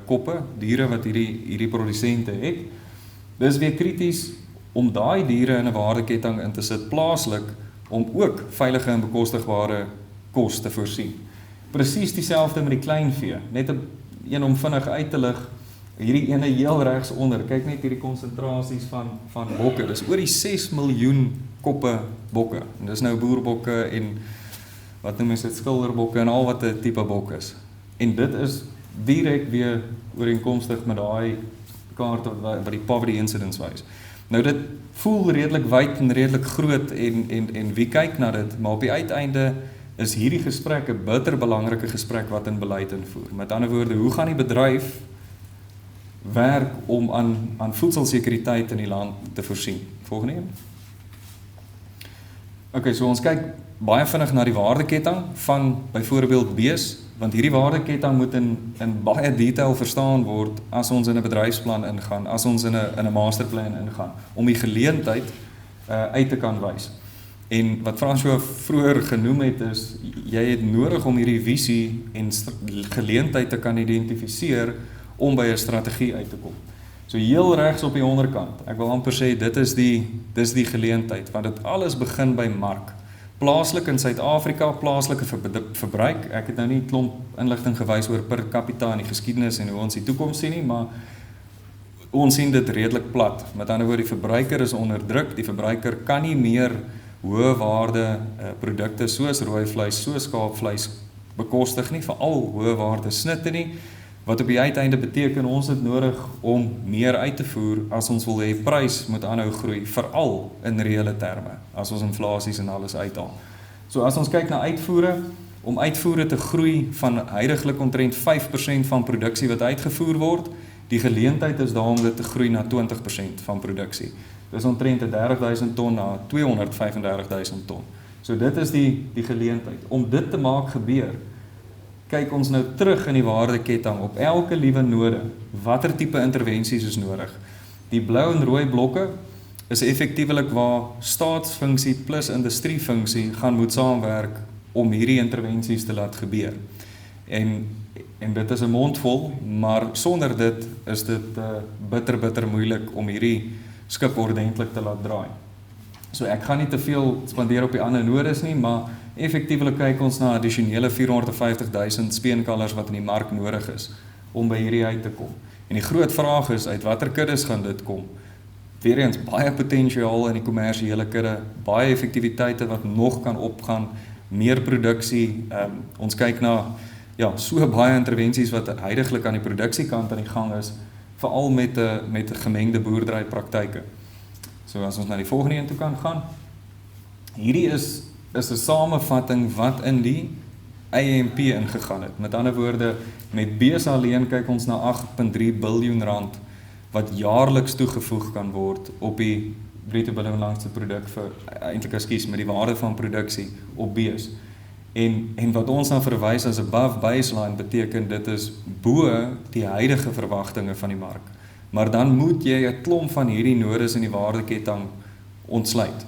koppe, diere wat hierdie produsente het. Dis weer krities om daai diere in 'n waardeketting in te sit plaaslik, om ook veilige en bekostigbare kos te voorsien. Presies dieselfde met die kleinvee, net een om vinnig uit te lig, hierdie ene heel regs onder, kyk net hierdie konsentrasies van bokke, dis oor die 6 miljoen koppe bokke, en dis nou boerbokke en wat noem dit, skilderbokke en al wat 'n tipe bok is. En dit is direk weer ooreenkomstig met daai kaart wat die poverty incidence wys. Nou dit voel redelik wyd en redelik groot en wie kyk na dit, maar op die uiteinde is hierdie gesprek 'n bitter belangrike gesprek wat in beleid invoer. Met ander woorde, hoe gaan die bedryf werk om aan voedselsekuriteit in die land te voorsien? Volgende een. OK, so ons kyk baie vinnig na die waardeketting van byvoorbeeld bees, want hierdie waardeketting moet in baie detail verstaan word as ons in 'n bedryfsplan ingaan, as ons in 'n masterplan ingaan, om die geleentheid uit te kan wys. En wat François vroeër genoem het is, jy het nodig om hierdie visie en geleentheid te kan identifiseer om by 'n strategie uit te kom. So heel regs op die onderkant, ek wil amper sê dis die geleentheid, want dit alles begin by mark. Plaaslik in Suid-Afrika, plaaslike verbruik. Ek het nou nie klomp inligting gewys oor per capita in die geskiedenis en hoe ons die toekoms sien nie, maar ons sien dit redelik plat. Met ander woorde, die verbruiker is onder druk, die verbruiker kan nie meer hoë waarde produkte soos rooivleis, soos skaapvleis bekostig nie, veral hoë waarde snitte nie, wat op die uiteinde beteken ons het nodig om meer uit te voer as ons wil hê prys moet aanhou groei, veral in reële terme, as ons inflasies en alles uithaal. So as ons kyk na uitvoere, om uitvoere te groei van huidiglik omtrent 5% van produksie wat uitgevoer word, die geleentheid is daar om dit te groei na 20% van produksie. Dis omtrent 30.000 ton na 235.000 ton. So dit is die geleentheid. Om dit te maak gebeur, kyk ons nou terug in die waardeketting op elke liewe node, watter tipe intervensies is nodig. Die blou en rooi blokke is effektiewelik waar staatsfunksie plus industriefunksie gaan moet saamwerk om hierdie intervensies te laat gebeur. En dit is 'n mondvol, maar sonder dit is dit bitter moeilik om hierdie skip ordentlik te laat draai. So ek gaan nie te veel spandeer op die ander nodes nie, maar effektiewelik kyk ons na addisionele 450.000 speenkalvers wat in die mark nodig is om by hierdie uit te kom. En die groot vraag is, uit watter kuddes gaan dit kom? Weereens baie potensiaal in die kommersiële kudde, baie effektiwiteite wat nog kan opgaan, meer produksie. Ons kyk na so baie intervensies wat huidiglik aan die produksiekant aan die gang is, veral met gemengde boerderypraktyke. So as ons na die volgende een toe kan gaan. hierdie is 'n samevatting wat in die AMP ingegaan het. Met ander woorde, met bees alleen kyk ons na 8.3 biljoen rand wat jaarliks toegevoeg kan word op die bruto binnelandse produk met die waarde van produksie op bees. En wat ons dan verwys as above baseline beteken dit is bo die huidige verwagtinge van die mark. Maar dan moet jy 'n klomp van hierdie nodes in die waardeketting ontsluit.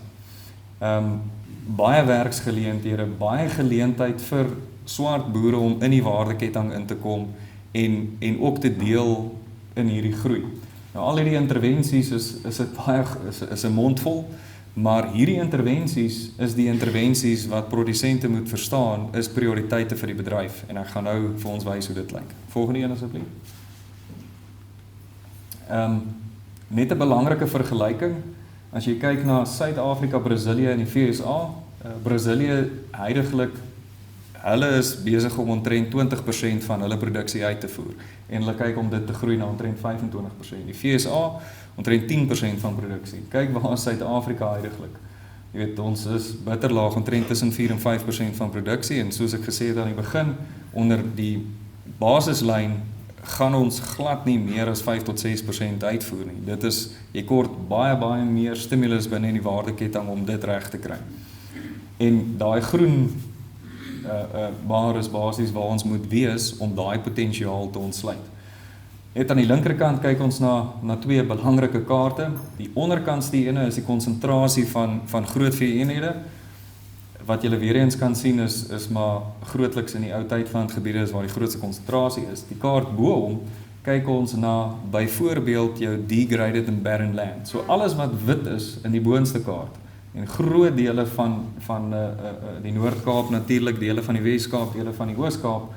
Baie werksgeleenthede, baie geleentheid vir swart boere om in die waardeketting in te kom en ook te deel in hierdie groei. Nou al hierdie intervensies is 'n mondvol, maar hierdie intervensies is die intervensies wat produsente moet verstaan is prioriteite vir die bedryf en ek gaan nou vir ons wys hoe dit lyk. Volgende een asseblief. Net 'n belangrike vergelyking. As jy kyk na Suid-Afrika, Brasilië en die VSA, Brasilië huidigelik, hulle is besig om omtrent 20% van hulle produksie uit te voer en hulle kyk om dit te groei na omtrent 25%. Die VSA omtrent 10% van produksie. Kyk waar is Suid-Afrika huidigelik. Jy weet, ons is bitterlaag omtrent tussen 4 en 5% van produksie en soos ek gesê het aan die begin, onder die basislyn gaan ons glad nie meer as 5 tot 6% uitvoer nie. Dit is, jy kort baie meer stimulus binne in die waardeketting om dit reg te kry. En daai groen bar is basies waar ons moet wees om daai potensiaal te ontsluit. Net aan die linkerkant kyk ons na twee belangrike kaarte. Die onderkantste ene is die konsentrasie van grootvee eenhede. Wat julle weer eens kan sien is maar grootliks in die ou tydlandgebiede is waar die grootste konsentrasie is. Die kaart bo hom kyk ons na byvoorbeeld jou degraded and barren land. So alles wat wit is in die boonste kaart en groot dele van die Noord-Kaap natuurlik, dele van die Wes-Kaap, dele van die Oos-Kaap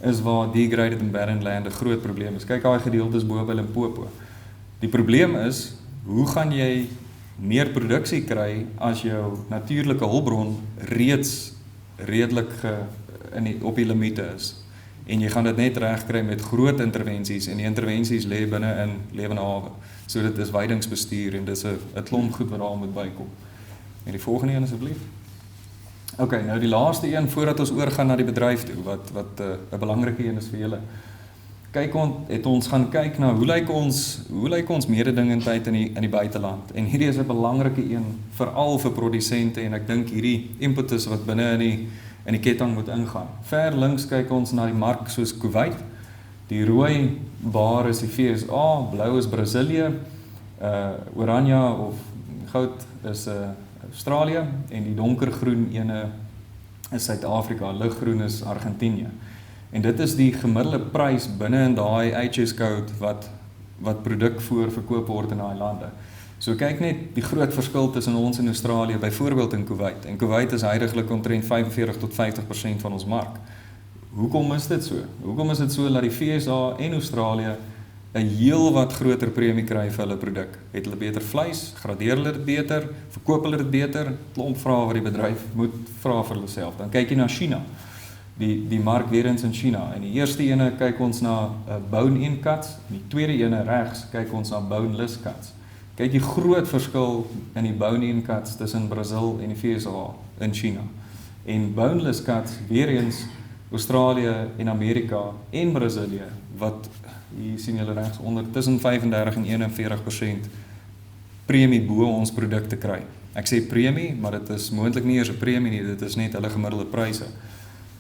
is waar degraded and barren land 'n groot probleem is. Kyk daai gedeeltes bo by Limpopo. Die probleem is, hoe gaan jy meer produksie kry as jou natuurlike hulpbron reeds redelik op die limite is. En jy gaan dit net reg kry met groot intervensies en die intervensies lê binne in lewende hawe. So dit is weidingsbestuur en dis 'n klomp goed wat daar moet bykom. En die volgende een asseblief. OK, nou die laaste een voordat ons oorgaan na die bedryf toe wat 'n belangrike een is vir julle. Het ons gaan kyk na hoe lyk ons mededingendheid in die buiteland. En hierdie is 'n belangrike een veral vir produsente en ek dink hierdie impetus wat binne in die ketting moet ingaan. Ver links kyk ons na die mark soos Kuwait. Die rooi bar is die VSA, blou is Brasilië, oranje of goud is Australië en die donkergroen ene is Suid-Afrika, liggroen is Argentinië. En dit is die gemiddelde prys binne in daai HS code wat produk verkoop word in daai lande. So kyk net die groot verskil tussen ons en Australië, byvoorbeeld in Kuwait. En Kuwait is huidigelik omtrent 45 tot 50% van ons mark. Hoekom is dit so? Hoekom is dit so dat die VSA en Australië 'n heel wat groter premie kry vir hulle produk? Het hulle beter vleis, gradeer hulle dit beter, verkoop hulle dit beter? Klomp vrae wat die bedryf moet vra vir hulle self. Dan kyk jy na China. Die mark weer eens in China. En die eerste ene kyk ons na bone-in cuts, en die tweede ene regs kyk ons na boneless cuts. Kyk die groot verskil in die bone-in cuts tussen Brazil en die VSA in China. En boneless cuts weer eens Australië en Amerika en Brasilië wat hier sien julle regs onder tussen 35 en 41% premie bo ons produkte kry. Ek sê premie, maar dit is moontlik nie eers 'n premie nie, dit is net hulle gemiddelde pryse.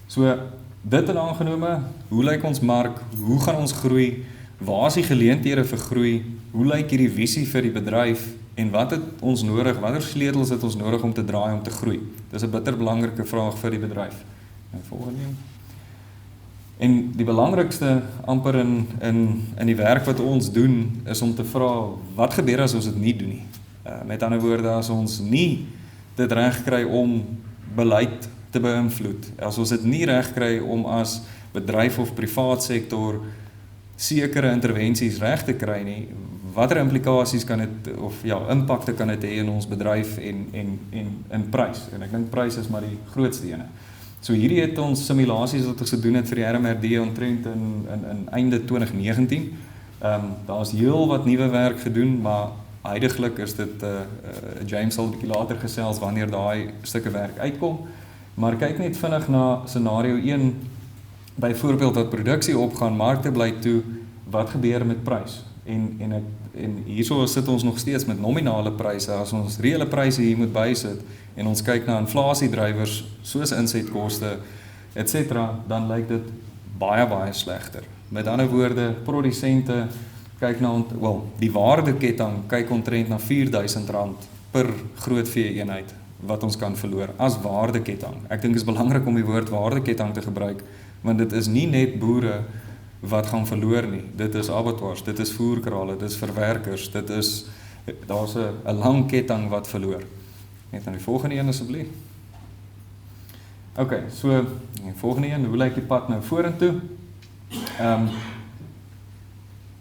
So dit in aangenome, hoe lyk ons mark, hoe gaan ons groei, waar is die geleenthede vir groei, hoe lyk hierdie visie vir die bedryf en wat het ons nodig, watter sleutels het ons nodig om te draai om te groei? Dis 'n bitter belangrike vraag vir die bedryf. Nou volgende een. En die belangrikste amper in die werk wat ons doen is om te vra, wat gebeur as ons dit nie doen nie? Met ander woorde, as ons nie dit reg kry om beleid te beïnvloed, as ons dit nie reg kry om as bedryf of privaat sektor sekere intervensies reg te kry nie, watter implikasies kan dit of impakte kan dit hê in ons bedryf en in prys? En ek dink prys is maar die grootste ene. So hierdie het ons simulasies wat ons gedoen het vir die RMRD omtrent in einde 2019. Daar is heel wat nuwe werk gedoen, maar Huidiglik is dit, James sal 'n bietjie later gesels wanneer daai stukke werk uitkom, maar kyk net vinnig na scenario 1, byvoorbeeld wat produksie opgaan, markte bly toe, wat gebeur met prys? En hierso sit ons nog steeds met nominale pryse, as ons reële pryse hier moet bysit, en ons kyk na inflasiedrywers, soos insetkoste, etc., dan lyk dit baie slegter. Met ander woorde, produsente kyk na, die waardeketting kyk omtrent na R4.000 per grootvee eenheid, wat ons kan verloor, as waardeketting. Ek dink dit is belangrik om die woord waardeketting te gebruik, want dit is nie net boere wat gaan verloor nie, dit is abattoirs, dit is voerkrale, dit is verwerkers, daar's 'n lang ketting wat verloor. Net aan die volgende een asseblief. Ok, so, die volgende een, hoe lyk die pad nou vorentoe?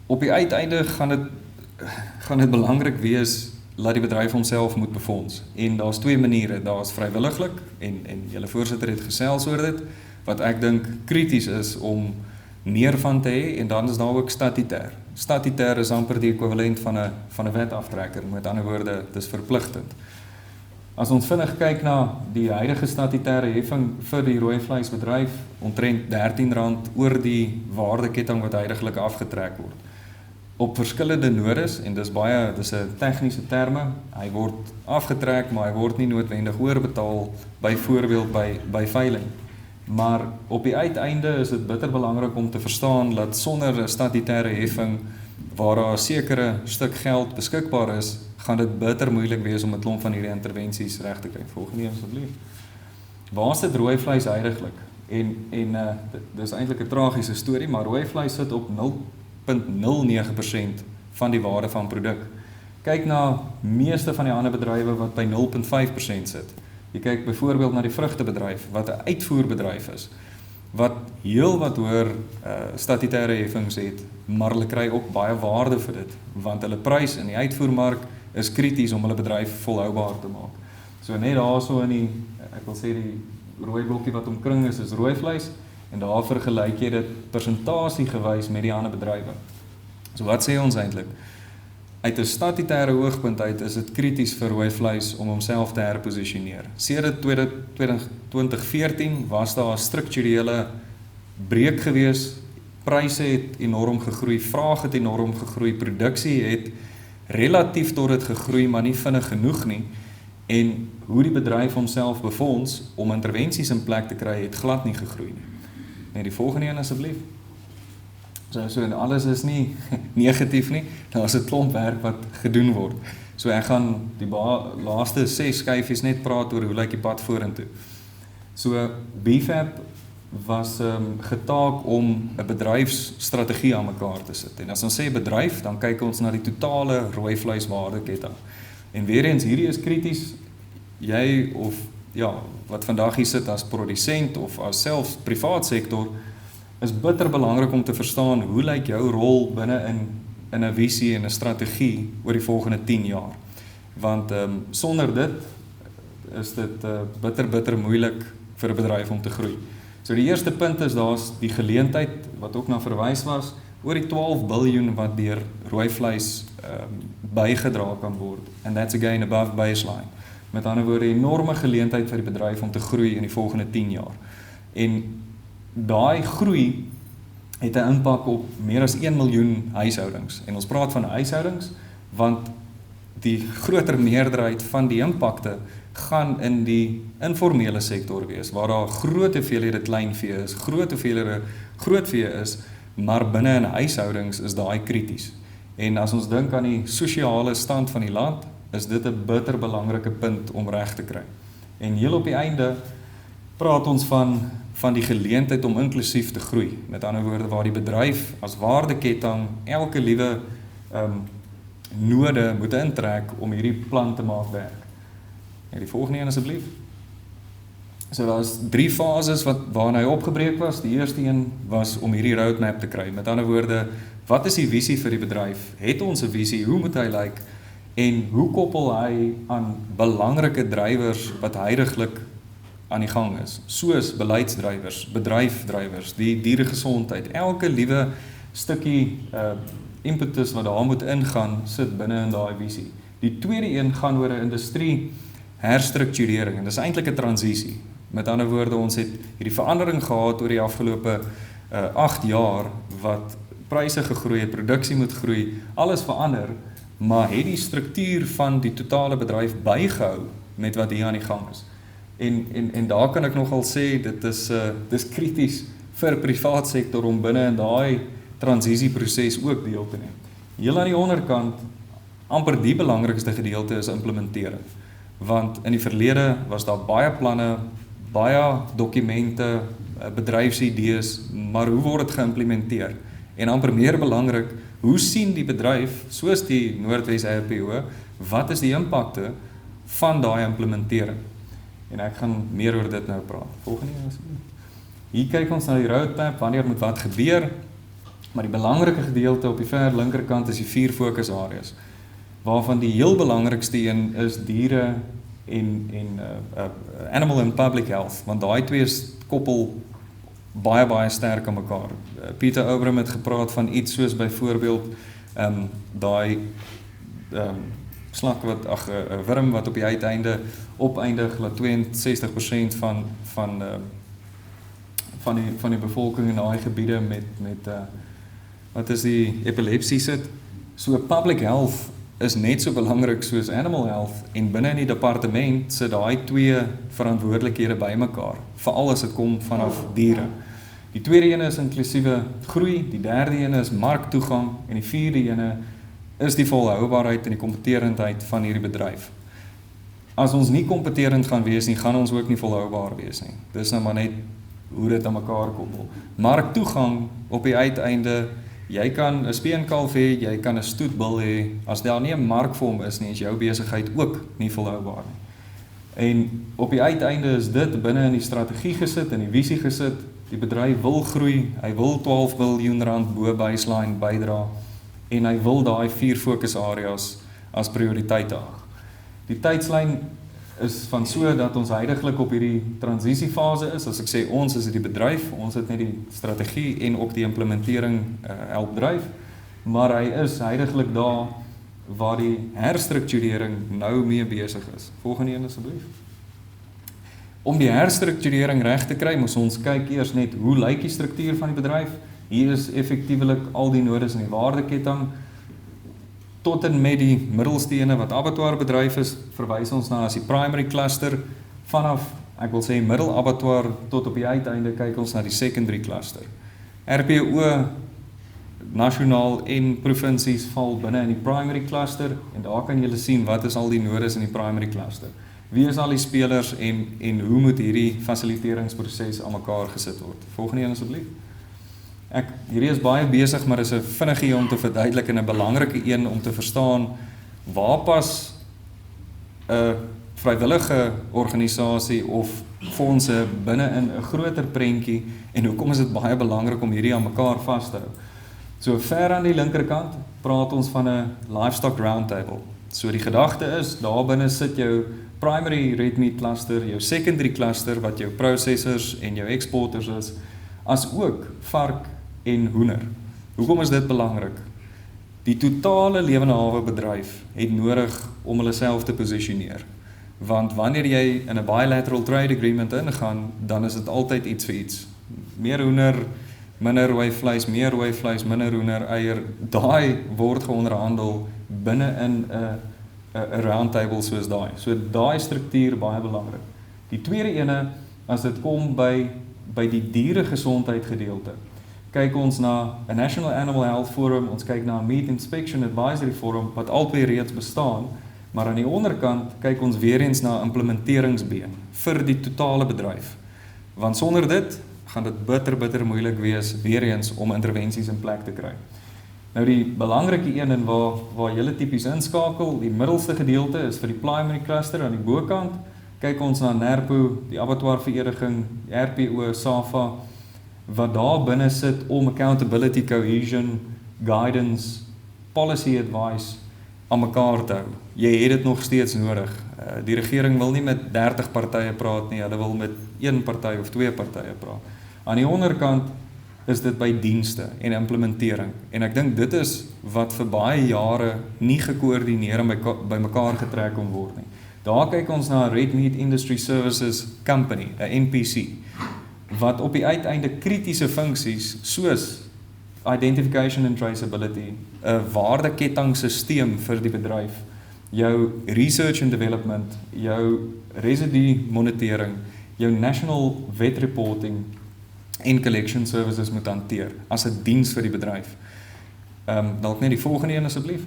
Op die uiteinde gaan dit belangrik wees, dat die bedryf homself moet befonds. En daar's twee maniere, daar's vrywilliglik, en julle voorsitter het gesels oor dit, wat ek dink krities is om meer van te hê, en dan is daar ook statutêr. Statutêr is amper die ekwivalent van 'n wetaftrekker, met ander woorde, dit is verpligtend. As ons vinnig kyk na die huidige statutêre heffing vir die rooivleisbedryf, omtrent R13 oor die waardeketting wat huidiglik afgetrek word. Op verskillende nodes, en dis 'n tegniese terme, hy word afgetrek, maar hy word nie noodwendig oorbetaal, byvoorbeeld by veiling. Maar op die uiteinde is dit bitter belangrik om te verstaan dat sonder 'n statutêre heffing waar daar 'n sekere stuk geld beskikbaar is, gaan dit bitter moeilik wees om 'n klomp van hierdie intervensies reg te kry. Volgende asseblief. Waar sit rooivleis huidiglik? Dit is eintlik 'n tragiese storie, maar rooivleis sit op 0,09% van die waarde van produk. Kyk na meeste van die ander bedrywe wat by 0,5% sit. Jy kyk byvoorbeeld na die vrugtebedryf, wat 'n uitvoerbedryf is, wat heel wat hoër statutêre heffings het, maar hulle kry ook baie waarde vir dit, want hulle prys in die uitvoermark is krities om hulle bedryf volhoubaar te maak. So net daarso ek wil sê die rooi blokkie wat omkring is rooivleis, en daar vergelyk jy dit persentasiegewys met die ander bedrywe. So wat sê ons eintlik? Uit 'n statutêre hoogpunt uit is dit krities vir rooivleis om homself te herposisioneer. Sedert 2014 was daar 'n strukturele breek gewees, pryse het enorm gegroei, vraag het enorm gegroei, produksie het relatief tot dit gegroei, maar nie vinnig genoeg nie, en hoe die bedryf homself befonds om intervensies in plek te kry, het glad nie gegroei nie. Net die volgende een asseblief. So en alles is nie negatief nie, daar is 'n klomp werk wat gedoen word. So ek gaan die laaste 6 skyfies net praat oor hoe lyk die pad vorentoe. So BFAP was getaak om 'n bedryfsstrategie aan mekaar te sit. En as ons sê bedryf, dan kyk ons na die totale rooivleiswaardeketting. En weer eens, hierdie is krities, jy of wat vandag hier sit as produsent of as selfs privaat sektor, is bitter belangrik om te verstaan hoe lyk jou rol binne in 'n visie en 'n strategie oor die volgende 10 jaar. Want sonder dit is dit bitter moeilik vir 'n bedryf om te groei. So die eerste punt is daar's die geleentheid wat ook na verwys was, oor die 12 biljoen wat deur rooivleis bygedra kan word, and that's again above baseline. Met ander woorde, 'n enorme geleentheid vir die bedryf om te groei in die volgende 10 jaar. En daai groei het 'n impak op meer as 1 miljoen huishoudings. En ons praat van huishoudings, want die groter meerderheid van die impakte gaan in die informele sektor wees, waar daar groot hoeveelhede kleinvee is, groot hoeveelhede grootvee is, maar binne in huishoudings is daai krities. En as ons dink aan die sosiale stand van die land, is dit 'n bitter belangrike punt om reg te kry. En heel op die einde praat ons van die geleentheid om inklusief te groei. Met ander woorde, waar die bedryf as waardeketting elke liewe node moet intrek om hierdie plan te maak werk. Die volgende een asseblief. So daar is 3 fases waarna hy opgebreek was. Die eerste een was om hierdie roadmap te kry. Met ander woorde, wat is die visie vir die bedryf? Het ons 'n visie? Hoe moet hy lyk? En hoe koppel hy aan belangrike drywers wat huidiglik aan die gang is, soos beleidsdrywers, bedryfdrywers, die dieregesondheid, elke liewe stukkie impetus wat daar moet ingaan, sit binne in daai visie. Die tweede een gaan oor 'n industrie herstrukturering, en dis eintlik 'n transisie. Met ander woorde, ons het hierdie verandering gehad oor die afgelope 8 jaar, wat pryse gegroei het, produksie moet groei, alles verander, maar het die struktuur van die totale bedryf bygehou met wat hier aan die gang is. En daar kan ek nogal sê, dis krities vir privaat sektor om binne in daai transisieproses ook deel te neem. Heel aan die onderkant, amper die belangrikste gedeelte is implementering. Want in die verlede was daar baie planne, baie dokumente, bedryfsidees, maar hoe word dit geïmplementeer? En amper meer belangrik, hoe sien die bedryf, soos die Noordwes RPO, wat is die impakte van daai implementering? En ek gaan meer oor dit nou praat. Volgende een asseblief. Hier kyk ons na die roadmap, wanneer moet wat gebeur, maar die belangrike gedeelte op die ver linkerkant is die 4 fokusareas, waarvan die heel belangrikste een is diere en animal and public health, want daai twee koppel baie sterk aan mekaar. Pieter Oubram het gepraat van iets soos byvoorbeeld daai slak wat, 'n wurm wat op die uiteinde opeindig, dat 62% van die bevolking in daai gebiede met wat is die epilepsie sit. So public health is net so belangrik soos animal health, en binne in die departement sit daai twee verantwoordelikhede bymekaar, veral as dit kom vanaf diere. Die tweede ene is inklusiewe groei, die derde ene is marktoegang, en die vierde ene is die volhoubaarheid en die kompeterendheid van hierdie bedryf. As ons nie kompeterend gaan wees nie, gaan ons ook nie volhoubaar wees nie. Dis nou maar net hoe dit aan mekaar koppel. Marktoegang op die uiteinde, jy kan 'n speenkalf hê, jy kan 'n stoetbul hê, as daar nie 'n mark vir hom is nie, is jou besigheid ook nie volhoubaar nie. En op die uiteinde is dit binne in die strategie gesit, in die visie gesit, die bedryf wil groei, hy wil 12 biljoen rand bo baseline bydra, en hy wil daai 4 fokusareas as prioriteit hê. Die tydslyn is van so dat ons huidiglik op hierdie transisiefase is. As ek sê ons, is dit die bedryf, ons het net die strategie en ook die implementering help dryf, maar hy is huidiglik daar waar die herstrukturering nou mee besig is. Volgende een asseblief. Om die herstrukturering reg te kry, moet ons kyk eers net hoe lyk die struktuur van die bedryf. Hier is effektiewelik al die nodes in die waardeketting, tot en met die middelstene wat abattoirbedryf is, verwys ons na as die primary cluster, vanaf, ek wil sê middelabattoir tot op die uiteinde kyk ons na die secondary cluster. RPO, nasionaal en provinsies val binne in die primary cluster, en daar kan julle sien wat is al die nodes in die primary cluster. Wie is al die spelers en hoe moet hierdie fasiliteeringsproses aan mekaar gesit word? Volgende een asseblief. Hierdie is baie besig, maar is 'n vinnige om te verduidelik en 'n belangrike een om te verstaan waar pas 'n vrywillige organisasie of fondse binne in 'n groter prentjie, en hoekom is dit baie belangrik om hierdie aan mekaar vas te hou. So ver aan die linkerkant praat ons van 'n livestock roundtable. So die gedagte is, daar binne sit jou primary red meat cluster, jou secondary cluster wat jou processors en jou exporters is, as ook vark en hoender. Hoekom is dit belangrik? Die totale lewende hawe bedryf het nodig om hulle self te posisioneer. Want wanneer jy in 'n bilateral trade agreement ingaan, dan is dit altyd iets vir iets. Meer hoender, minder rooi vleis, meer rooi vleis, minder hoender, eier, daai word geonderhandel binne in 'n roundtable soos daai. So daai struktuur baie belangrik. Die tweede ene, as dit kom by die dieregesondheid gedeelte, kyk ons na 'n National Animal Health Forum, ons kyk na 'n Meat Inspection Advisory Forum, wat albei reeds bestaan, maar aan die onderkant kyk ons weer eens na implementeringsbeen vir die totale bedryf. Want sonder dit gaan dit bitter moeilik wees weer eens om intervensies in plek te kry. Nou die belangrike een en waar julle tipies inskakel, die middelste gedeelte is vir die primary cluster aan die bokant. Kyk ons na NWRPO, die abattoirvereniging, die RPO, SAFA, wat daar binne sit om accountability, cohesion, guidance, policy advice aan mekaar te hou. Jy het dit nog steeds nodig. Die regering wil nie met 30 partye praat nie, hulle wil met 1 party of 2 partye praat. Aan die onderkant is dit by dienste en implementering. En ek dink dit is wat vir baie jare nie gekoördineer en by mekaar getrek kon word nie. Daar kyk ons na Red Meat Industry Services Company, 'n NPC, wat op die uiteinde kritiese funksies soos identification and traceability, 'n waardekettingsisteem vir die bedryf, jou research and development, jou residue monitering, jou national vet reporting en collection services moet hanteer as 'n diens vir die bedryf. Dalk net die volgende een asseblief.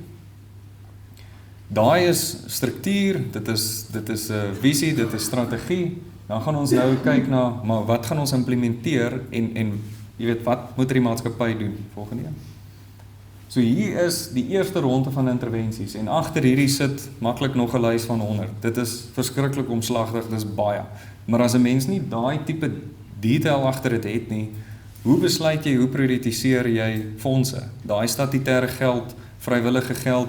Daai is struktuur, dit is 'n visie, dit is strategie. Dan gaan ons nou kyk na, maar wat gaan ons implementeer en jy weet, wat moet die maatskappy doen? Volgende een. So hier is die eerste ronde van intervensies en agter hierdie sit maklik nog 'n lys van 100. Dit is verskriklik omslagtig, dis baie. Maar as 'n mens nie daai tipe detail agter dit het nie, hoe besluit jy, hoe prioritiseer jy fondse? Daai statutêre geld, vrywillige geld,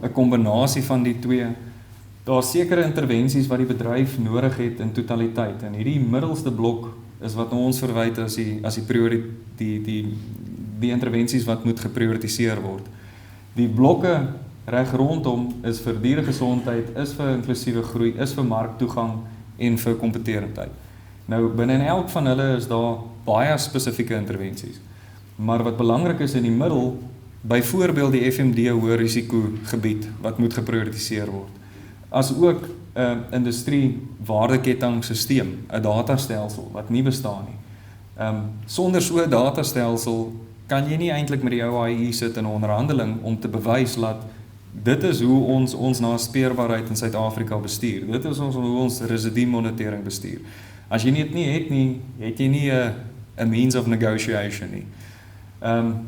'n kombinasie van die twee. Daar is sekere intervensies wat die bedryf nodig het in totaliteit. En hierdie middelste blok is wat ons verwyd as die intervensies wat moet geprioritiseer word. Die blokke reg rondom is vir dieregesondheid, is vir inklusiewe groei, is vir marktoegang en vir kompetitiwiteit. Nou binne in elk van hulle is daar baie spesifieke intervensies. Maar wat belangrik is in die middel, byvoorbeeld die FMD hoë risiko gebied wat moet geprioritiseer word. As ook 'n industrie waardekettingsisteem, 'n datastelsel wat nie bestaan nie. Sonder so 'n datastelsel kan jy nie eintlik met die OIE sit in 'n onderhandeling om te bewys dat dit is hoe ons naspeurbaarheid in Suid-Afrika bestuur. Dit is hoe ons residue monitering bestuur. As jy dit nie het nie, het jy nie 'n means of negotiation nie.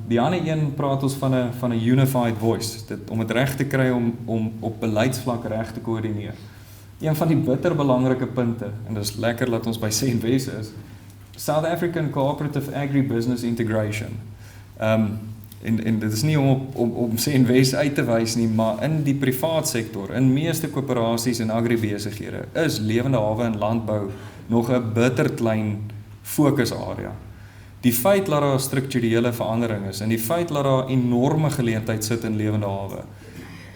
Die ander een praat ons van 'n unified voice, om dit reg te kry om op beleidsvlak reg te koördineer. Een van die bitter belangrike punte, en dit is lekker dat ons by Senwes is, South African Cooperative Agribusiness Integration. En dit is nie om Senwes uit te wys nie, maar in die privaat sektor, in meeste koöperasies en agribesighede, is lewende hawe en landbou nog 'n bitter klein fokusarea. Die feit dat daar strukturele verandering is, en die feit dat daar enorme geleentheid sit in lewende hawe,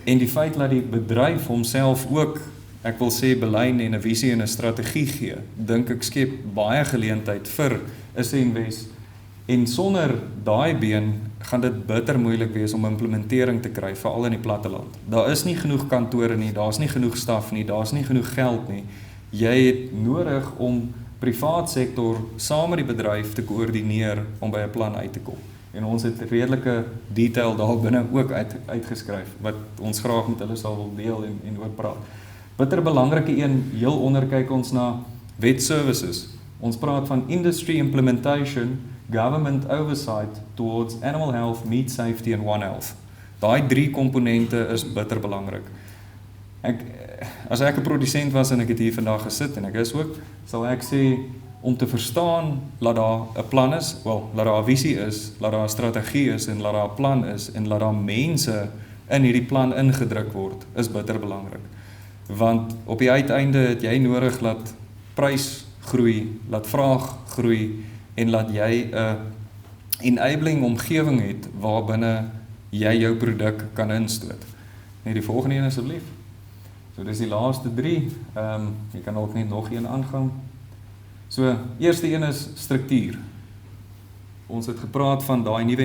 en die feit dat die bedryf homself ook, ek wil sê, belyn en 'n visie en 'n strategie gee, dink ek skep baie geleentheid vir 'n Senwes. En sonder daai been gaan dit bitter moeilik wees om implementering te kry, veral in die platteland. Daar is nie genoeg kantore nie, daar's nie genoeg staf nie, daar's nie genoeg geld nie. Jy het nodig om privaat sektor saam met die bedryf te koördineer om by 'n plan uit te kom. En ons het redelike detail daar binne ook uitgeskryf, wat ons graag met hulle sal wil deel en oor praat. Bitter belangrike een, heel onder kyk ons na wet services. Ons praat van industry implementation, government oversight towards animal health, meat safety en One Health. Daai 3 komponente is bitter belangrik. As ek 'n produsent was en ek het hier vandag gesit en ek is ook, sal ek sê om te verstaan dat daar 'n plan is, dat daar 'n visie is, dat daar 'n strategie is en dat daar 'n plan is en dat daar mense in hierdie plan ingedruk word, is bitter belangrik. Want op die uiteinde het jy nodig dat prys groei, dat vraag groei en dat jy 'n enabling omgewing het waarbinne jy jou produk kan instoot. Net die volgende een asseblief. So dis die laaste 3, jy kan ook net nog een aangaan. So, eerste een is struktuur. Ons het gepraat van daai nuwe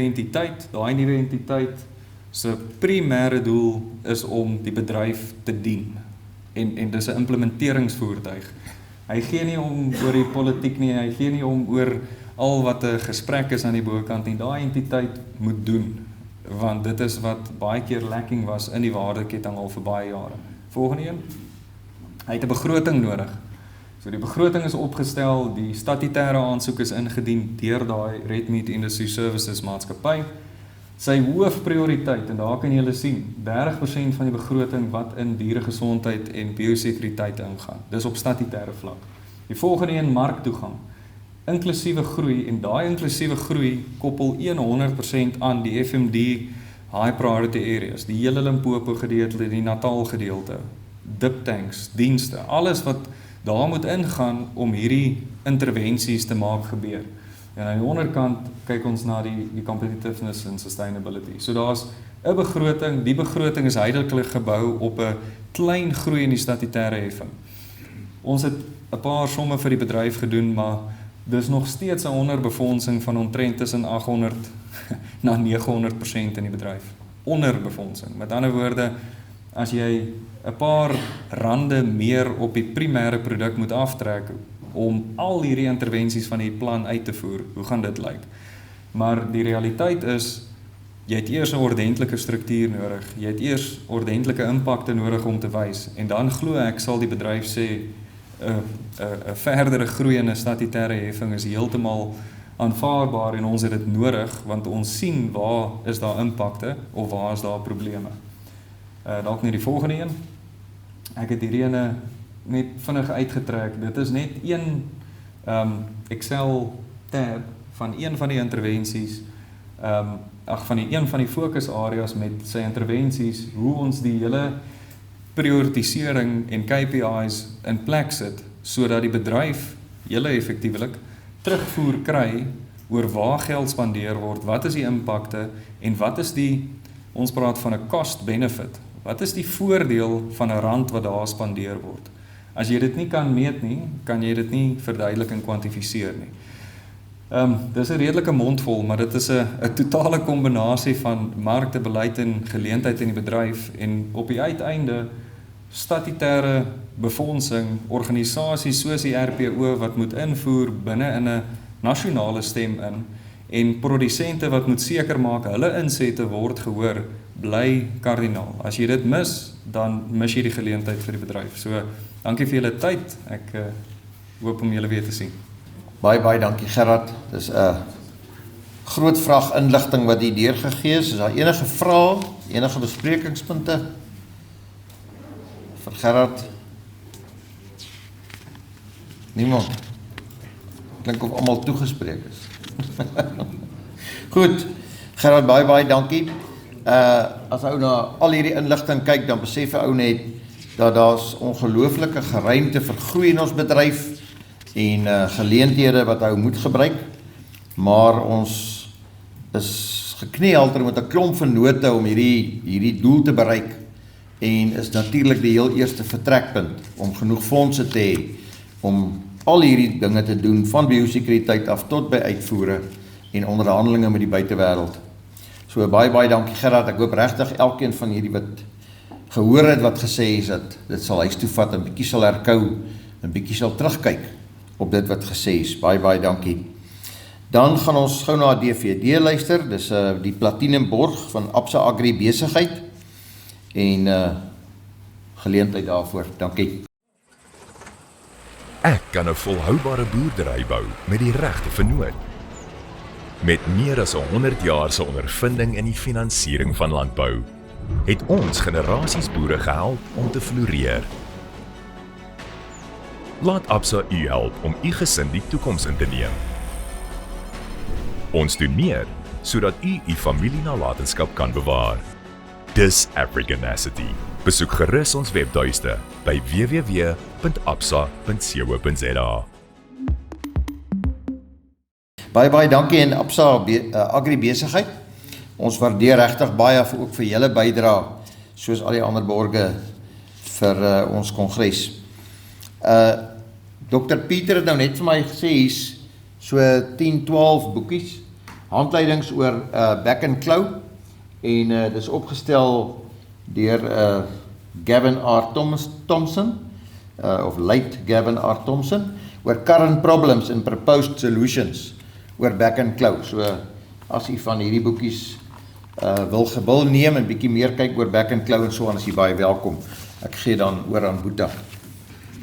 entiteit se primêre doel is om die bedryf te dien. En dis 'n implementeringsvoertuig. Hy gee nie om oor die politiek nie, hy gee nie om oor al wat 'n gesprek is aan die bokant nie. Daai entiteit moet doen, want dit is wat baie keer lacking was in die waardeketting al vir baie jare. Volgende een. Hy het 'n begroting nodig. So die begroting is opgestel, die statutêre aansoek is ingedien deur daai Red Meat Industry Services maatskappy. Sy hoofprioriteit, en daar kan julle sien, 30% van die begroting wat in dieregesondheid en biosekuriteit ingaan. Dis op statutêre vlak. Die volgende een, marktoegang. Inklusiewe groei, en daai inklusiewe groei koppel 100% aan die FMD High Priority Areas, die hele Limpopo gedeelte, die Natal gedeelte, dip tanks, dienste, alles wat daar moet ingaan om hierdie intervensies te maak gebeur. En aan die onderkant kyk ons na die competitiveness en sustainability. So daar's 'n begroting, die begroting is heidaglik gebou op 'n klein groei in die statutêre heffing. Ons het 'n paar somme vir die bedryf gedoen, maar dis nog steeds 'n onderbefondsing van omtrent tussen 800 na 900% in die bedryf. Onderbefondsing. Met ander woorde, as jy 'n paar rande meer op die primêre produk moet aftrek om al hierdie intervensies van die plan uit te voer, hoe gaan dit lyk? Maar die realiteit is, jy het eers 'n ordentlike struktuur nodig, jy het eers ordentlike impakte nodig om te wys, en dan glo ek sal die bedryf sê, 'n verdere groei in 'n statutêre heffing is heeltemal aanvaarbaar en ons het dit nodig, want ons sien waar is daar impakte of waar is daar probleme. Dalk nie die volgende een. Ek het hierdie ene net vinnig uitgetrek. Dit is net een Excel tab van een van die intervensies, een van die fokusareas met sy intervensies, hoe ons die hele prioritisering en KPI's in plek sit, sodat die bedryf, julle effektiewelik, terugvoer kry oor waar geld spandeer word, wat is die impakte en wat is ons praat van 'n cost benefit, wat is die voordeel van 'n rand wat daar spandeer word. As jy dit nie kan meet nie, kan jy dit nie verduidelik en kwantifiseer nie. Dis 'n redelike mondvol, maar dit is 'n totale kombinasie van markte, beleid en geleentheid in die bedryf, en op die uiteinde statutêre befondsing, organisasies soos die RPO wat moet invoer binne in 'n nasionale stem in, en produsente wat moet seker maak hulle insette word gehoor, bly kardinaal. As jy dit mis, dan mis jy die geleentheid vir die bedryf. So, dankie vir julle tyd. Ek hoop om julle weer te sien. Baie dankie Gerard. Dis 'n groot vraag inligting wat hier deurgegee is. Is daar enige vrae, enige besprekingspunte vir Gerard? Niemand. Klink of almal toegespreek is. Goed, Gerard, baie dankie. As ou na al hierdie inligting kyk, dan besef ou net dat daar's ongelooflike geruimte vir groei in ons bedryf en geleenthede wat ou moet gebruik, maar ons is gekneelter met 'n klomp vennote om hierdie doel te bereik, en is natuurlik die heel eerste vertrekpunt om genoeg fondse te hê om al hierdie dinge te doen, van biosekuriteit af tot by uitvoere en onderhandelinge met die buitewêreld. So baie dankie Gerard, ek hoop regtig elkeen van hierdie wat gehoor het wat gesê is, dat dit sal huis toe vat, 'n bietjie sal herkou, 'n bietjie sal terugkyk op dit wat gesê is. Baie dankie. Dan gaan ons gou na DVD luister, dis die Platinum Borg van Absa Agri Besigheid, en geleentheid daarvoor. Dankie. Ek kan 'n volhoubare boerdery bou met die regte vennoot. Met meer as 100 jaar se ondervinding in die finansiering van landbou, het ons generasies boere gehelp om te floreer. Laat Absa u help om u gesin die toekoms in te neem. Ons doen meer, sodat u u familienalatenskap kan bewaar. Dis Africanacity. Besoek gerus ons webtuiste by www.absa.co.za. Baie dankie en Absa Agri Besigheid. Ons waardeer regtig baie ook vir julle bydrae, soos al die ander borge vir ons kongres. Dr. Pieter het nou net vir my gesê, hier's so 10-12 boekies, handleidings oor back and claw, en dis opgestel deur Gavin R. Thompson, of late Gavin R. Thompson, oor current problems and proposed solutions oor back and claw. So as u van hierdie boekies wil neem en bietjie meer kyk oor back and claw en so aan, is u baie welkom. Ek gee dan oor aan Boeta.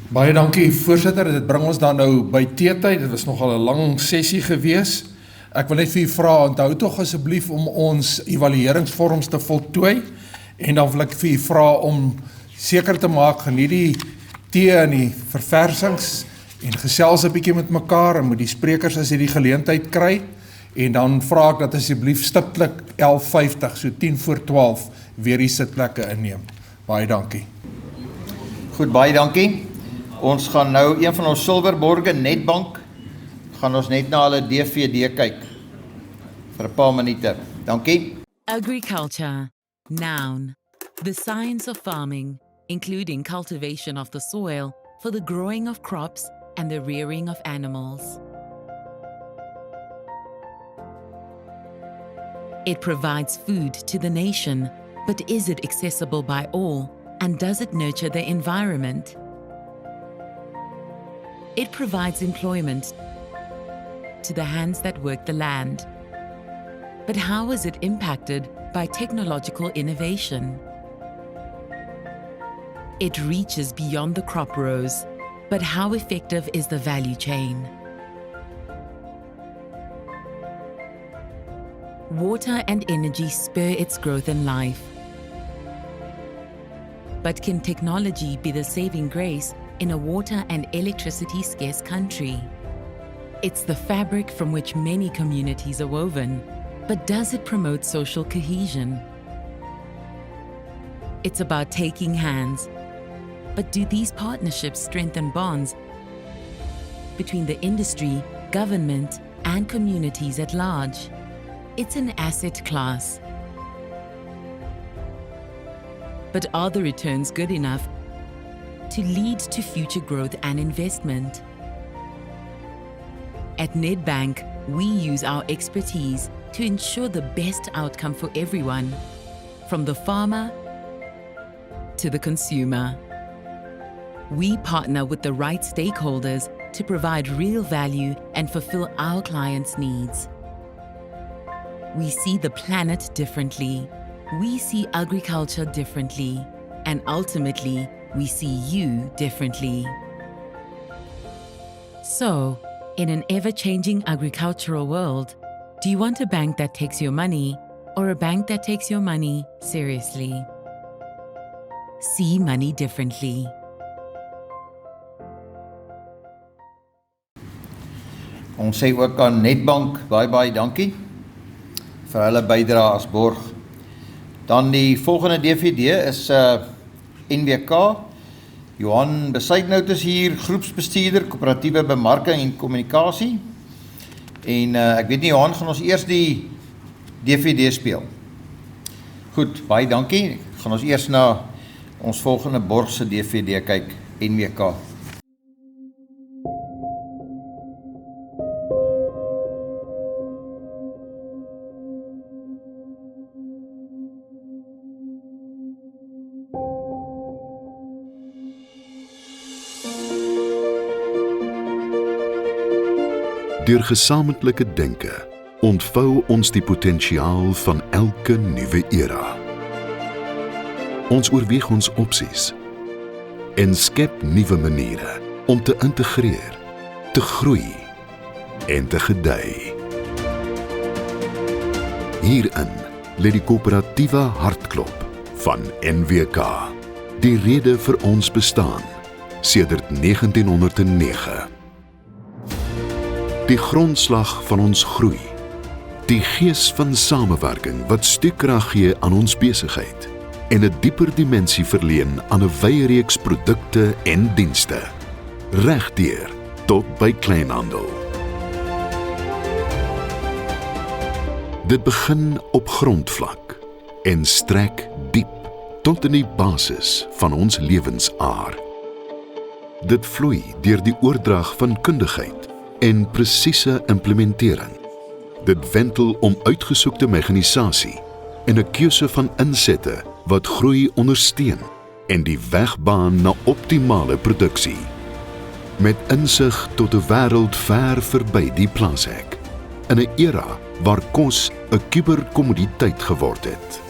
Baie dankie voorsitter, dit bring ons dan nou by teetyd. Dit was nogal 'n lang sessie gewees. Ek wil net vir u vra, onthou tog asseblief om ons evalueringsvorms te voltooi, en dan wil ek vir u vra om seker te maak, geniet die tee en die verversings en gesels 'n bietjie met mekaar en met die sprekers as jy die geleentheid kry, en dan vra ek dat asseblief stiptelik 11:50, so 10:40 weer die sitplekke inneem. Baie dankie. Goed, baie dankie. Ons gaan nou een van ons silwerborge, Netbank, gaan ons net na hulle DVD kyk vir 'n paar minute. Dankie. Agriculture. Noun. The science of farming, including cultivation of the soil for the growing of crops and the rearing of animals. It provides food to the nation, but is it accessible by all, and does it nurture the environment? It provides employment to the hands that work the land. But how is it impacted by technological innovation? It reaches beyond the crop rows, but how effective is the value chain? Water and energy spur its growth in life. But can technology be the saving grace in a water and electricity scarce country? It's the fabric from which many communities are woven, but does it promote social cohesion? It's about taking hands, but do these partnerships strengthen bonds between the industry, government, and communities at large? It's an asset class. But are the returns good enough to lead to future growth and investment? At Nedbank, we use our expertise to ensure the best outcome for everyone, from the farmer to the consumer. We partner with the right stakeholders to provide real value and fulfill our clients' needs. We see the planet differently. We see agriculture differently. And ultimately, we see you differently. So, in an ever-changing agricultural world, do you want a bank that takes your money or a bank that takes your money seriously? See money differently. Ons sê ook aan Nedbank baie dankie vir hulle bydrae as borg. Dan die volgende DVD is NWK. Johan Besuitnout is hier, groepsbestuurder, koöperatiewe bemarking en kommunikasie. En ek weet nie, Johan, gaan ons eers die DVD speel. Goed, baie dankie. Gaan ons eers na ons volgende borgse DVD kyk, NWK. Deur gesamentlike denke ontvou ons die potensiaal van elke nuwe era. Ons oorweeg ons opsies en skep nuwe maniere om te integreer, te groei en te gedei. Hierin lê die koöperatiewe hartklop van NWK, die rede vir ons bestaan sedert 1909. Die grondslag van ons groei, die gees van samewerking wat stuurkrag gee aan ons besigheid en 'n dieper dimensie verleen aan 'n wye reeks produkte en dienste, regdeur tot by kleinhandel. Dit begin op grondvlak en strek diep tot in die basis van ons lewensaar. Dit vloei deur die oordrag van kundigheid en presiese implementering. Dit wentel om uitgesoekte mekanisasie en 'n keuse van insette wat groei ondersteun en die weg baan na optimale produksie. Met insig tot 'n wêreld ver verby die plaashek, in 'n era waar kos 'n kuberkommoditeit geword het,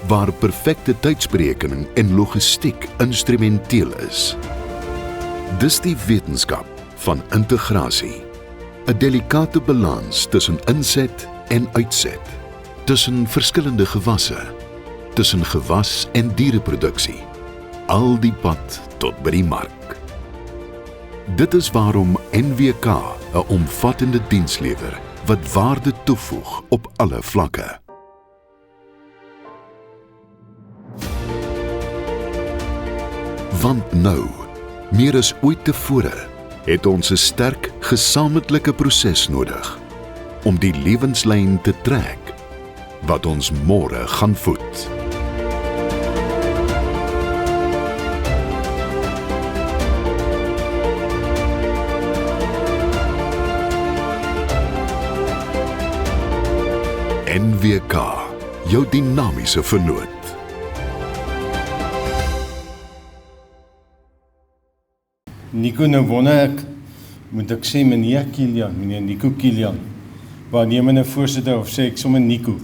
waar perfekte tydsberekening en logistiek instrumenteel is. Dis die wetenskap van integrasie. 'n Delikate balans tussen inset en uitset, tussen verskillende gewasse, tussen gewas- en diereproduksie, al die pad tot by die mark. Dit is waarom NWK 'n omvattende diens lewer wat waarde toevoeg op alle vlakke. Want nou, meer as ooit tevore, het ons 'n sterk gesamentlike proses nodig om die lewenslyn te trek wat ons môre gaan voed. NWK, jou dinamiese vennoot. Nico, nou wonder ek, moet ek sê meneer Kilian, meneer Nico Kilian, waarnemende voorsitter of sê ek sommer Nico?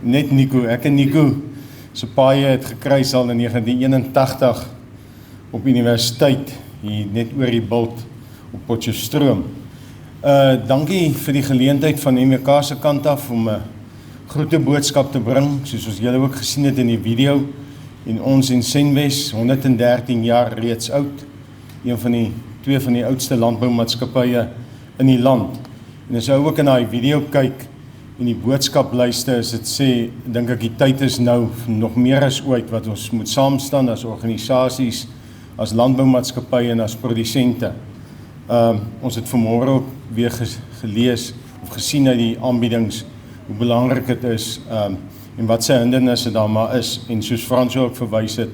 Net Nico, ek en Nico se paie het gekruis al in 1981 op universiteit, hier net oor die bult op Potchefstroom. Dankie vir die geleentheid van NWK se kant af om 'n groete boodskap te bring, soos ons julle ook gesien het in die video, en ons in Senwes, 113 jaar reeds oud, twee van die oudste landboumaatskappye in die land. En as jy ook in daai video kyk en die boodskap luister, is dit sê, dink ek die tyd is nou nog meer as ooit wat ons moet saamstaan as organisasies, as landboumaatskappye en as produsente. Ons het vanmôre ook weer gelees of gesien uit die aanbiedings hoe belangrik dit is en wat sy hindernisse daar maar is, en soos Frans ook verwys het,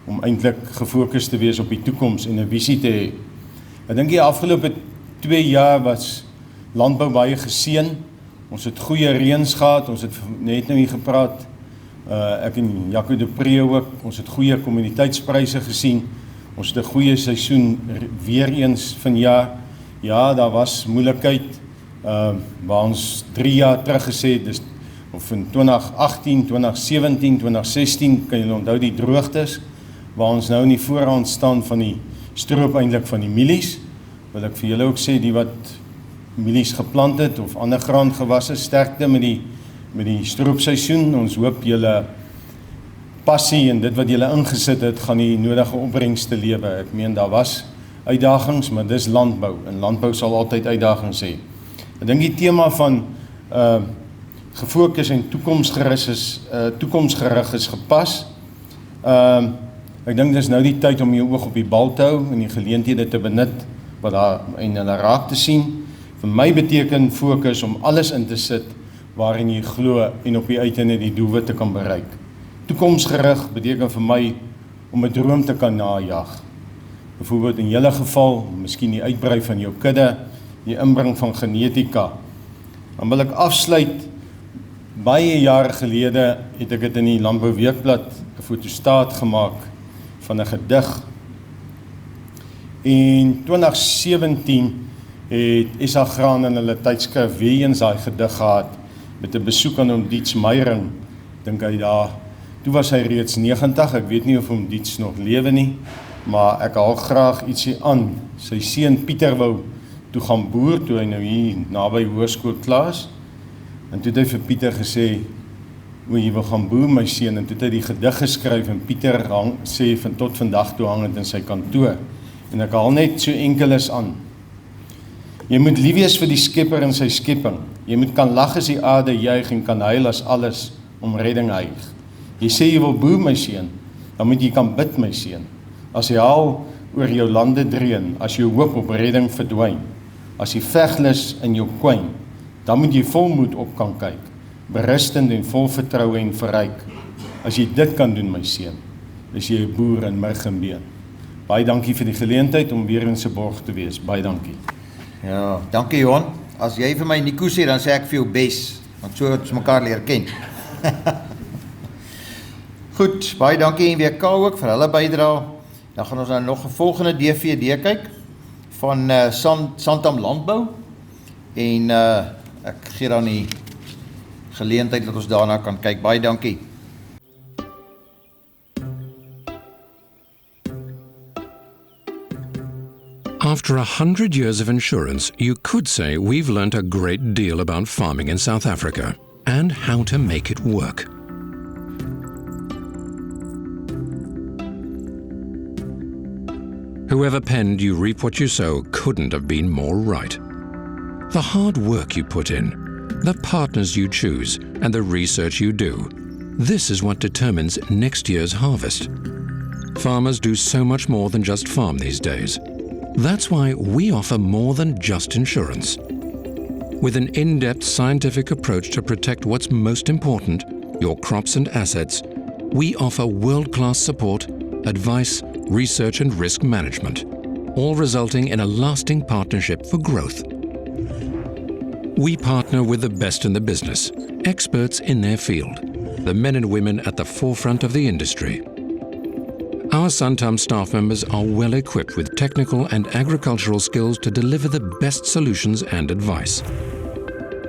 om eintlik gefokus te wees op die toekoms en 'n visie te hê. Ek dink die afgelope 2 jaar was landbou baie geseën. Ons het goeie reëns gehad, ons het net nou hier gepraat, ek en Jaco de Pre ook, ons het goeie kommoditeitspryse gesien, ons het 'n goeie seisoen weer eens vanjaar. Ja, daar was moeilikheid, waar ons 3 jaar terug gesê het, of in 2018, 2017, 2016, kan julle onthou die droogtes, waar ons nou in die voorhand staan van die stroop eintlik van die mielies, wil ek vir julle ook sê, die wat mielies geplant het, of ander graangewasse, sterkte met die stroopseisoen. Ons hoop julle passie en dit wat julle ingesit het, gaan die nodige opbrengste lewe. Ek meen, daar was uitdagings, maar dis landbou, en landbou sal altyd uitdagings hê. Ek dink die tema van gefokus en toekomsgerig is gepas. Ek dink dis nou die tyd om jou oog op die bal te hou en die geleenthede te benut wat daar en hulle raak te sien. Vir my beteken fokus om alles in te sit waarin jy glo en op die uiteinde die doelwitte kan bereik. Toekomsgerig beteken vir my om 'n droom te kan najag. Byvoorbeeld in julle geval, miskien die uitbrei van jou kudde, die inbring van genetika. Dan wil ek afsluit, baie jare gelede het ek dit in die Landbou Weekblad 'n fotostaat gemaak van 'n gedig. In 2017 het SA Graan in hulle tydskrif weer eens daai gedig gehad met 'n besoek aan hom Dietz Meyering. Dink hy daar, toe was hy reeds 90, ek weet nie of hom Dietz nog lewe nie, maar ek haal graag ietsie aan. Sy seun Pieter wou toe gaan boer, toe hy nou hier naby hoërskool klaas, en toe het hy vir Pieter gesê, jy wil gaan boer my seun, en toe het hy die gedig geskryf, en Pieter sê van tot vandag toe hang het in sy kantoor, en ek haal net so enkeles aan. Jy moet lief wees vir die skepper en sy skepping, jy moet kan lag as die aarde juig, en kan huil as alles om redding hyg. Jy sê jy wil boer my seun, dan moet jy kan bid my seun, as jy haal oor jou lande dreun, as jou hoop op redding verdwyn, as jy veglus in jou kwyn, dan moet jy volmoed op kan kyk, berustend en vol vertroue en verryk. As jy dit kan doen, my seun, is jy 'n boer in murg en been. Baie dankie vir die geleentheid om weer in se borg te wees. Baie dankie. Ja, dankie Johan. As jy vir my Nico sê, dan sê ek vir jou Bes, want so het ons mekaar leer ken. Goed, baie dankie NWK ook vir hulle bydrae. Dan gaan ons nou nog 'n volgende DVD kyk van Santam Landbou, en ek gee dan die geleentheid dat ons daarna kan kyk. Baie dankie. After 100 years of insurance, you could say we've learnt a great deal about farming in South Africa and how to make it work. Whoever penned "You reap what you sow" couldn't have been more right. The hard work you put in, the partners you choose, and the research you do, this is what determines next year's harvest. Farmers do so much more than just farm these days. That's why we offer more than just insurance. With an in-depth scientific approach to protect what's most important, your crops and assets, we offer world-class support, advice, research and risk management, all resulting in a lasting partnership for growth. We partner with the best in the business, experts in their field, the men and women at the forefront of the industry. Our Santam staff members are well equipped with technical and agricultural skills to deliver the best solutions and advice.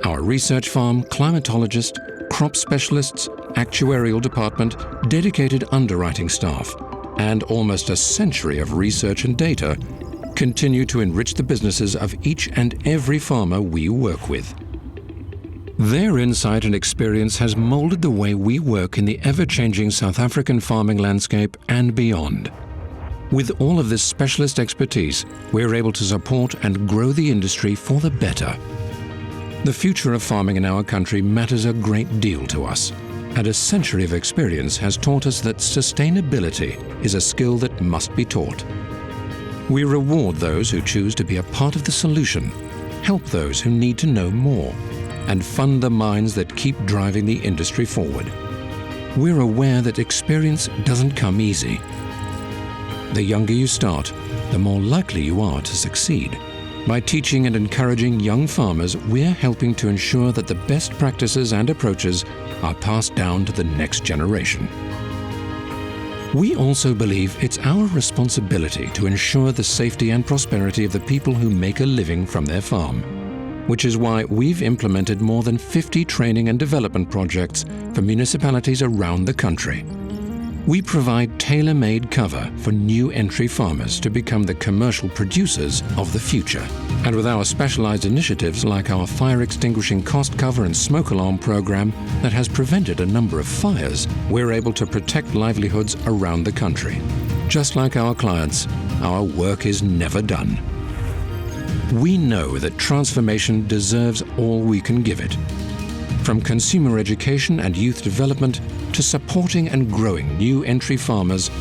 Our research farm, climatologist, crop specialists, actuarial department, dedicated underwriting staff, and almost a century of research and data continue to enrich the businesses of each and every farmer we work with. Their insight and experience has molded the way we work in the ever-changing South African farming landscape and beyond. With all of this specialist expertise, we're able to support and grow the industry for the better. The future of farming in our country matters a great deal to us, and a century of experience has taught us that sustainability is a skill that must be taught. We reward those who choose to be a part of the solution, help those who need to know more, and fund the minds that keep driving the industry forward. We're aware that experience doesn't come easy. The younger you start, the more likely you are to succeed. By teaching and encouraging young farmers, we're helping to ensure that the best practices and approaches are passed down to the next generation. We also believe it's our responsibility to ensure the safety and prosperity of the people who make a living from their farm, which is why we've implemented more than 50 training and development projects for municipalities around the country. We provide tailor-made cover for new entry farmers to become the commercial producers of the future. And with our specialized initiatives like our fire extinguishing cost cover and smoke alarm program that has prevented a number of fires, we're able to protect livelihoods around the country. Just like our clients, our work is never done. We know that transformation deserves all we can give it. From consumer education and youth development to supporting and growing new entry farmers,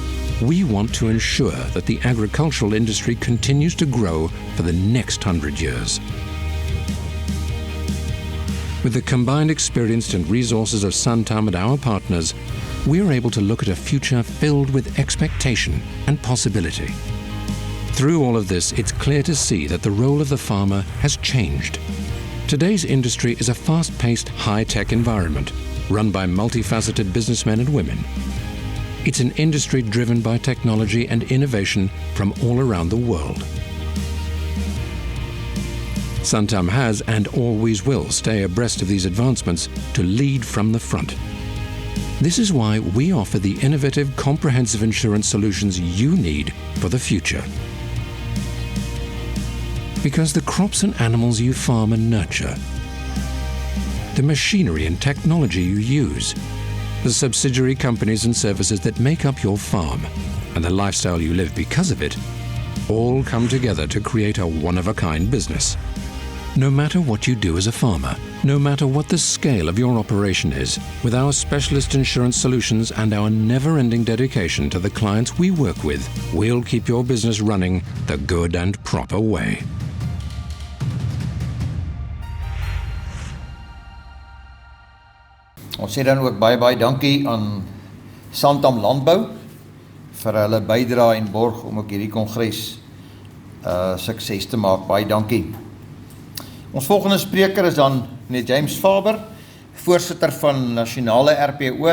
we want to ensure that the agricultural industry continues to grow for the next 100 years. With the combined experience and resources of Santam and our partners, we are able to look at a future filled with expectation and possibility. Through all of this, it's clear to see that the role of the farmer has changed. Today's industry is a fast-paced, high-tech environment run by multifaceted businessmen and women. It's an industry driven by technology and innovation from all around the world. Santam has and always will stay abreast of these advancements to lead from the front. This is why we offer the innovative, comprehensive insurance solutions you need for the future. Because the crops and animals you farm and nurture, the machinery and technology you use, the subsidiary companies and services that make up your farm, and the lifestyle you live because of it, all come together to create a one-of-a-kind business. No matter what you do as a farmer, no matter what the scale of your operation is, with our specialist insurance solutions and our never-ending dedication to the clients we work with, we'll keep your business running the good and proper way. Ons sê dan ook baie dankie aan Santam Landbou vir hulle bydrae en borg om ook hierdie kongres sukses te maak. Baie dankie. Ons volgende spreker is dan meneer James Faber, voorsitter van nasionale RPO.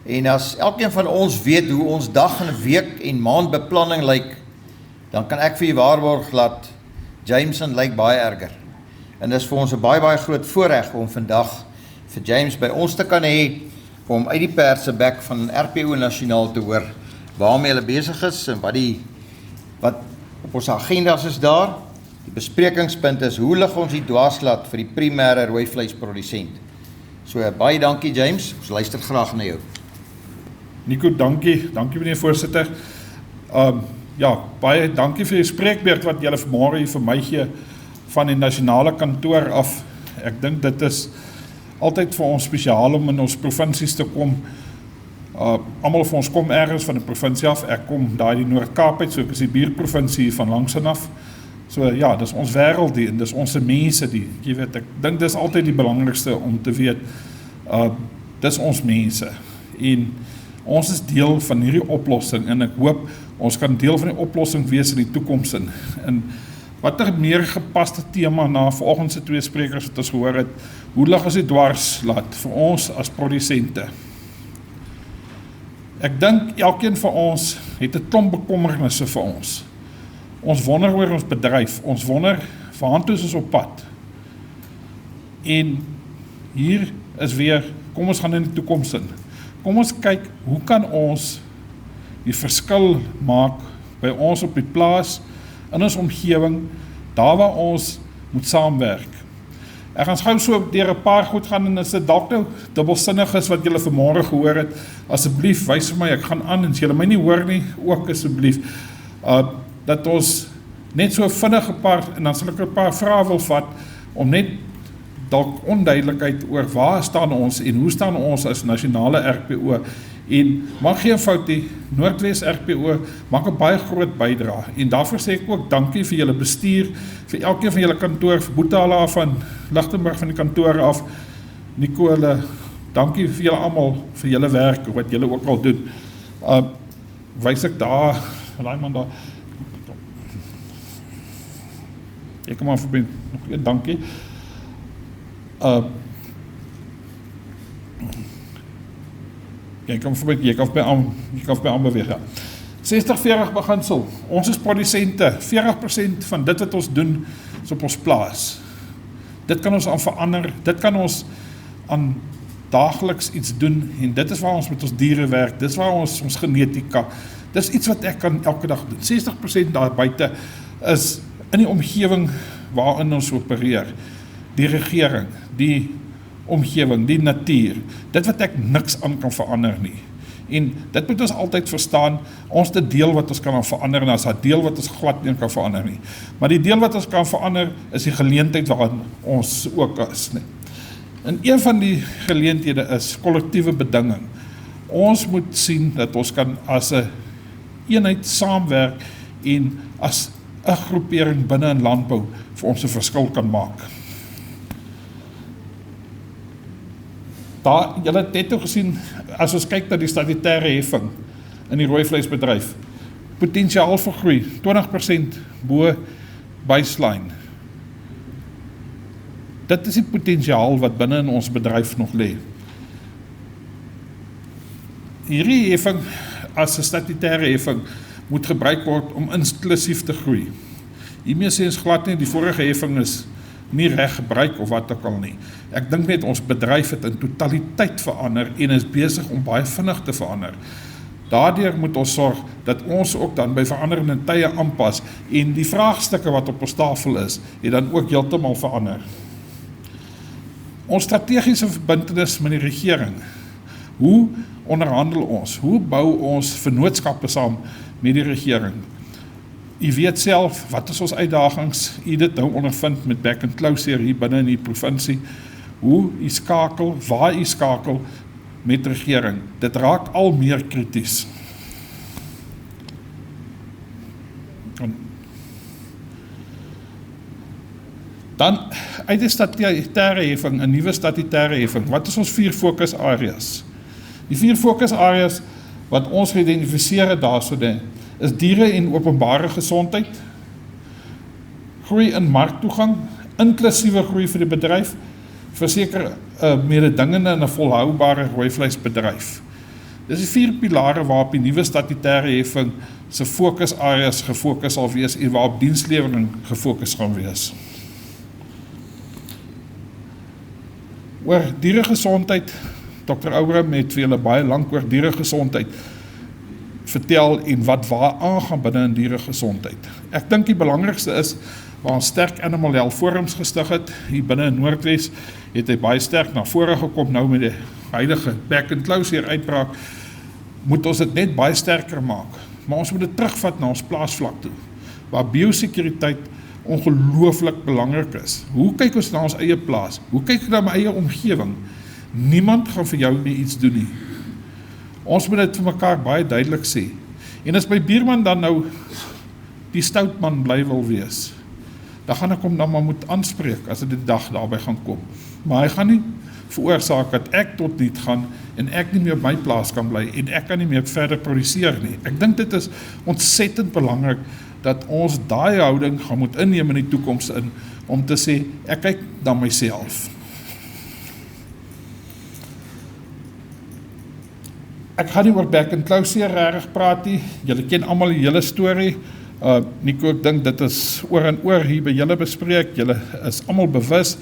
En as elkeen van ons weet hoe ons dag en week en maand beplanning lyk, dan kan ek vir u waarborg dat Jameson lyk baie erger. En dis vir ons 'n baie groot voorreg om vandag vir James by ons te kan hê, om uit die pers se bek van RPO nasionaal te hoor, waarmee hulle besig is en wat op ons agendas is daar. Die besprekingspunt is, hoe lig ons die dwarslat vir die primêre rooivleisprodusent? So baie dankie James, ons luister graag na jou. Nico, dankie meneer voorsitter. Baie dankie vir die spreekbeurt wat julle vanmôre hier vir my gee van die nasionale kantoor af. Ek dink dit is altyd vir ons spesiaal om in ons provinsies te kom, Almal van ons kom ergens van die provinsie af, ek kom daar die Noord-Kaap uit, so ek is die buurprovinsie van langs en af. So ja, dis ons wêreld die, en dis ons mense die, jy weet, ek dink dis altyd die belangrikste om te weet, dis ons mense, en ons is deel van hierdie oplossing, en ek hoop, ons kan deel van die oplossing wees in die toekoms in. En wat 'n meer gepaste tema na vanoggend se 2 sprekers wat ons gehoor het, hoe lig as die dwarslaat vir ons as produsente? Ek dink elkeen van ons het 'n klomp bekommernisse vir ons. Ons wonder oor ons bedryf, ons wonder waartoe is ons op pad. En hier is weer, kom ons gaan in die toekoms in. Kom ons kyk, hoe kan ons die verskil maak by ons op die plaas, in ons omgewing, daar waar ons moet saamwerk. Ek gaan gou so deur 'n paar goed gaan, en as dit dalk nou dubbelsinnig is wat julle vanmôre gehoor het, asseblief wys vir my, ek gaan aan, en as julle my nie hoor nie, ook asseblief, dat ons net so vinnig 'n paar, en dan sal ek 'n paar vrae wil vat, om net dalk onduidelikheid oor waar staan ons, en hoe staan ons as nasionale RPO, en maak geen fout nie, Noordwes RPO maak 'n baie groot bydrae, en daarvoor sê ek ook dankie vir julle bestuur, vir elkeen van julle kantoor, vir Boetala af van Lichtenburg van die kantoor af, Nicole, dankie vir julle almal, vir julle werk, wat julle ook al doen. Wys ek daar, daai man daar, ek kom maar verbind, nog een dankie. Jy kan by aanbeweeg, ja. 60-40 beginsel, ons is produsente, 40% van dit wat ons doen, is op ons plaas. Dit kan ons aan verander, dit kan ons aan daagliks iets doen, en dit is waar ons met ons diere werk, dit is waar ons genetika, dit is iets wat ek kan elke dag doen. 60% daar buite is in die omgewing waarin ons opereer, die regering, die omgewing, die natuur, dit wat ek niks aan kan verander nie. En dit moet ons altyd verstaan, ons het 'n deel wat ons kan aan verander, en as 'n deel wat ons glad nie kan verander nie. Maar die deel wat ons kan verander, is die geleentheid waarin ons ook is. Nie? En een van die geleenthede is kollektiewe bedinging. Ons moet sien dat ons kan as 'n eenheid saamwerk, en as 'n groepering binne in landbou vir ons 'n verskil kan maak. Daar, julle het net gesien, as ons kyk na die statutêre heffing in die rooivleisbedryf, potensiaal vir groei, 20% bo baseline. Dit is die potensiaal wat binne in ons bedryf nog lê. Hierdie heffing, as 'n statutêre heffing, moet gebruik word om inklusief te groei. Hiermee sê ons glad nie, die vorige heffing is nie reg gebruik of wat ook al nie. Ek dink net ons bedryf het in totaliteit verander en is besig om baie vinnig te verander. Daardeur moet ons sorg dat ons ook dan by veranderende tye aanpas, en die vraagstukke wat op ons tafel is, het dan ook heeltemal verander. Ons strategiese verbintenis met die regering. Hoe onderhandel ons? Hoe bou ons vennootskappe saam met die regering? U weet self, wat is ons uitdagings? U dit nou ondervind met back and close hier binne in die provinsie. Hoe u skakel, waar u skakel met regering. Dit raak al meer krities. Dan uit die statutêre heffing, 'n nuwe statutêre heffing. Wat is ons 4 fokusareas? Die 4 fokusareas wat ons geïdentifiseer het daarsonde is diere en openbare gesondheid, groei in marktoegang, inklusiewe groei vir die bedryf, verseker mededingende en 'n volhoubare rooivleisbedryf. Dis die 4 pilare waarop die nuwe statutêre heffing se fokusareas gefokus sal wees en waarop dienslewering gefokus gaan wees. Oor dieregesondheid, Dr. Oudram het vir julle baie lank oor dieregesondheid vertel en wat waar aangaan binne in dieregesondheid. Ek dink die belangrikste is waar ons sterk animal health forums gestig het, hier binne in Noordwes het hy baie sterk na vore gekom, nou met die huidige back and close hier uitbraak, moet ons dit net baie sterker maak, maar ons moet dit terugvat na ons plaasvlak toe, waar biosekuriteit ongelooflik belangrik is. Hoe kyk ons na ons eie plaas? Hoe kyk ek na my eie omgewing? Niemand gaan vir jou nie iets doen nie. Ons moet dit vir mekaar baie duidelik sê. En as my buurman dan nou die stoutman bly wil wees, dan gaan ek hom dan maar moet aanspreek as dit die dag daarby gaan kom. Maar hy gaan nie veroorsaak dat ek tot niet gaan en ek nie meer op my plaas kan bly en ek kan nie meer verder produseer nie. Ek dink dit is ontsettend belangrik dat ons daai houding gaan moet inneem in die toekoms in, om te sê, ek kyk na myself. Ek gaan nie oor back and closure regtig praat nie. Julle ken almal die hele storie. Nico, ek dink dit is oor en oor hier by julle bespreek. Julle is almal bewus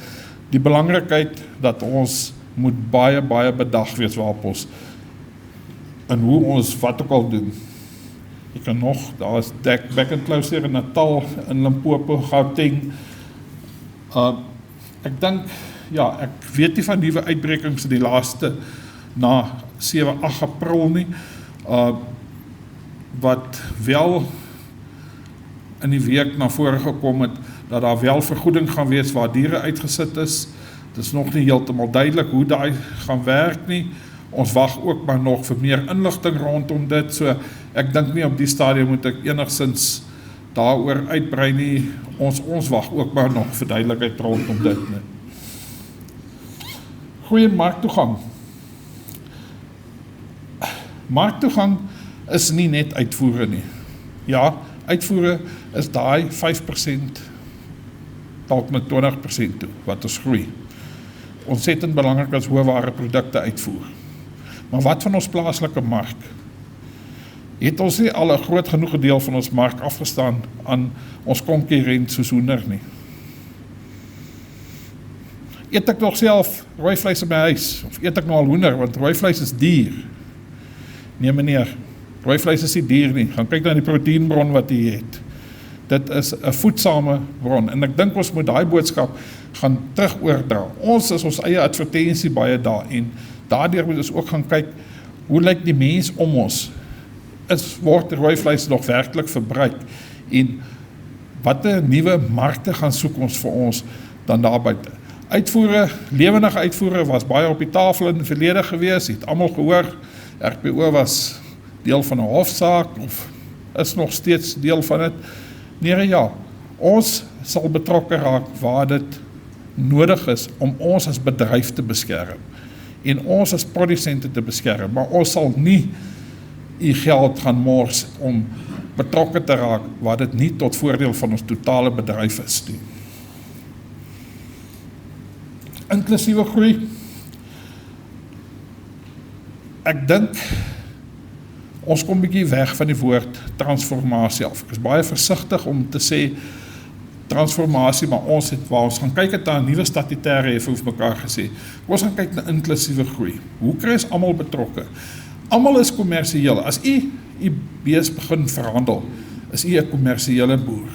die belangrikheid dat ons moet baie bedag wees waarop ons en hoe ons wat ook al doen. Ek kan nog, daar is back and closure in Natal, in Limpopo, Gauteng. Ek dink, ja, ek weet nie van nuwe uitbrekings die laaste na 7-8 April nie, wat wel in die week na vore gekom het, dat daar wel vergoeding gaan wees waar diere uitgesit is. Dit is nog nie heeltemal duidelik hoe daai gaan werk nie. Ons wag ook maar nog vir meer inligting rondom dit, so ek dink nie op die stadium moet ek enigstens daaroor uitbrei nie. Ons wag ook maar nog vir duidelikheid rondom dit nie. Goeie marktoegang. Marktoegang is nie net uitvoere nie. Ja, uitvoere is daai 5%, dalk met 20% toe, wat ons groei. Ontsettend belangrik as hoëware produkte uitvoer. Maar wat van ons plaaslike mark? Het ons nie al 'n groot genoeg deel van ons mark afgestaan aan ons konkurrent soos hoender nie? Eet ek nog self rooivleis in my huis? Of eet ek nog al hoender, want rooivleis is duur? Nee meneer, rooivleis is nie duur nie. Gaan kyk na die proteïnbron wat jy het. Dit is 'n voedsame bron, en ek dink ons moet daai boodskap gaan terug oordra. Ons is ons eie advertensie baie daar, en daardeur moet ons ook gaan kyk, hoe lyk die mens om ons? Word rooivleis nog werklik verbruik? En watter nuwe markte gaan soek ons vir ons dan daar buite? Uitvoere, lewendige uitvoere was baie op die tafel in die verlede gewees, het almal gehoor, RPO was deel van 'n hofsaak, of is nog steeds deel van dit. Nee, ja, ons sal betrokke raak waar dit nodig is om ons as bedryf te beskerm en ons as produsente te beskerm, maar ons sal nie u geld gaan mors om betrokke te raak waar dit nie tot voordeel van ons totale bedryf is nie. Inklusiewe groei. Ek dink ons kom bietjie weg van die woord transformasie af. Ek is baie versigtig om te sê transformasie, maar ons het waar ons gaan kyk het na 'n nuwe statutêre hef vir mekaar gesê. Ons gaan kyk na inklusiewe groei. Hoe kry ons almal betrokke? Almal is kommersieel. As u bees begin verhandel, is u 'n kommersiële boer.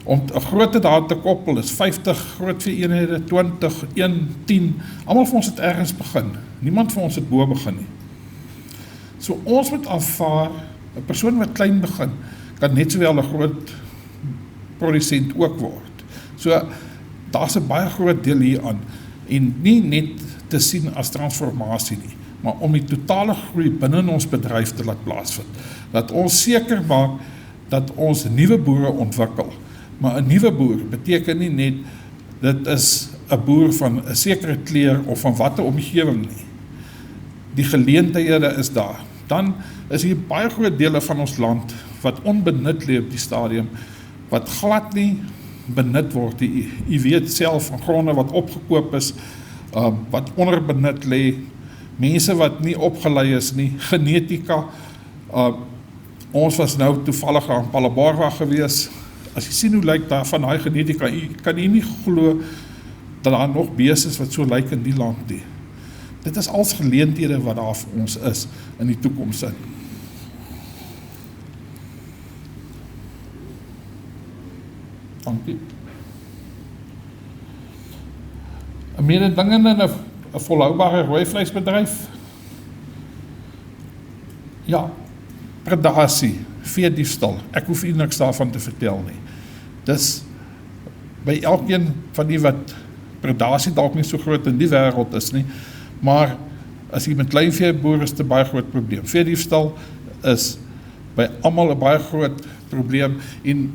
Om 'n grootte daar te koppel is 50 grootveeeenhede, 20, 1, 10. Almal van ons het ergens begin. Niemand van ons het bo begin nie. So ons moet aanvaar, 'n persoon wat klein begin, kan net sowel 'n groot produsent ook word. So daar's 'n baie groot deel hieraan, en nie net te sien as transformasie nie, maar om die totale groei binne ons bedryf te laat plaasvind. Dat ons seker maak dat ons nuwe boere ontwikkel. Maar 'n nuwe boer beteken nie net dit is 'n boer van 'n sekere kleur of van watter omgewing nie. Die geleenthede is daar. Dan is hier baie groot dele van ons land wat onbenut lê op die stadium, wat glad nie benut word. U weet self van gronde wat opgekoop is, wat onderbenut lê, mense wat nie opgelei is nie, genetika. Ons was nou toevallig aan Palabarwa gewees. As jy sien hoe lyk daar van daai genetika, kan jy nie glo dat daar nog beeste is wat so lyk in die land nie. Dit is als geleenthede wat daar vir ons is in die toekoms in. Dankie. 'n mededingende en 'n volhoubare rooivleisbedryf. Ja, predasie, veediefstal. Ek hoef niks daarvan te vertel nie. Dis by elkeen van die wat predasie dalk nie so groot in die wêreld is nie, maar as jy met kleinvee boer is dit 'n baie groot probleem. Veediefstal is by almal 'n baie groot probleem en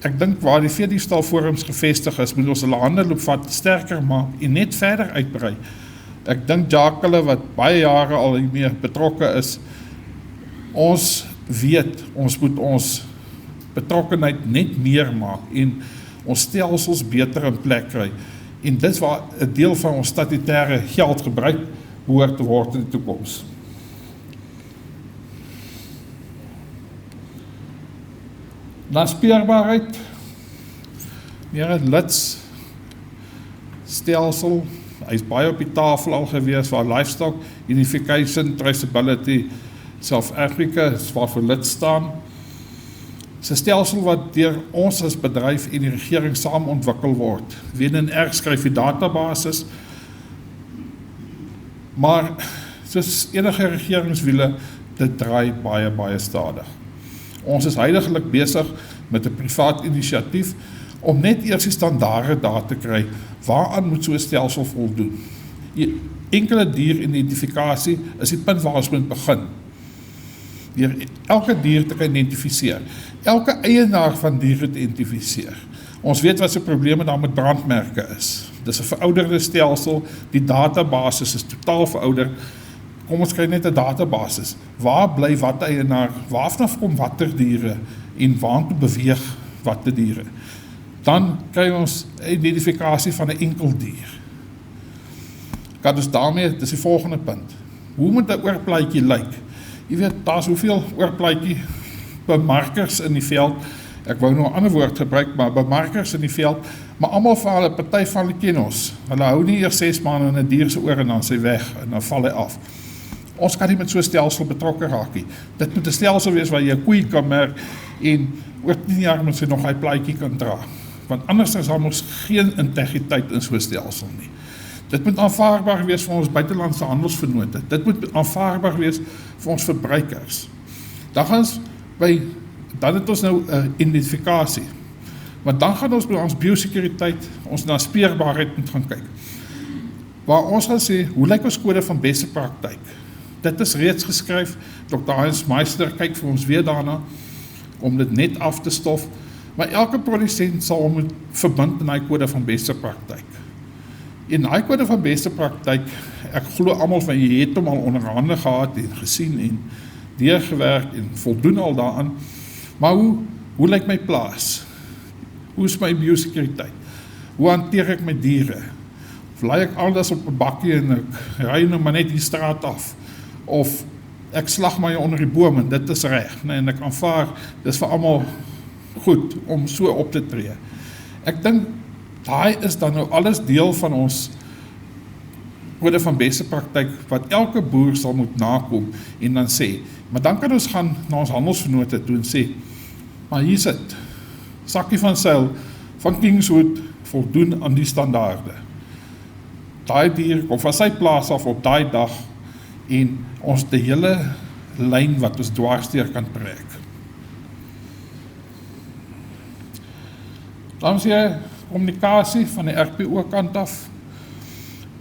ek dink waar die veediefstalforums gevestig is, moet ons hulle hande loop vat, sterker maak en net verder uitbrei. Ek dink Jacques wat baie jare al hiermee betrokke is, ons weet, ons moet ons betrokkenheid net meer maak en ons stelsels beter in plek kry. En dit waar 'n deel van ons statutêre geld gebruik behoort te word in die toekoms. Na speerbaarheid, meer 'n lidstelsel, hy is baie op die tafel al gewees, waar livestock, unification, traceability, South Africa, is waarvoor lid staan. Dit is 'n stelsel wat deur ons as bedryf en die regering saam ontwikkel word. WNR skryf die databasis, maar soos enige regeringswiele, dit draai baie, baie stadig. Ons is huidiglik besig met 'n privaat inisiatief om net eers die standaarde daar te kry, waaraan moet so 'n stelsel voldoen. Die enkele dieridentifikasie is die punt waar ons moet begin. Deur elke dier te identifiseer, elke eienaar van diere te identifiseer. Ons weet wat se probleme daar met brandmerke is. Dis 'n verouderde stelsel, die databasis is totaal verouderd. Kom ons kry net 'n databasis. Waar bly watter eienaar, waarvanaf kom watter diere en waartoe beweeg watter diere. Dan kry ons 'n identifikasie van 'n enkel dier. Kan dus daarmee, dis die volgende punt. Hoe moet 'n oorplaatjie lyk? Jy weet, daar's hoeveel oorplaatjie bemarkers in die veld. Ek wou nou 'n ander woord gebruik, maar bemarkers in die veld, maar almal van hulle, party van hulle ken ons. Hulle hou nie eers 6 maande in 'n dier se oor en dan sy weg en dan val hy af. Ons kan nie met so 'n stelsel betrokke raak nie. Dit moet 'n stelsel wees waar jy 'n koei kan merk en oor 10 jaar moet sy nog hy plaatjie kan dra. Want anders is daar ons geen integriteit in so 'n stelsel nie. Dit moet aanvaarbaar wees vir ons buitelandse handelsvennote. Dit moet aanvaarbaar wees vir ons verbruikers. Dan het ons nou 'n identifikasie. Maar dan gaan ons by ons biosekuriteit, ons na speerbaarheid moet gaan kyk. Waar ons gaan sê, hoe lyk ons kode van beste praktyk? Dit is reeds geskryf, Dr. Hans Meister kyk vir ons weer daarna, om dit net af te stof, maar elke produsent sal moet verbind in die kode van beste praktyk. En die kode van beste praktyk, ek glo almal van jy het hom al onderhande gehad en gesien en deurgewerk en voldoen al daaraan, maar hoe lyk my plaas? Hoe is my biosekuriteit? Hoe hanteer ek my diere? Of laai ek alles op 'n bakkie en ek ry nou maar net die straat af? Of ek slag my onder die boom en dit is reg, nee, en ek aanvaar, dis vir almal goed om so op te tree. Ek dink, daai is dan nou alles deel van ons kode van beste praktyk, wat elke boer sal moet nakom en dan sê, maar dan kan ons gaan na ons handelsvennote toe en sê, maar hier sit, sakkie van seil, van Kingswood, voldoen aan die standaarde. Daai dier kom van sy plaas af op daai dag, en ons die hele lyn wat ons dwarsdeur kan trek. Dan sê jy, kommunikasie van die RPO kant af.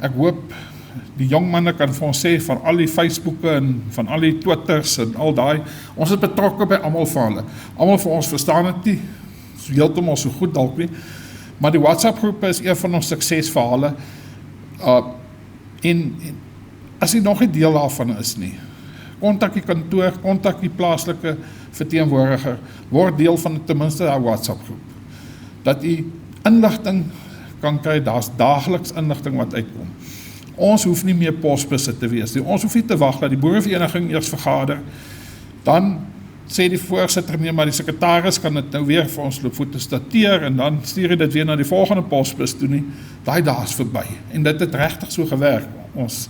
Ek hoop die jong manne kan vir ons sê van al die Facebooke en van al die Twitters en al daai, ons is betrokke by almal van hulle. Almal van ons verstaan dit nie, so heeltemal so goed dalk nie, maar die WhatsApp groepe is een van ons suksesverhale. En as jy nog nie deel daarvan is nie, kontak die kantoor, kontak die plaaslike verteenwoordiger, word deel van ten minste die WhatsApp groep. Dat jy inligting kan kry, daar's daagliks inligting wat uitkom. Ons hoef nie meer posbusse te wees nie. Ons hoef nie te wag dat die boerevereniging eers vergader, dan sê die voorsitter nee, maar die sekretaris kan dit nou weer vir ons loopvoete stateer en dan stuur hy dit weer na die volgende posbus toe nie. Daai dae is verby en dit het regtig so gewerk. Ons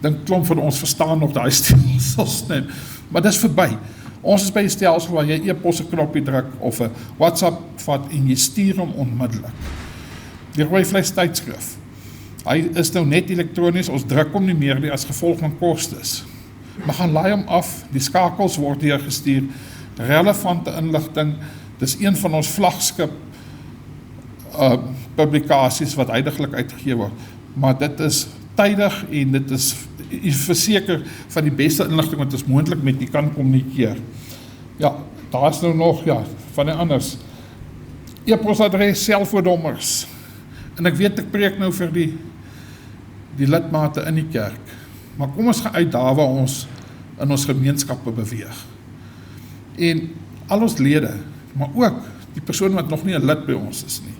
dink klomp van ons verstaan nog daai stelsels net, maar dis verby. Ons is by 'n stelsel waar jy e-pos 'n knoppie druk of 'n WhatsApp vat en jy stuur hom onmiddellik. Die Rooivleis tydskrif. Hy is nou net elektronies, ons druk hom nie meer nie as gevolg van kostes. Maar gaan laai hom af, die skakels word hier gestuur, relevante inligting, dis een van ons vlaggenskap publikasies wat huidiglik uitgegee word, maar dit is tydig en dit is verseker van die beste inligting wat ons moontlik met u kan kommunikeer. Ja, daar is nou nog, van die anders. E-posadres, selfoonnommers. En ek weet ek preek nou vir die lidmate in die kerk. Maar kom ons gaan uit daar waar ons in ons gemeenskappe beweeg. En al ons lede, maar ook die persoon wat nog nie 'n lid by ons is nie.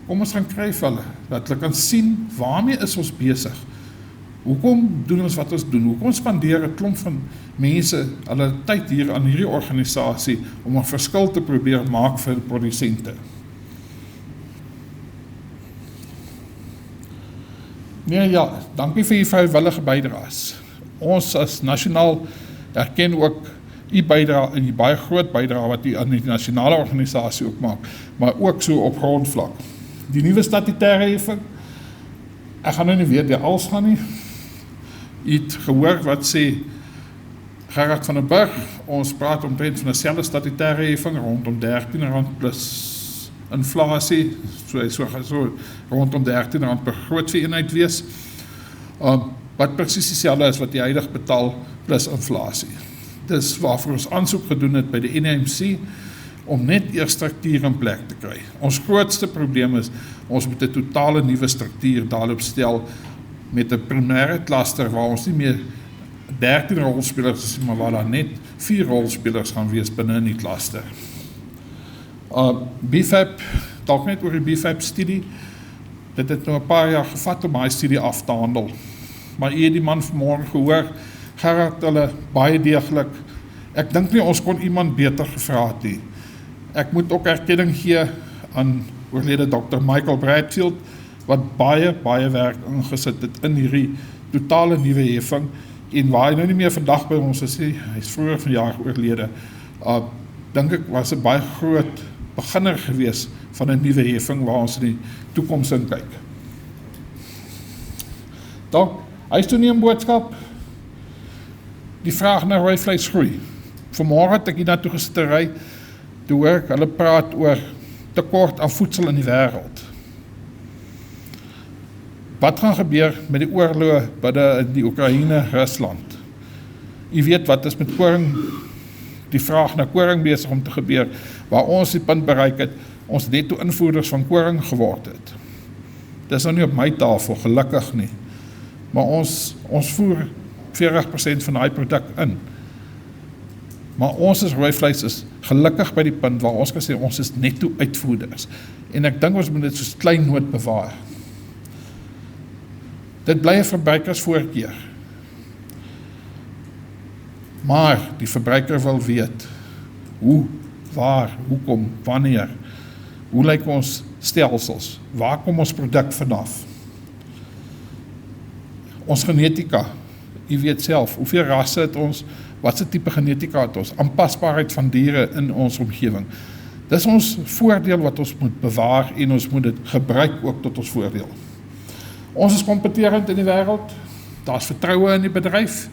Kom ons gaan kry vir hulle, dat hulle kan sien waarmee is ons besig. Hoekom doen ons wat ons doen? Hoekom spandeer 'n klomp van mense hulle tyd hier aan hierdie organisasie om 'n verskil te probeer maak vir die produsente? Nee, dankie vir u vrywillige bydraes. Ons as nasionaal erken ook u bydrae en die baie groot bydrae wat u aan die nasionale organisasie ook maak, maar ook so op grondvlak. Die nuwe statutêre heffing, ek gaan nou nie weer deur alles gaan nie. U het gehoor wat sê Gerard van der Berg, ons praat omtrent van 'n selfde statutêre heffing rondom R13 plus inflasie, so rondom R13 per grootveeeenheid wees, wat presies dieselfde is wat die huidig betaal plus inflasie. Dis waarvoor ons aansoek gedoen het by die NMC, om net eers struktuur in plek te kry. Ons grootste probleem is, ons moet 'n totale nuwe struktuur daarop stel, met 'n primêre cluster waar ons nie meer 13 rolspelers is, maar waar daar net 4 rolspelers gaan wees binne in die cluster. BFAP, dalk net oor die BFAP studie, dit het nou 'n paar jaar gevat om daai studie af te handel. Maar u het die man vanmôre gehoor, Gerard hulle baie deeglik. Ek dink nie ons kon iemand beter gevra het nie. Ek moet ook erkenning gee aan oorlede Dr. Michael Bradfield, wat baie werk ingesit het in hierdie totale nuwe heffing, en waar hy nou nie meer vandag by ons is, hy is vroeër vanjaar oorlede, dink ek was 'n baie groot beginner gewees van 'n nuwe heffing waar ons in die toekoms in kyk. Dan, hy is toe nie 'n boodskap, die vraag na rooivleis groei. Vanmôre het ek hier naartoe gesit te ry, toe hoor ek hulle praat oor tekort aan voedsel in die wêreld. Wat gaan gebeur met die oorlog binne die Oekraïne, Rusland? U weet wat is met koring, die vraag na koring besig om te gebeur, waar ons die punt bereik het, ons netto invoerders van koring geword het. Dit is nou nie op my tafel, gelukkig nie, maar ons voer 40% van daai produk in. Maar ons as rooivleis is gelukkig by die punt waar ons kan sê ons is netto uitvoerders. En ek dink ons moet dit soos klein noot bewaar. Dit bly 'n verbruikersvoorkeur. Maar die verbruiker wil weet hoe, waar, hoekom, wanneer, hoe lyk ons stelsels, waar kom ons produk vanaf? Ons genetika, u weet self, hoeveel rasse het ons, wat se tipe genetika het ons, aanpasbaarheid van diere in ons omgewing. Dis ons voordeel wat ons moet bewaar en ons moet dit gebruik ook tot ons voordeel. Ons is kompeterend in die wêreld, daar is vertroue in die bedryf.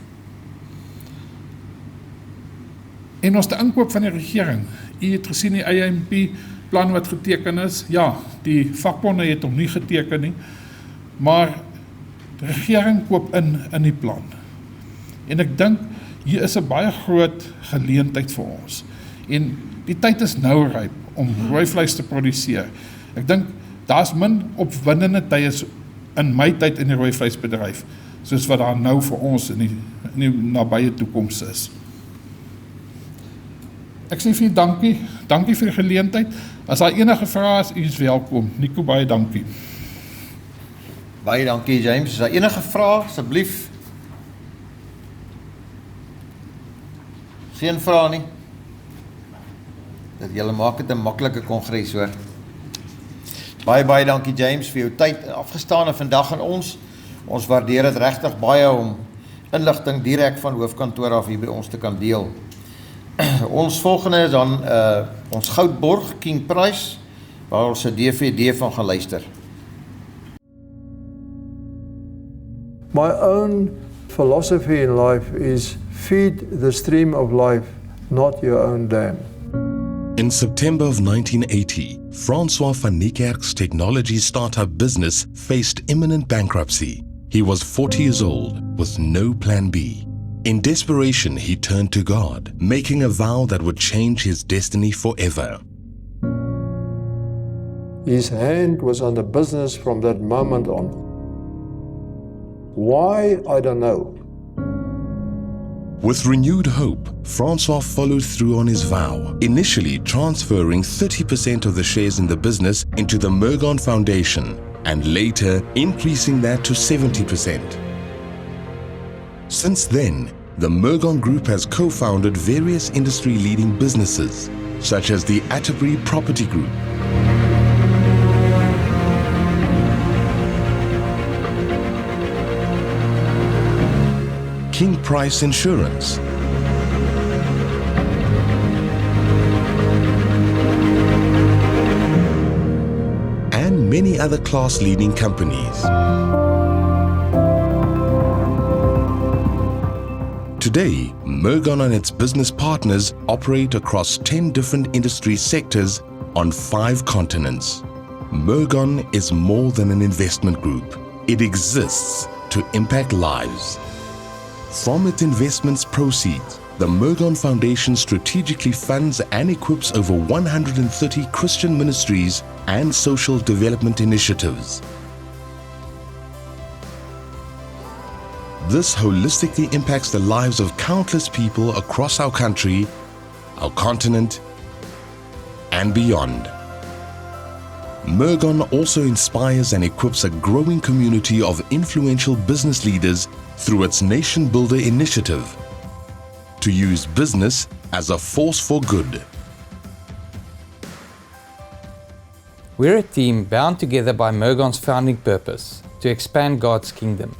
En ons te inkoop van die regering. U het gesien die IMP plan wat geteken is. Ja, die vakbonde het hom nie geteken nie, maar die regering koop in die plan. En ek dink hier is 'n baie groot geleentheid vir ons. En die tyd is nou ryp om rooivleis te produseer. Ek dink daar's min opwindende tye in my tyd in die rooivleisbedryf, soos wat daar nou vir ons in die nabye toekoms is. Ek sê vir u dankie vir die geleentheid. As daar enige vrae is, u is welkom. Nico, baie dankie. Baie dankie James. Is daar enige vrae, asseblief? Geen vrae nie. Dat julle maak dit 'n maklike kongres hoor. Baie dankie James vir jou tyd afgestaan vandag aan ons. Ons waardeer dit regtig baie om inligting direk van hoofkantoor af hier by ons te kan deel. Ons volgende is dan ons goudborg King Price, waar ons 'n DVD van gaan luister. My own philosophy in life is feed the stream of life, not your own dam. In September of 1980, Francois van Niekerk's technology startup business faced imminent bankruptcy. He was 40 years old with no plan B. In desperation, he turned to God, making a vow that would change his destiny forever. His hand was on the business from that moment on. Why, I don't know. With renewed hope, Francois followed through on his vow, initially transferring 30% of the shares in the business into the Mergon Foundation, and later increasing that to 70%. Since then, the Mergon Group has co-founded various industry-leading businesses, such as the Atterbury Property Group, King Price Insurance, and many other class-leading companies. Today, Mergon and its business partners operate across 10 different industry sectors on 5 continents. Mergon is more than an investment group. It exists to impact lives. From its investments proceeds, the Mergon Foundation strategically funds and equips over 130 Christian ministries and social development initiatives. This holistically impacts the lives of countless people across our country, our continent, and beyond. Mergon also inspires and equips a growing community of influential business leaders through its Nation Builder initiative to use business as a force for good. We're a team bound together by Mergon's founding purpose to expand God's kingdom,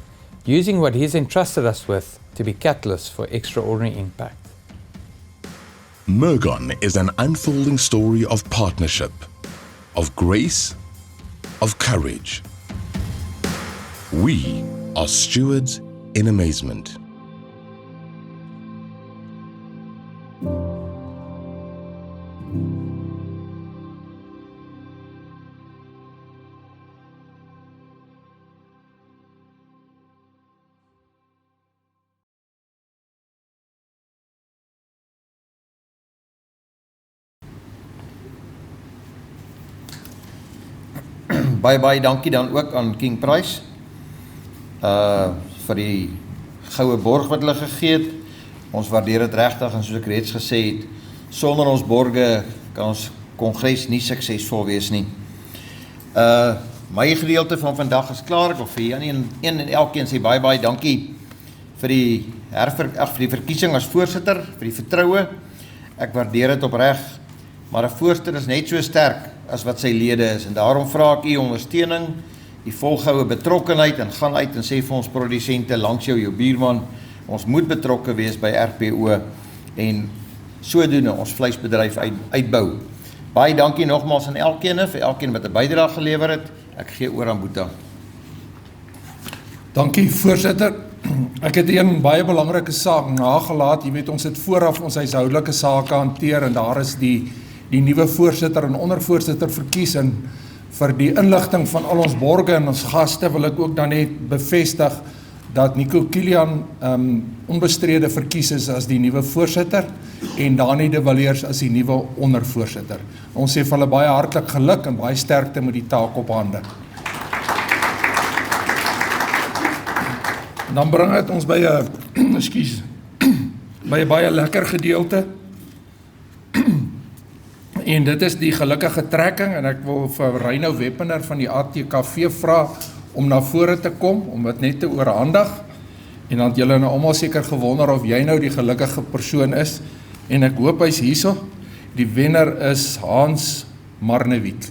using what He's entrusted us with to be catalysts for extraordinary impact. Mergon is an unfolding story of partnership, of grace, of courage. We are stewards in amazement. Baie dankie dan ook aan King Price vir die goue borg wat hulle gegee het. Ons waardeer dit regtig en soos ek reeds gesê het, sonder ons borge kan ons kongres nie suksesvol wees nie. My gedeelte van vandag is klaar. Ek wil vir een en elkeen sê baie dankie vir die verkiesing as voorsitter, vir die vertroue. Ek waardeer dit opreg, maar 'n voorsitter is net so sterk as wat sy lede is, en daarom vra ek u ondersteuning, die volgehoue betrokkenheid, en gaan uit en sê vir ons produsente langs jou buurman, ons moet betrokke wees by RPO, en sodoende ons vleisbedryf uitbou. Baie dankie nogmaals aan elkeen, vir elkeen wat 'n bydrae gelewer het. Ek gee oor aan Boeta. Dankie voorsitter. Ek het een baie belangrike saak nagelaat. Jy weet, ons het vooraf ons huishoudelike sake hanteer, en daar is die nuwe voorsitter en ondervoorsitter verkies, en vir die inligting van al ons borge en ons gaste wil ek ook dan net bevestig dat Nico Kilian onbestrede verkies is as die nuwe voorsitter en Dani de Villiers as die nuwe ondervoorsitter. Ons sê vir hulle baie hartlik geluk en baie sterkte met die taak op hande. Dan bring dit ons by 'n baie lekker gedeelte. En dit is die gelukkige trekking, en ek wil vir Reino Weppener van die ATKV vra om na vore te kom, om dit net te oorhandig, en dan het julle nou almal seker gewonder of jy nou die gelukkige persoon is, en ek hoop hy's hierso. Die wenner is Hans Marnewiek.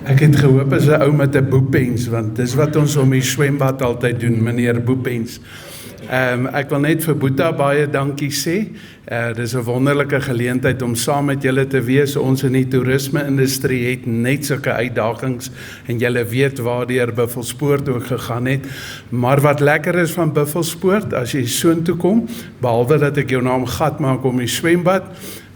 Ek het gehoop as 'n ou met 'n boepens, want dis wat ons om die swembad altyd doen, meneer Boepens. Ek wil net vir Boeta baie dankie sê. Dis 'n wonderlike geleentheid om saam met julle te wees. Ons in die toerisme-industrie het net sulke uitdagings en julle weet waardeur Buffelspoort ook gegaan het. Maar wat lekker is van Buffelspoort, as jy soontoe kom, behalwe dat ek jou naam gat maak om die swembad,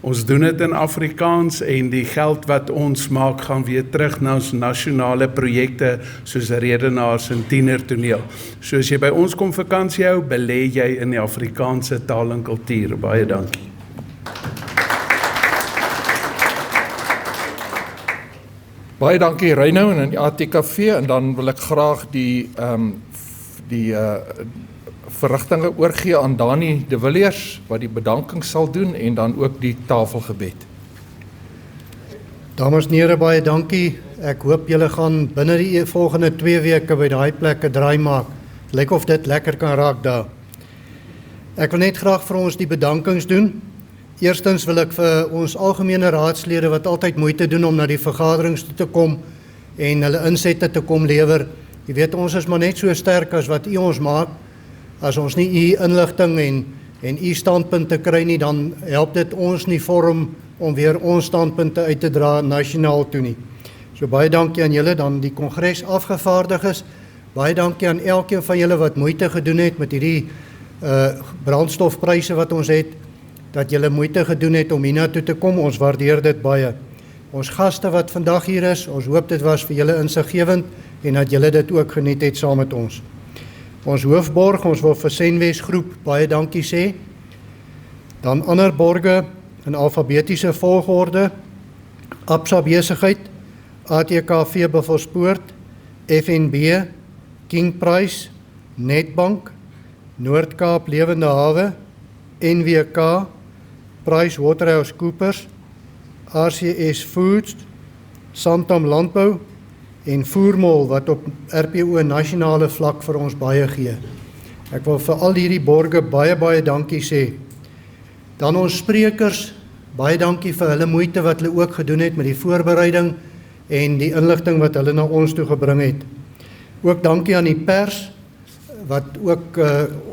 ons doen dit in Afrikaans en die geld wat ons maak gaan weer terug na ons nasionale projekte soos redenaars en tienertoneel. So as jy by ons kom vakansie hou, belê jy in die Afrikaanse taal en kultuur. Baie dankie. Baie dankie Reynou en die ATKV en dan wil ek graag die verrigtinge oorgee aan Dani de Villiers wat die bedanking sal doen en dan ook die tafelgebed. Dames en here, baie dankie. Ek hoop julle gaan binne die volgende 2 weke by daai plekke draai maak. Lyk of dit lekker kan raak daar. Ek wil net graag vir ons die bedankings doen. Eerstens wil ek vir ons algemene raadslede wat altyd moeite doen om na die vergaderings toe te kom en hulle insette te kom lewer. Jy weet, ons is maar net so sterk as wat u ons maak. As ons nie u inligting en u standpunte kry nie, dan help dit ons nie vorm om weer ons standpunte uit te dra nasionaal toe nie. So baie dankie aan julle, dan die kongres afgevaardiges. Baie dankie aan elkeen van julle wat moeite gedoen het met hierdie brandstofpryse wat ons het, dat julle moeite gedoen het om hiernatoe te kom. Ons waardeer dit baie. Ons gaste wat vandag hier is, ons hoop dit was vir julle insiggewend en dat julle dit ook geniet het saam met ons. Ons hoofborg, ons wil vir Senwes groep baie dankie sê. Dan ander borge in alfabetiese volgorde, Absa Besigheid, ATKV Buffelspoort, FNB, King Price, Netbank, Noord-Kaap Lewende Hawe, NWK, PricewaterhouseCoopers, RCS Foods, Santam Landbou en Voermol wat op RPO nasionale vlak vir ons baie gee. Ek wil vir al hierdie borge baie dankie sê. Dan ons sprekers, baie dankie vir hulle moeite wat hulle ook gedoen het met die voorbereiding en die inligting wat hulle na ons toe gebring het. Ook dankie aan die pers wat ook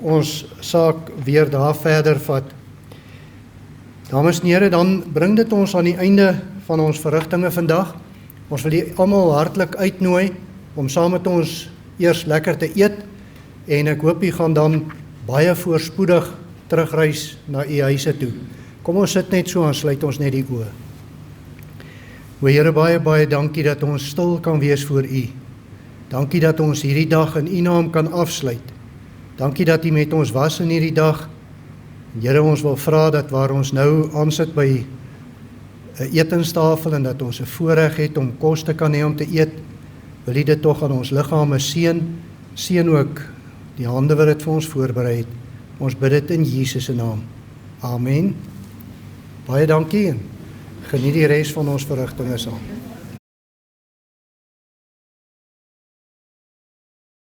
ons saak weer daar verder vat. Dames en here, dan bring dit ons aan die einde van ons verrigtinge vandag. Ons wil julle almal hartlik uitnooi om saam met ons eers lekker te eet en ek hoop jy gaan dan baie voorspoedig terugreis na u huise toe. Kom ons sit net so en sluit ons net die oë. O Here, baie dankie dat ons stil kan wees voor u. Dankie dat ons hierdie dag in u naam kan afsluit. Dankie dat u met ons was in hierdie dag. Here, ons wil vra dat waar ons nou aansit by 'n etenstafel en dat ons 'n voorreg het om kos te kan hê om te eet, wil u dit tog aan ons liggame seën ook die hande wat dit vir ons voorberei het. Ons bid dit in Jesus se naam. Amen. Baie dankie en geniet die res van ons verrigtinge saam.